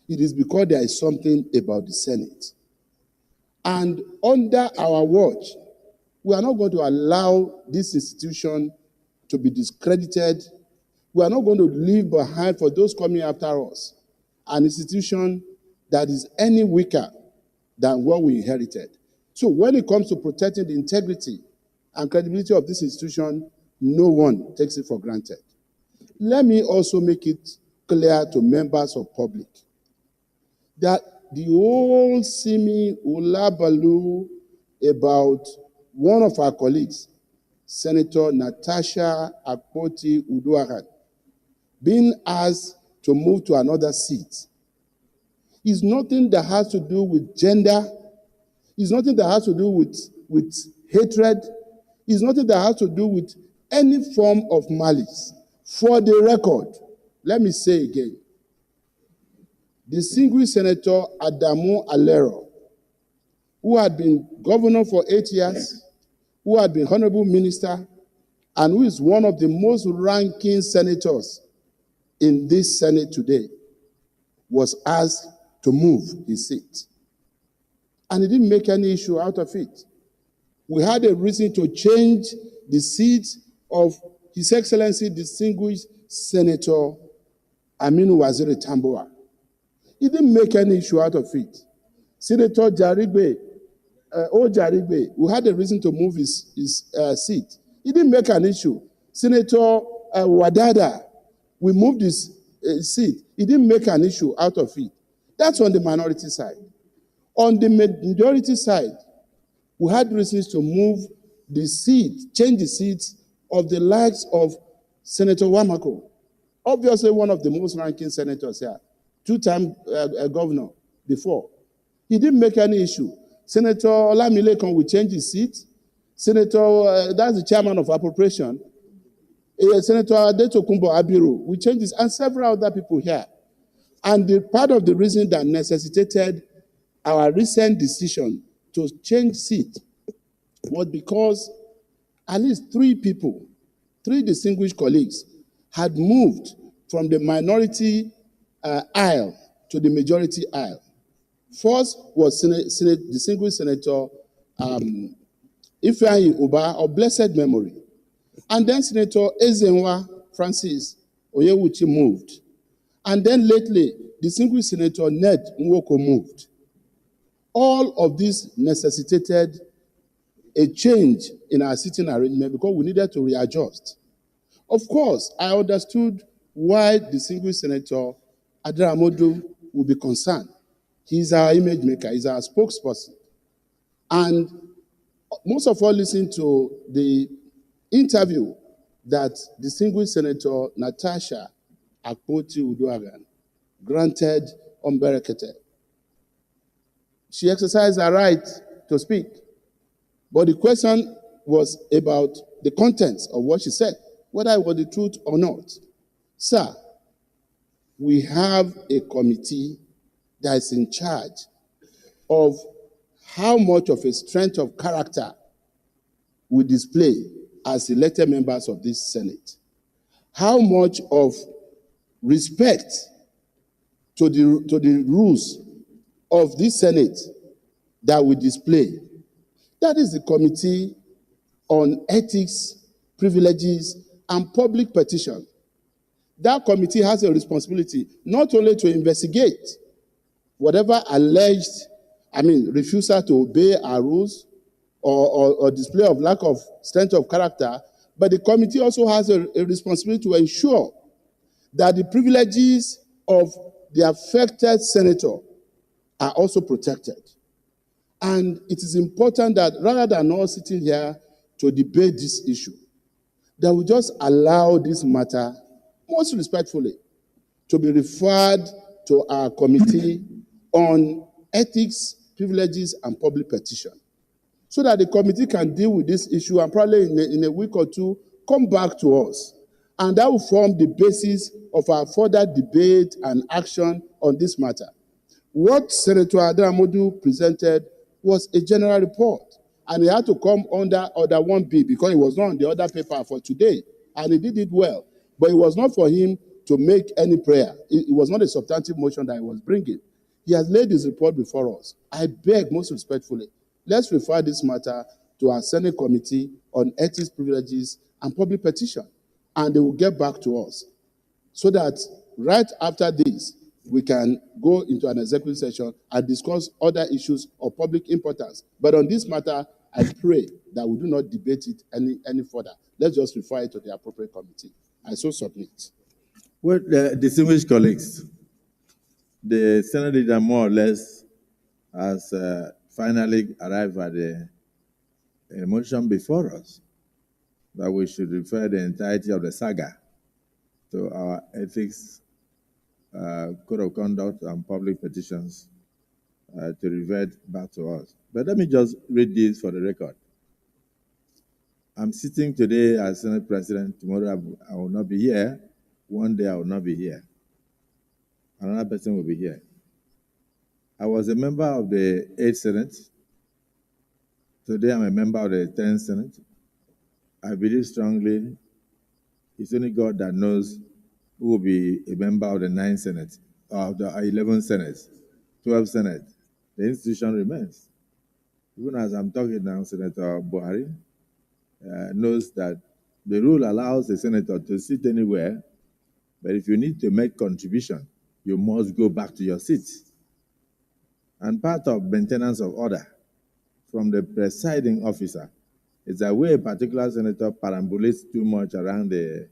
it is because there is something about the Senate. And under our watch, we are not going to allow this institution to be discredited. We are not going to leave behind, for those coming after us, an institution that is any weaker than what we inherited. So when it comes to protecting the integrity and credibility of this institution, no one takes it for granted. Let me also make it clear to members of public that the whole simi ulabalu about one of our colleagues, Senator Natasha Akpoti Uduaghan, being asked to move to another seat, is nothing that has to do with gender, is nothing that has to do with hatred, is nothing that has to do with any form of malice. For the record, let me say again, distinguished Senator Adamu Alero, who had been governor for 8 years, who had been honorable minister, and who is one of the most ranking senators in this Senate today, was asked to move his seat. And he didn't make any issue out of it. We had a reason to change the seat of His Excellency Distinguished Senator Aminu Waziri Tambuwa. He didn't make any issue out of it. Senator Jarigbe, Jarigbe, we had a reason to move his seat. He didn't make an issue. Senator Wadada, we moved his seat. He didn't make an issue out of it. That's on the minority side. On the majority side, we had reasons to move the seat, change the seats of the likes of Senator Wamako, obviously one of the most ranking senators here, two-time governor before. He didn't make any issue. Senator Olamilekon will change his seat. Senator, that's the chairman of appropriation. Senator Adetokunbo Abiru will change this, and several other people here. And the part of the reason that necessitated our recent decision to change seat was because at least 3 people, 3 distinguished colleagues, had moved from the minority aisle to the majority aisle. First was distinguished Senator Ifeanyi Uba of blessed memory. And then Senator Ezenwa Francis Oyewuchi moved. And then lately, distinguished Senator Ned Nwoko moved. All of this necessitated a change in our seating arrangement because we needed to readjust. Of course, I understood why distinguished Senator Adaramodu would be concerned. He's our image maker, he's our spokesperson. And most of all listened to the interview that distinguished Senator Natasha Akpoti Uduaghan granted unberiketed. She exercised her right to speak, but the question was about the contents of what she said, whether it was the truth or not. Sir, we have a committee that is in charge of how much of a strength of character we display as elected members of this Senate, how much of respect to the rules of this Senate that we display. That is the Committee on Ethics, Privileges, and Public Petition. That committee has a responsibility not only to investigate whatever alleged, refusal to obey our rules or display of lack of strength of character, but the committee also has a responsibility to ensure that the privileges of the affected senator are also protected. And it is important that rather than us sitting here to debate this issue, that we just allow this matter, most respectfully, to be referred to our Committee on Ethics, Privileges, and Public Petition, so that the committee can deal with this issue and probably in a week or two come back to us. And that will form the basis of our further debate and action on this matter. What Senator Adaramodu presented was a general report, and he had to come under Order 1B because he was not on the other paper for today, and he did it well. But it was not for him to make any prayer. It was not a substantive motion that he was bringing. He has laid his report before us. I beg most respectfully, let's refer this matter to our Senate Committee on Ethics, Privileges, and Public Petition, and they will get back to us so that right after this, we can go into an executive session and discuss other issues of public importance. But on this matter, I pray that we do not debate it any further. Let's just refer it to the appropriate committee. I so submit. Well, distinguished colleagues, the Senate leader more or less has finally arrived at a motion before us that we should refer the entirety of the saga to our Ethics Code of Conduct and Public Petitions to revert back to us. But let me just read this for the record. I'm sitting today as Senate President. Tomorrow I will not be here. One day I will not be here. Another person will be here. I was a member of the 8th Senate. Today I'm a member of the 10th Senate. I believe strongly it's only God that knows who will be a member of the 9th Senate, or the 11th Senate, 12th Senate. The institution remains. Even as I'm talking now, Senator Buhari knows that the rule allows a senator to sit anywhere, but if you need to make contribution, you must go back to your seat. And part of maintenance of order from the presiding officer is that where a particular senator perambulates too much around the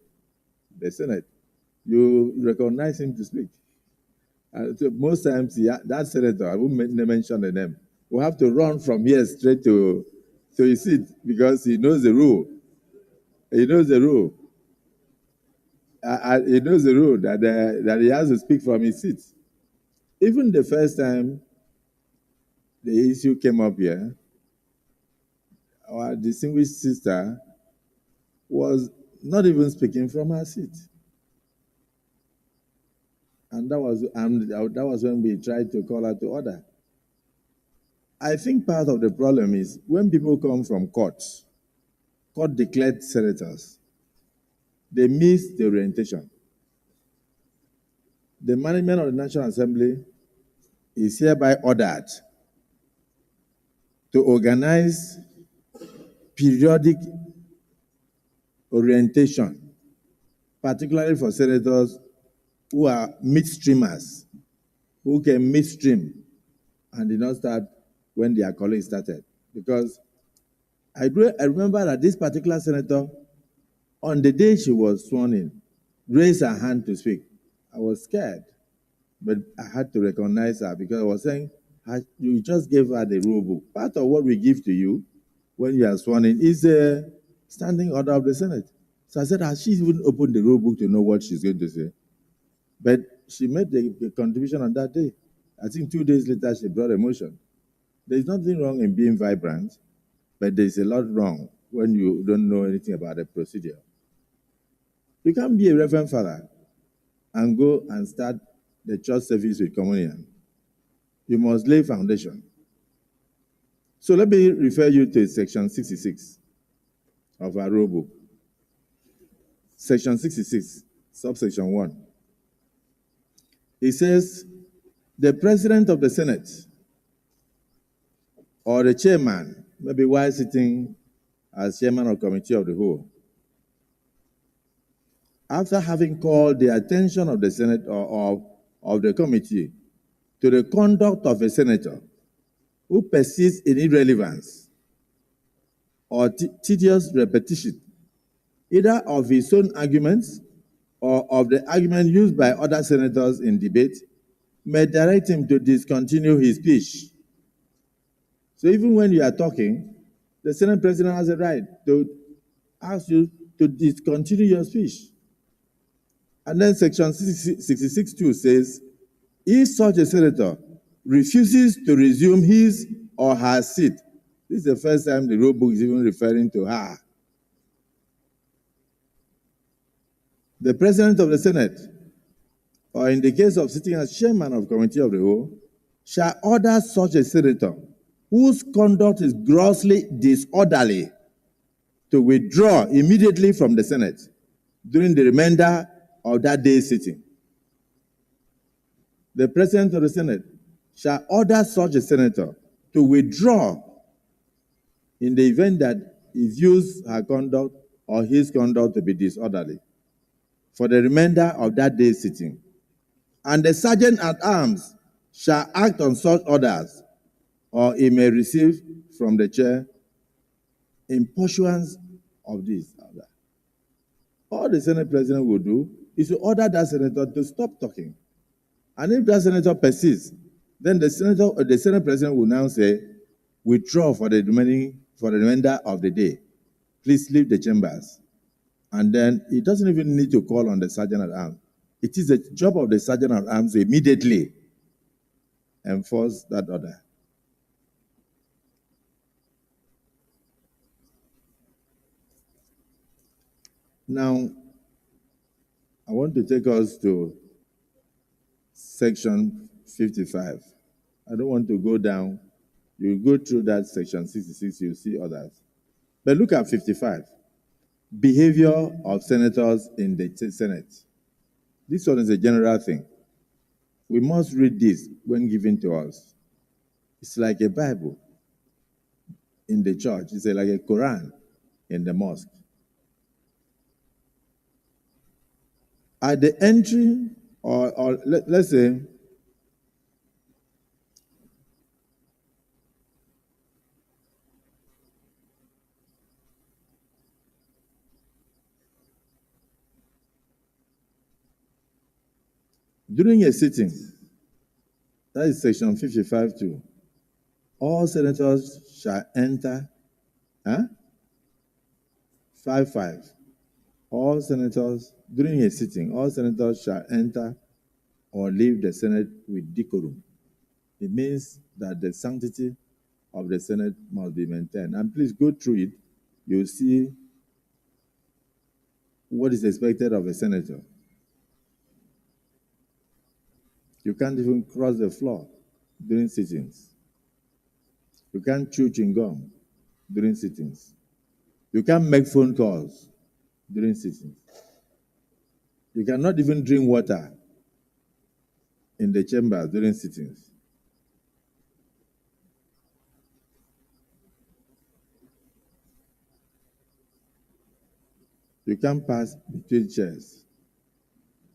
Senate, you recognize him to speak. So most times, that senator, I won't mention the name, will have to run from here straight to his seat because he knows the rule. He knows the rule. He knows the rule that he has to speak from his seat. Even the first time the issue came up here, our distinguished sister was not even speaking from her seat. And that was when we tried to call her to order. I think part of the problem is when people come from court-declared senators, they miss the orientation. The management of the National Assembly is hereby ordered to organize periodic orientation, particularly for senators who are midstreamers, who can midstream and did not start when their colleagues started. Because I remember that this particular senator, on the day she was sworn in, raised her hand to speak. I was scared, but I had to recognize her because I was saying, you just gave her the rule book. Part of what we give to you when you are sworn in is the standing order of the Senate. So I said, has she even opened the rule book to know what she's going to say? But she made the contribution on that day. I think 2 days later, she brought a motion. There's nothing wrong in being vibrant, but there's a lot wrong when you don't know anything about the procedure. You can't be a reverend father and go and start the church service with communion. You must lay foundation. So let me refer you to section 66 of our rule book. Section 66, subsection 1. It says, the president of the Senate or the chairman, maybe while sitting as chairman of committee of the whole, after having called the attention of the Senate or of the committee to the conduct of a senator who persists in irrelevance or tedious repetition, either of his own arguments or of the argument used by other senators in debate, may direct him to discontinue his speech. So even when you are talking, the Senate President has a right to ask you to discontinue your speech. And then section 66(2) says, if such a senator refuses to resume his or her seat, this is the first time the rule book is even referring to her, the President of the Senate, or in the case of sitting as chairman of committee of the whole, shall order such a senator whose conduct is grossly disorderly to withdraw immediately from the Senate during the remainder of that day's sitting. The President of the Senate shall order such a senator to withdraw in the event that he views her conduct or his conduct to be disorderly for the remainder of that day's sitting. And the Sergeant at Arms shall act on such orders, or he may receive from the chair in pursuance of this or that. All the Senate President will do is to order that senator to stop talking. And if that senator persists, then the Senate President will now say, withdraw for the remainder of the day. Please leave the chambers. And then he doesn't even need to call on the Sergeant at Arms. It is the job of the Sergeant at Arms to immediately enforce that order. Now, I want to take us to section 55. I don't want to go down. You go through that section 66, you'll see others. But look at 55. Behavior of senators in the Senate. This one is a general thing. We must read this when given to us. It's like a Bible in the church. It's like a Quran in the mosque. At the entry, or let's say, during a sitting, that is section 55(2), all senators shall enter, 5(5). All senators, during a sitting, all senators shall enter or leave the Senate with decorum. It means that the sanctity of the Senate must be maintained. And please go through it. You'll see what is expected of a senator. You can't even cross the floor during sittings. You can't chew chewing gum during sittings. You can't make phone calls during sittings. You cannot even drink water in the chamber during sittings. You can't pass between chairs.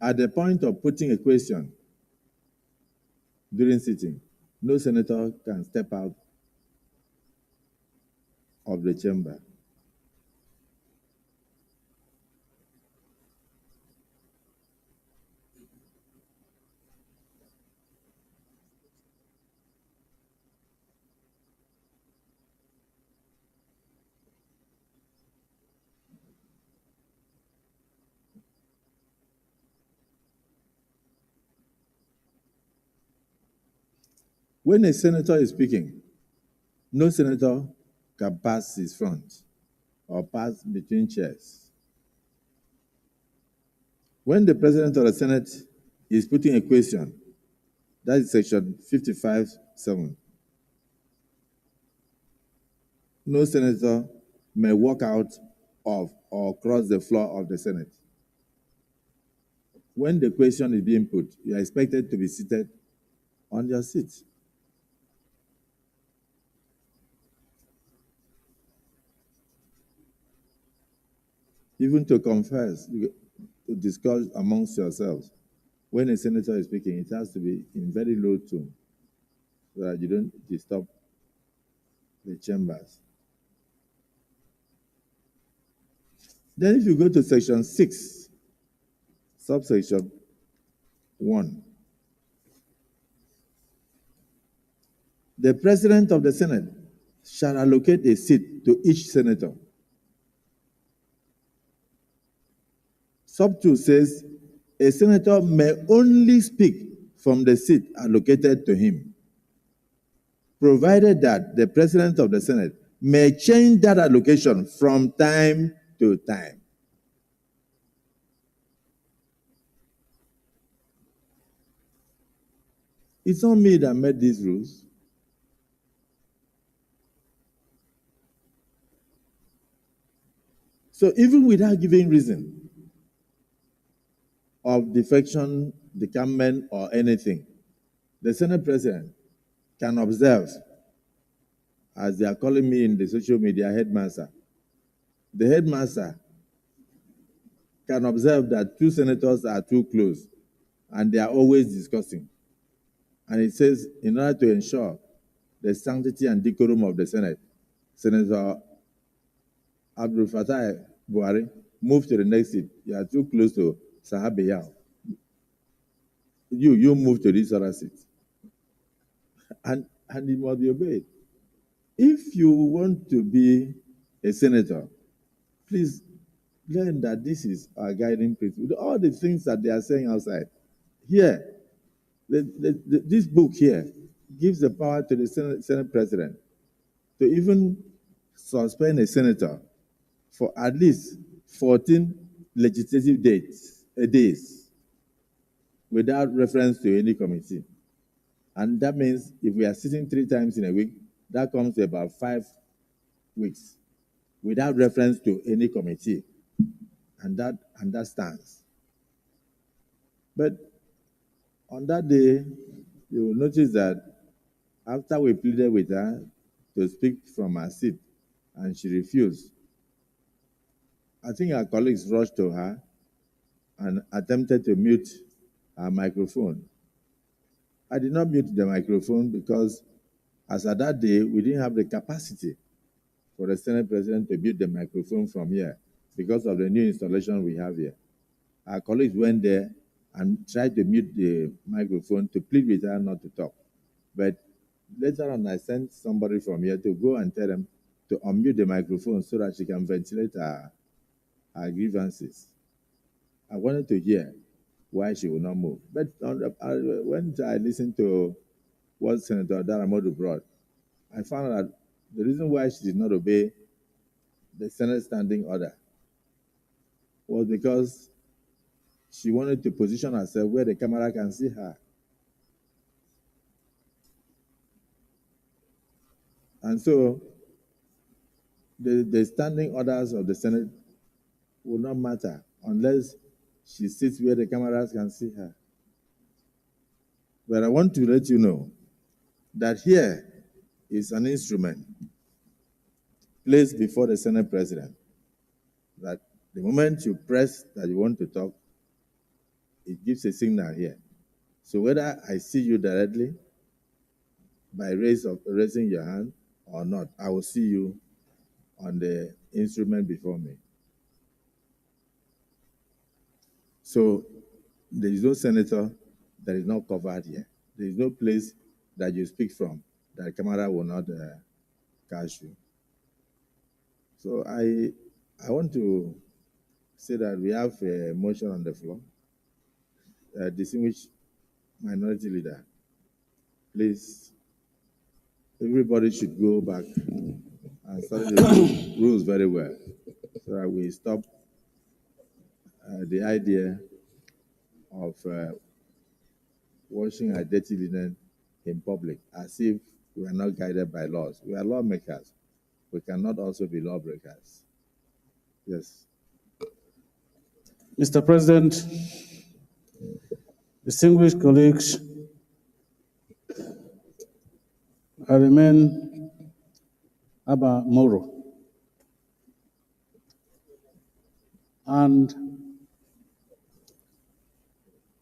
At the point of putting a question during sitting, no senator can step out of the chamber. When a senator is speaking, no senator can pass his front or pass between chairs. When the President of the Senate is putting a question, that is section 55(7), no senator may walk out of or cross the floor of the Senate. When the question is being put, you are expected to be seated on your seat. Even to converse, to discuss amongst yourselves. When a senator is speaking, it has to be in very low tone so that you don't disturb the chambers. Then if you go to section 6, subsection 1, the President of the Senate shall allocate a seat to each senator. Sub 2 says, a senator may only speak from the seat allocated to him, provided that the President of the Senate may change that allocation from time to time. It's not me that made these rules. So even without giving reason, of defection, decampment, or anything. The Senate President can observe, as they are calling me in the social media, headmaster. The headmaster can observe that two senators are too close and they are always discussing. And it says, in order to ensure the sanctity and decorum of the Senate, Senator Abdul Fattah Buhari, move to the next seat. You are too close to Sahabe Yao. You move to this other seat. And it must be obeyed. If you want to be a senator, please learn that this is our guiding principle. All the things that they are saying outside. Here, this book here gives the power to the Senate President to even suspend a senator for at least 14 legislative days without reference to any committee. And that means if we are sitting 3 times in a week, that comes to about 5 weeks without reference to any committee. And that stands. But on that day, you will notice that after we pleaded with her to speak from her seat and she refused, I think our colleagues rushed to her and attempted to mute her microphone. I did not mute the microphone because as at that day, we didn't have the capacity for the Senate President to mute the microphone from here because of the new installation we have here. Our colleagues went there and tried to mute the microphone to plead with her not to talk. But later on, I sent somebody from here to go and tell them to unmute the microphone so that she can ventilate her grievances. I wanted to hear why she would not move. But when I listened to what Senator Daramodu brought, I found out that the reason why she did not obey the Senate standing order was because she wanted to position herself where the camera can see her. And so the standing orders of the Senate will not matter unless she sits where the cameras can see her. But I want to let you know that here is an instrument placed before the Senate President that the moment you press that you want to talk, it gives a signal here. So whether I see you directly by raising your hand or not, I will see you on the instrument before me. So there is no senator that is not covered here. There is no place that you speak from that the camera will not catch you. So I want to say that we have a motion on the floor. Distinguished Minority Leader, please, everybody should go back and study the rules very well so that we stop the idea of washing our dirty linen in public as if we are not guided by laws. We are lawmakers. We cannot also be lawbreakers. Yes. Mr. President, distinguished colleagues, I remain Abba Moro. And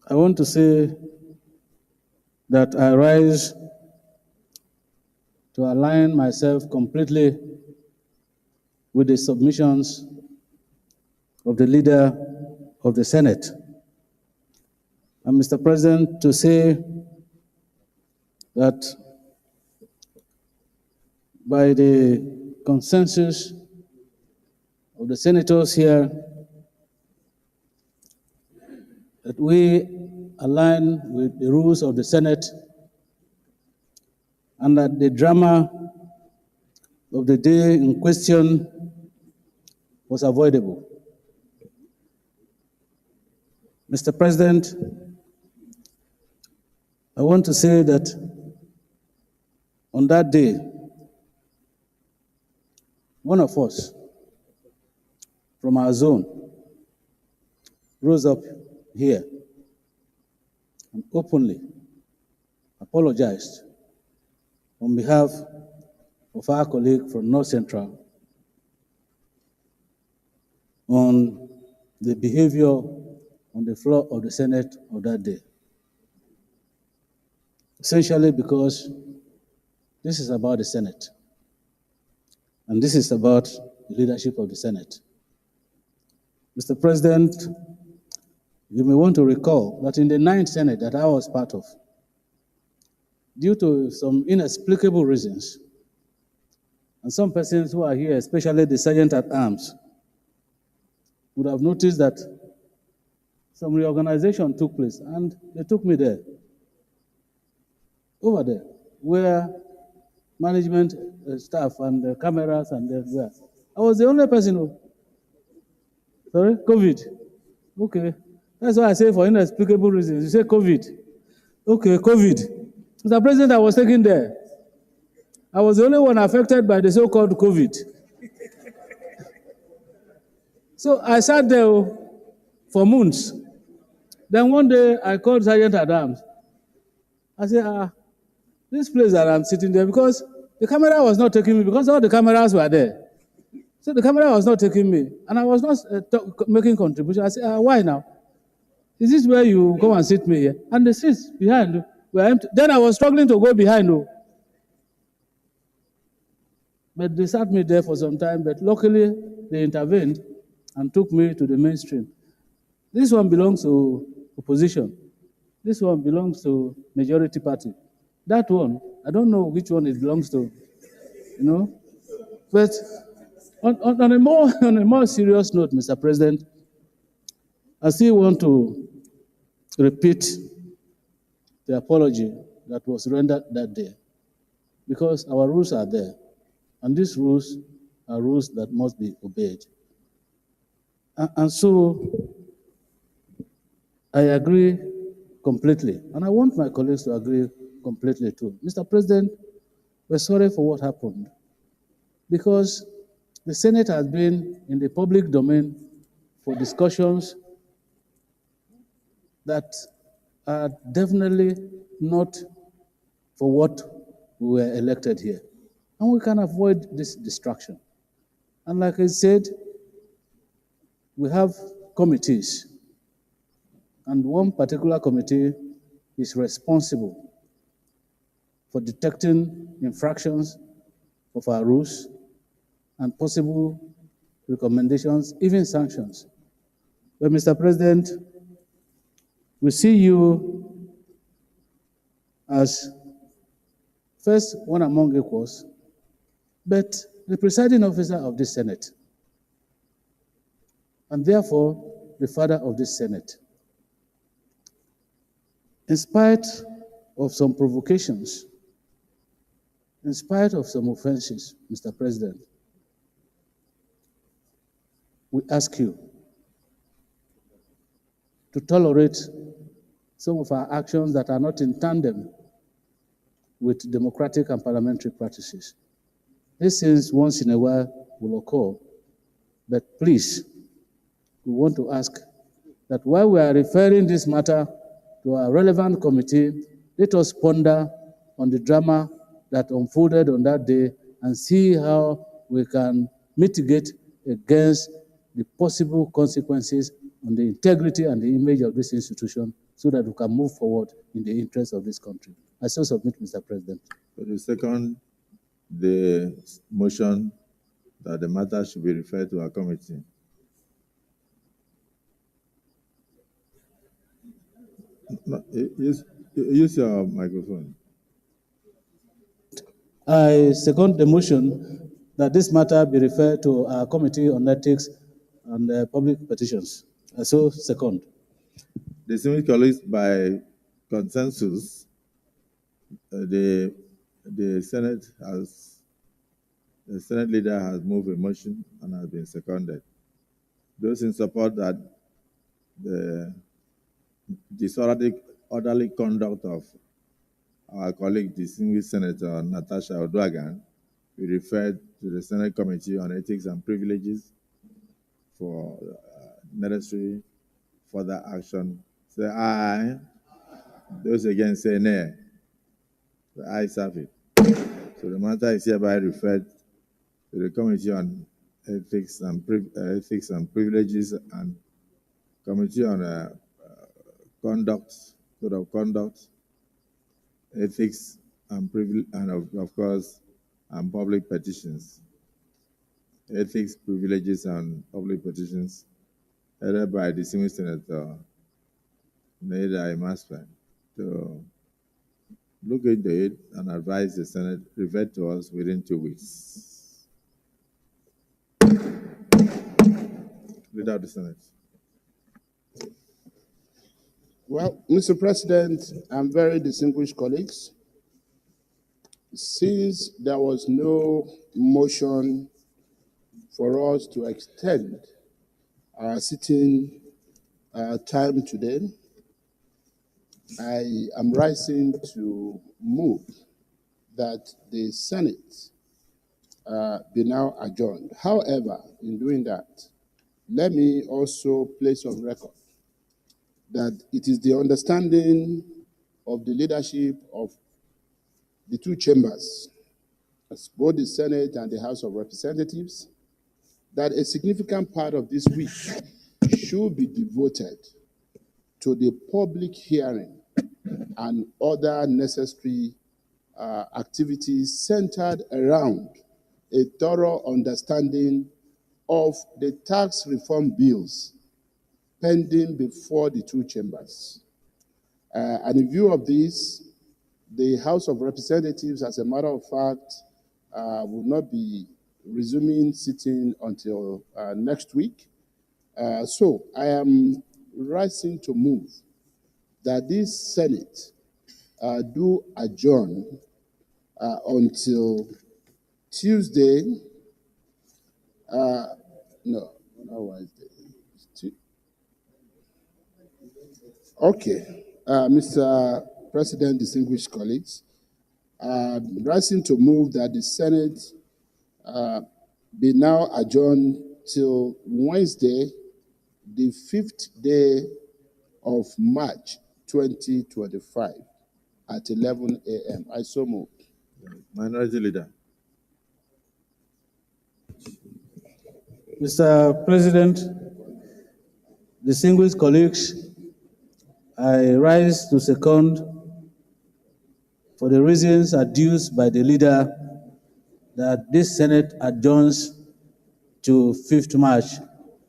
I want to say that I rise to align myself completely with the submissions of the leader of the Senate. And Mr. President, to say that by the consensus of the senators here, that we align with the rules of the Senate and that the drama of the day in question was avoidable. Mr. President, I want to say that on that day, one of us from our zone rose up here and openly apologized on behalf of our colleague from North Central on the behavior on the floor of the Senate of that day. Essentially because this is about the Senate, and this is about the leadership of the Senate. Mr. President, you may want to recall that in the 9th Senate that I was part of, due to some inexplicable reasons, and some persons who are here, especially the Sergeant at Arms, would have noticed that some reorganization took place, and they took me there, over there, where management staff and the cameras and where. I was the only person who, sorry, COVID. Okay, that's why I say for inexplicable reasons. You say COVID. Okay, COVID. Mr. President, I was taken there. I was the only one affected by the so-called COVID. So I sat there for months. Then one day I called Sergeant Adams. I said, this place that I'm sitting there, because the camera was not taking me, because all the cameras were there. So the camera was not taking me, and I was not making contribution. I said, why now? Is this where you come and sit me here? And the seats behind were empty. Then I was struggling to go behind. But they sat me there for some time, but luckily they intervened and took me to the mainstream. This one belongs to opposition. This one belongs to majority party. That one, I don't know which one it belongs to, But on a more serious note, Mr. President, I still want to repeat the apology that was rendered that day, because our rules are there, and these rules are rules that must be obeyed. And so I agree completely, and I want my colleagues to agree completely too. Mr. President, we're sorry for what happened, because the Senate has been in the public domain for discussions that are definitely not for what we were elected here. And we can avoid this distraction. And like I said, we have committees, and one particular committee is responsible for detecting infractions of our rules and possible recommendations, even sanctions. But Mr. President, we see you as first one among equals, but the presiding officer of this Senate, and therefore the father of this Senate. In spite of some provocations, in spite of some offenses, Mr. President, we ask you to tolerate some of our actions that are not in tandem with democratic and parliamentary practices. These things once in a while will occur, but please, we want to ask that while we are referring this matter to a relevant committee, let us ponder on the drama that unfolded on that day and see how we can mitigate against the possible consequences on the integrity and the image of this institution so that we can move forward in the interest of this country. I so submit, Mr. President. For the second, the motion that the matter should be referred to a committee. No, use your microphone. I second the motion that this matter be referred to our Committee on Ethics and Public Petitions. I so second. Distinguished colleagues, by consensus, the Senate leader has moved a motion and has been seconded. Those in support that the disorderly conduct of our colleague, distinguished Senator Natasha Odwagan, be referred to the Senate Committee on Ethics and Privileges for necessary further action. Say aye. Those against say nay. The ayes have it. So the matter is hereby referred to the Committee on Ethics and Privileges and Committee on Conduct, Code of Conduct, Ethics and of course, and Public Petitions. Ethics, Privileges and Public Petitions, headed by distinguished Senator Neda Imaspen, to look into it and advise the Senate revert to us within 2 weeks. Leader of the Senate. Well, Mr. President and very distinguished colleagues, since there was no motion for us to extend our sitting time today, I am rising to move that the Senate be now adjourned. However, in doing that, let me also place on record that it is the understanding of the leadership of the two chambers, as both the Senate and the House of Representatives, that a significant part of this week should be devoted to the public hearing and other necessary activities centered around a thorough understanding of the tax reform bills pending before the two chambers. And in view of this, the House of Representatives, as a matter of fact, will not be resuming sitting until next week. So I am rising to move that this Senate do adjourn until Tuesday, no, not Wednesday. Okay, Mr. President, distinguished colleagues, rising to move that the Senate be now adjourned till Wednesday, the 5th day of March 2025 at 11 a.m. I so move. Minority Leader. Mr. President, distinguished colleagues, I rise to second for the reasons adduced by the leader that this Senate adjourns to 5th March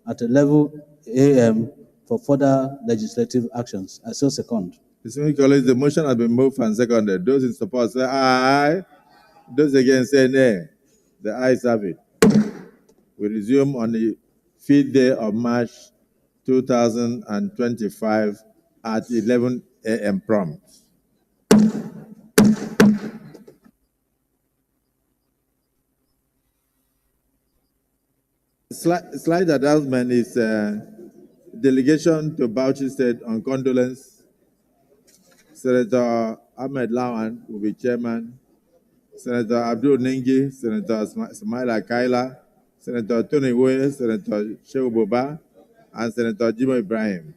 at 11 a.m. for further legislative actions. I so second. Distinguished colleagues, the motion has been moved and seconded. Those in support say aye. Those against say nay. The ayes have it. We resume on the 5th day of March 2025 at 11 a.m. prompt. Slight announcement is delegation to Bauchi State on condolence. Senator Ahmed Lawan will be chairman. Senator Abdul Ningi, Senator Smaila Kaila, Senator Tony Woye, Senator Shehu Boba, and Senator Jimo Ibrahim.